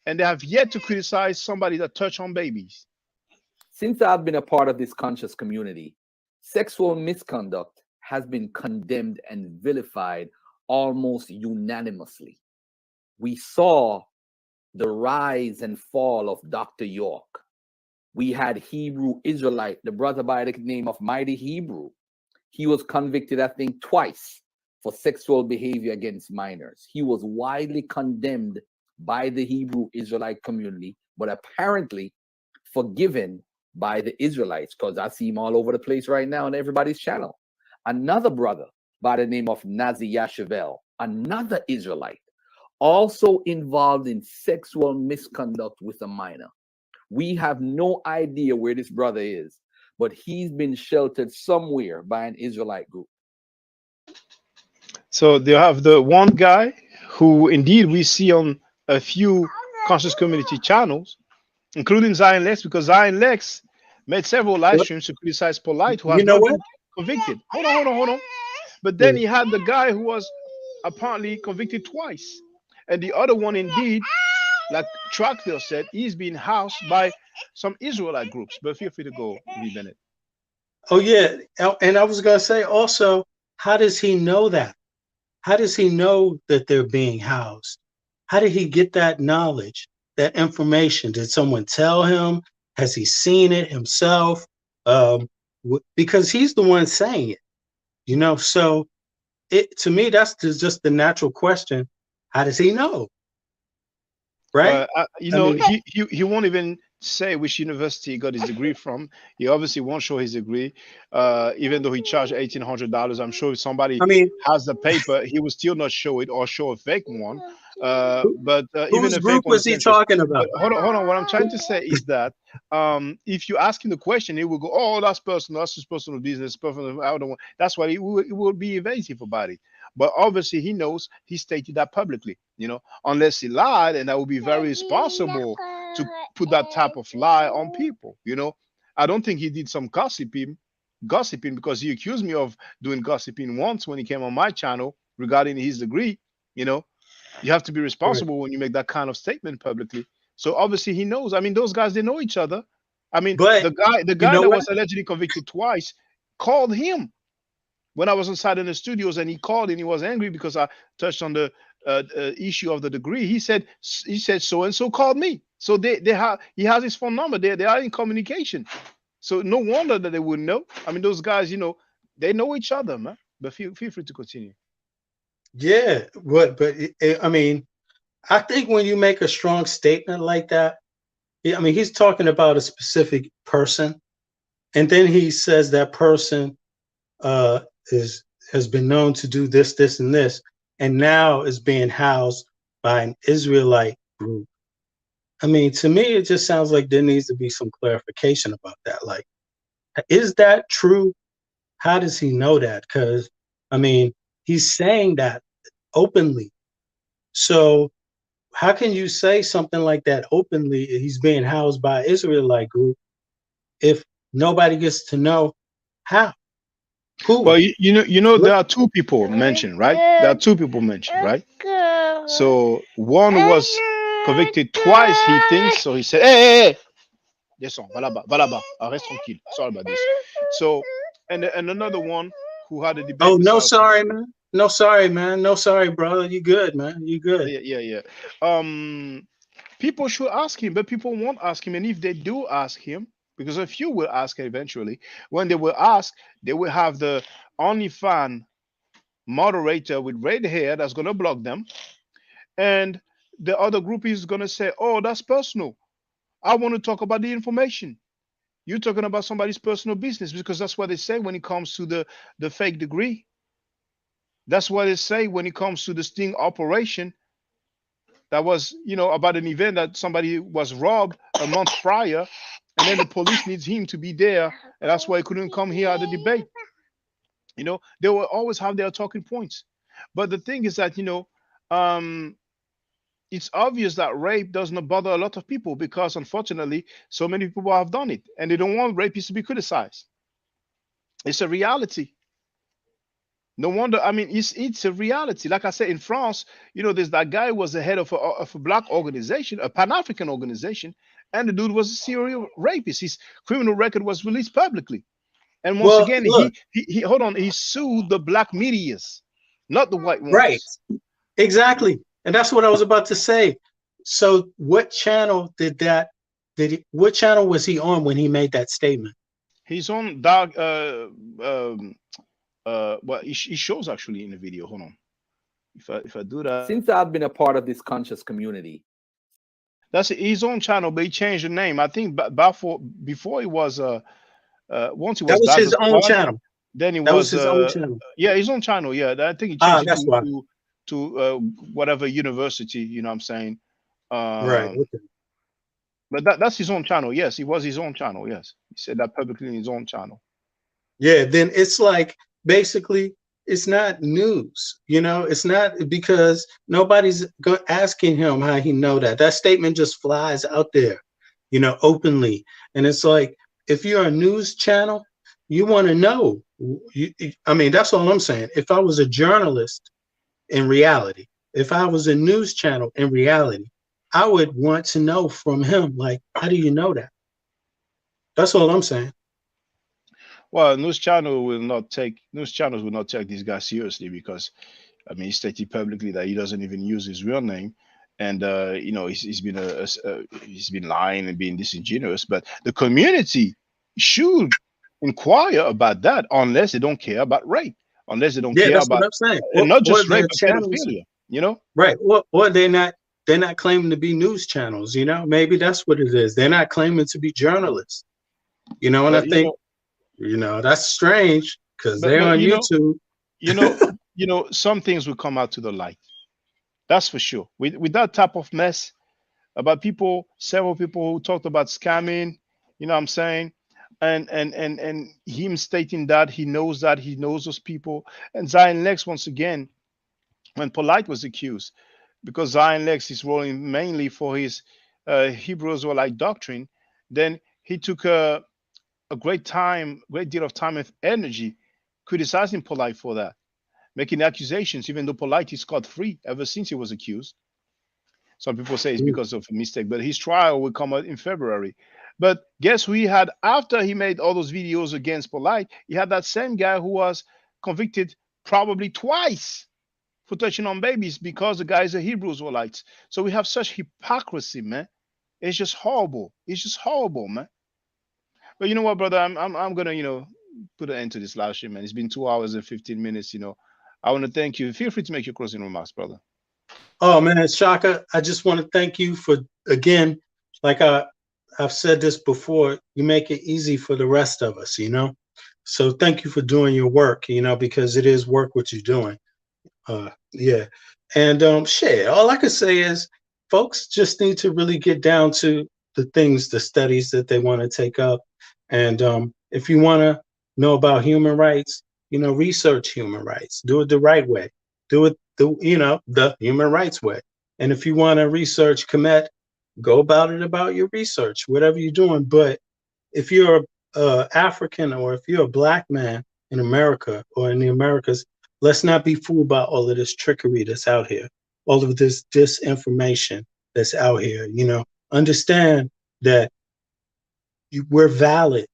and they have yet to criticize somebody that touched on babies. Since I've been a part of this conscious community, sexual misconduct has been condemned and vilified almost unanimously. We saw the rise and fall of Dr. York. We had Hebrew Israelite, the brother by the name of Mighty Hebrew. He was convicted, I think, twice for sexual behavior against minors. He was widely condemned by the Hebrew Israelite community, but apparently forgiven by the Israelites, because I see him all over the place right now on everybody's channel. Another brother by the name of Nazi Yashavel, another Israelite, also involved in sexual misconduct with a minor. We have no idea where this brother is, but he's been sheltered somewhere by an Israelite group. So they have the one guy who indeed we see on a few conscious community channels, including Zion Lex, because Zion Lex made several live streams to criticize Polite, who has not been convicted. Hold on. But then he had the guy who was apparently convicted twice. And the other one, indeed, like Tractor said, he's been housed by some Israelite groups. But feel free to go, Lee Bennett. Oh, yeah. And I was going to say also, how does he know that? How does he know that they're being housed? How did he get that knowledge, that information? Did someone tell him? Has he seen it himself? Because he's the one saying it, so to me, that's just the natural question. How does he know? Right? He won't even say which university he got his degree from. He obviously won't show his degree, even though he charged $1,800. I'm sure if somebody has the paper, he will still not show it or show a fake one. But even whose a group fake one was he talking about? Hold on. What I'm trying to say is that if you ask him the question, he will go, "Oh, that's personal. That's his personal business. Personal. I don't want." That's why he will be evasive about it. But obviously, he knows he stated that publicly. Unless he lied, and that would be very responsible to put that type of lie on people. I don't think he did some gossiping because he accused me of doing gossiping once when he came on my channel regarding his degree. You have to be responsible when you make that kind of statement publicly. So obviously he knows. I mean, those guys, they know each other. I mean, the guy that was allegedly convicted twice called him when I was inside in the studios, and he called and he was angry because I touched on the issue of the degree. He said so and so called me. So he has his phone number. They are in communication. So no wonder that they wouldn't know. I mean, those guys, they know each other, man. But feel free to continue. Yeah, but I mean, I think when you make a strong statement like that, I mean, he's talking about a specific person, and then he says that person has been known to do this, this, and this, and now is being housed by an Israelite group. I mean, to me, it just sounds like there needs to be some clarification about that. Like, is that true? How does he know that? Because, I mean, he's saying that openly. So how can you say something like that openly? He's being housed by an Israelite group if nobody gets to know how. Who? Well, you know, What? there are two people mentioned, right? There are two people mentioned, right? So one was convicted twice, he thinks. So he said, "Hey, hey, hey, descends, va là-bas, va là-bas. Ah, reste tranquille. Sorry about this." So, and another one who had a debate Oh, with no, Sarah. sorry, man. No, sorry, man. No, sorry, brother. You good, man. You good. Yeah, yeah, yeah. People should ask him, but people won't ask him. And if they do ask him, because a few will ask eventually, when they will ask, they will have the only fan moderator with red hair that's going to block them. And the other group is going to say, "Oh, that's personal. I want to talk about the information. You're talking about somebody's personal business," because that's what they say when it comes to the fake degree. That's what they say when it comes to the sting operation that was, about an event that somebody was robbed a month prior, and then the police needs him to be there, and that's why he couldn't come here at the debate. They will always have their talking points. But the thing is that, um, it's obvious that rape does not bother a lot of people because, unfortunately, so many people have done it, and they don't want rapists to be criticized. It's a reality. No wonder. I mean, it's a reality. Like I said, in France, there's that guy who was the head of a black organization, a Pan African organization, and the dude was a serial rapist. His criminal record was released publicly. And once Well, again, look, he hold on, he sued the black medias, not the white right. ones. Exactly. And that's what I was about to say. So what channel what channel was he on when he made that statement? He's on dark. Well, he shows actually in the video. Hold on. If I do that, Since I've been a part of this conscious community, that's his own channel, but he changed the name. I think before he was once he That was was Dr. his own Squad, channel. then he That was was his own channel. yeah, his own channel. Yeah, I think he Ah, changed it that's why. to whatever university. You know what I'm saying? Right. Um, Okay. but that's his own channel. Yes, it was his own channel. Yes, he said that publicly in his own channel. Yeah. Then it's like basically it's not news. It's not because nobody's asking him how he know that. That statement just flies out there, openly. And it's like if you're a news channel, you want to know. I mean, that's all I'm saying. If I was a journalist in reality, if I was a news channel in reality, I would want to know from him, like, how do you know that? That's all I'm saying. Well, news channels will not take this guy seriously because, I mean, he stated publicly that he doesn't even use his real name, and he's been lying and being disingenuous. But the community should inquire about that unless they don't care about rape, unless they don't Yeah, care that's what about, I'm saying. and not Or just rape their but channels, pedophilia. You know. right? Or they're not claiming to be news channels. Maybe that's what it is. They're not claiming to be journalists. And I But think that's strange because they're but on YouTube. you know, some things will come out to the light. That's for sure. With that type of mess about several people who talked about scamming, you know what I'm saying? And him stating that he knows those people. And Zion Lex, once again, when Polite was accused, because Zion Lex is rolling mainly for his Hebrew Israelite doctrine, then he took a great deal of time and energy criticizing Polite for that, making accusations, even though Polite is scot free ever since he was accused. Some people say it's because of a mistake, but his trial will come out in February. But guess who he had after he made all those videos against Polite? He had that same guy who was convicted probably twice for touching on babies because the guy is a Hebrew Israelite. So we have such hypocrisy, man. It's just horrible. It's just horrible, man. But you know what, brother? I'm gonna put an end to this live stream, man. It's been 2 hours and 15 minutes. I want to thank you. Feel free to make your closing remarks, brother. Oh man, Shaka, I just want to thank you for, again, like I've said this before, you make it easy for the rest of us, So thank you for doing your work, because it is work what you're doing. Yeah. And shit, all I can say is folks just need to really get down to the studies that they want to take up. And if you want to know about human rights, research human rights, do it the right way, do it the human rights way. And if you want to research Kemet, go about your research, whatever you're doing. But if you're African or if you're a black man in America or in the Americas, let's not be fooled by all of this trickery that's out here, all of this disinformation that's out here. You know, understand that we're valid.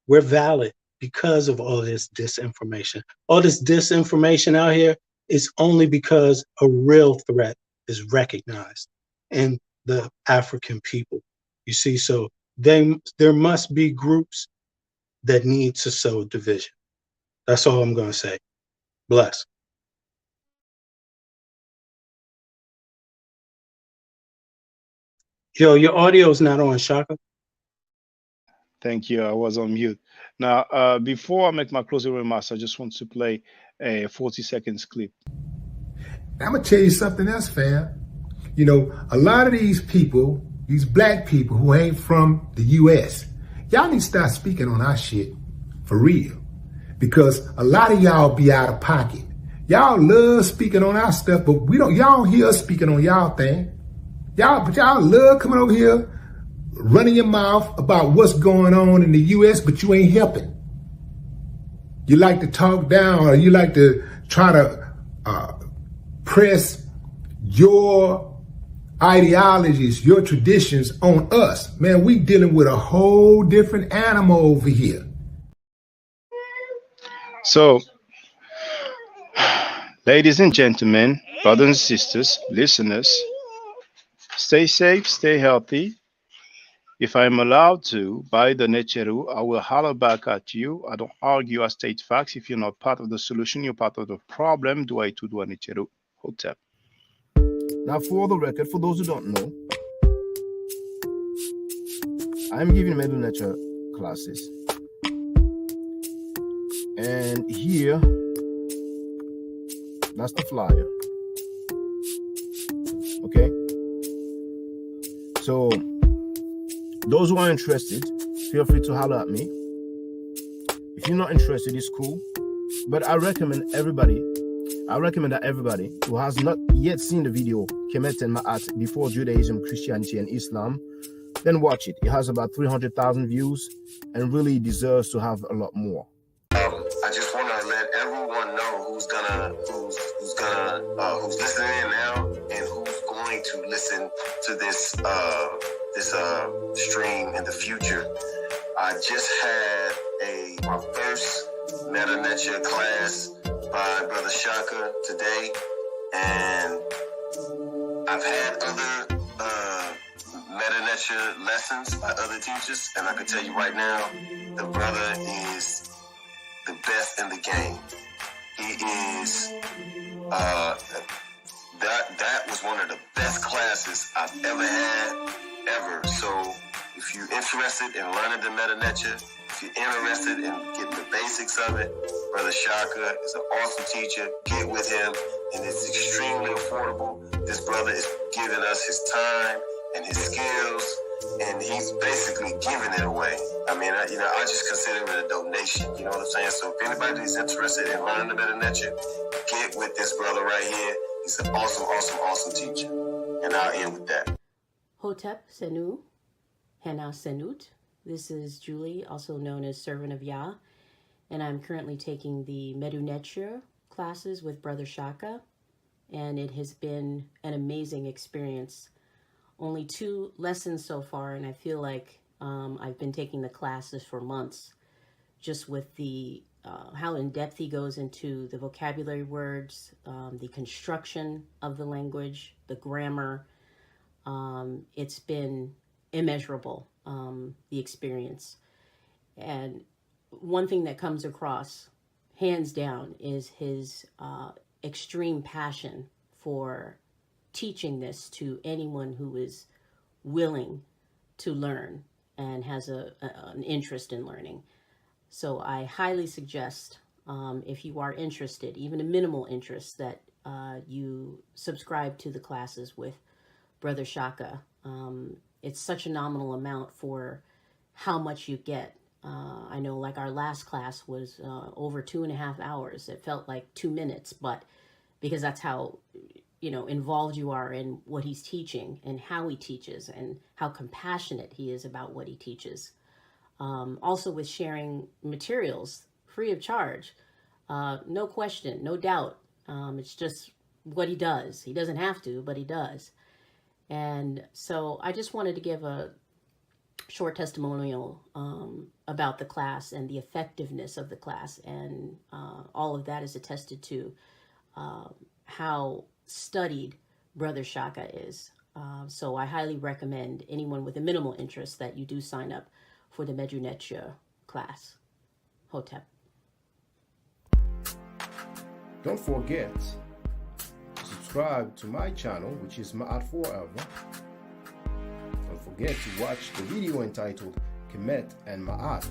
We're valid because of all this disinformation. All this disinformation out here is only because a real threat is recognized in the African people. You see, so there must be groups that need to sow division. That's all I'm going to say. Bless. Yo, your audio's not on, Shaka. Thank you. I was on mute. Now, before I make my closing remarks, I just want to play a 40 seconds clip. I'm going to tell you something else, fam. You know, a lot of these people, these black people who ain't from the U.S., y'all need to start speaking on our shit for real. Because a lot of y'all be out of pocket. Y'all love speaking on our stuff, but y'all don't hear us speaking on y'all thing. But y'all love coming over here, running your mouth about what's going on in the U.S., but you ain't helping. You like to talk down, or you like to try to press your ideologies, your traditions on us. Man, we dealing with a whole different animal over here. So, ladies and gentlemen, brothers and sisters, listeners, stay safe, stay healthy. If I'm allowed to, by the Necheru, I will holler back at you. I don't argue, I state facts. If you're not part of the solution, you're part of the problem. Do I to do a Necheru? Hotep. Now, for the record, for those who don't know, I'm giving middle nature classes. And here, that's the flyer. Okay? So, those who are interested, feel free to holler at me. If you're not interested, it's cool. But I recommend that everybody who has not yet seen the video, Kemet and Ma'at, Before Judaism, Christianity, and Islam, then watch it. It has about 300,000 views and really deserves to have a lot more. I just want to let everyone know who's listening in now and who's going to listen to this stream in the future. I just had my first Meta Nature class by Brother Shaka today, and I've had other Meta Nature lessons by other teachers, and I can tell you right now, the brother is the best in the game. He is that was one of the best classes I've ever had, ever. So if you're interested in learning the Meta Nature, if you're interested in getting the basics of it, Brother Shaka is an awesome teacher. Get with him, and it's extremely affordable. This brother is giving us his time and his skills, and he's basically giving it away. I mean, I just consider it a donation. You know what I'm saying? So if anybody is interested in learning the Meta Nature, get with this brother right here. He's an awesome, awesome, awesome teacher. And I'll end with that. Hotep Senu, Hena Senut. This is Julie, also known as Servant of Yah, and I'm currently taking the Medu Neture classes with Brother Shaka, and it has been an amazing experience. Only 2 lessons so far, and I feel like I've been taking the classes for months, just with the how in-depth he goes into the vocabulary words, the construction of the language, the grammar. It's been immeasurable, the experience. And one thing that comes across, hands down, is his extreme passion for teaching this to anyone who is willing to learn and has an interest in learning. So I highly suggest, if you are interested, even a minimal interest, that you subscribe to the classes with Brother Shaka. It's such a nominal amount for how much you get. I know, like, our last class was over 2.5 hours. It felt like 2 minutes, but because that's how, involved you are in what he's teaching and how he teaches and how compassionate he is about what he teaches. Also with sharing materials free of charge. No question, no doubt. It's just what he does. He doesn't have to, but he does. And so I just wanted to give a short testimonial about the class and the effectiveness of the class. And all of that is attested to how studied Brother Shaka is. So I highly recommend anyone with a minimal interest that you do sign up for the Medu Netia class. Hotep. Don't forget to subscribe to my channel, which is Ma'at Forever. Don't forget to watch the video entitled Kemet and Ma'at.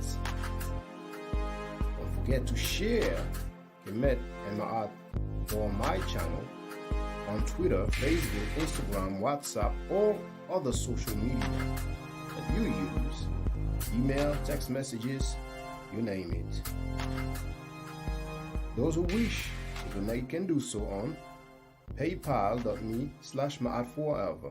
Don't forget to share Kemet and Ma'at for my channel on Twitter, Facebook, Instagram, WhatsApp, or other social media that you use. Email, text messages, you name it. Those who wish to donate can do so on paypal.me/Ma'at Forever.